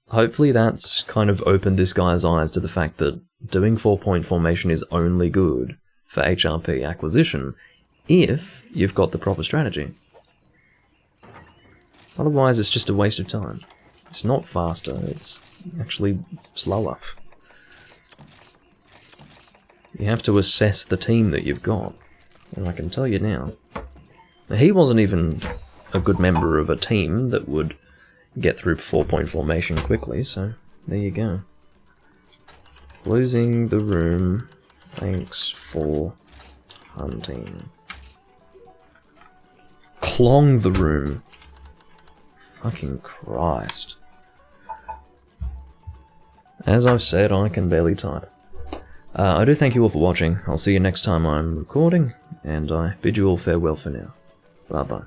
[SPEAKER 1] Hopefully that's kind of opened this guy's eyes to the fact that doing 4-point formation is only good for HRP acquisition if you've got the proper strategy. Otherwise it's just a waste of time. It's not faster, it's actually slower. You have to assess the team that you've got. And I can tell you now, he wasn't even a good member of a team that would get through 4-point formation quickly, so there you go. Losing the room, thanks for hunting. Clong the room. Fucking Christ. As I've said, I can barely type. I do thank you all for watching. I'll see you next time I'm recording, and I bid you all farewell for now. Bye bye.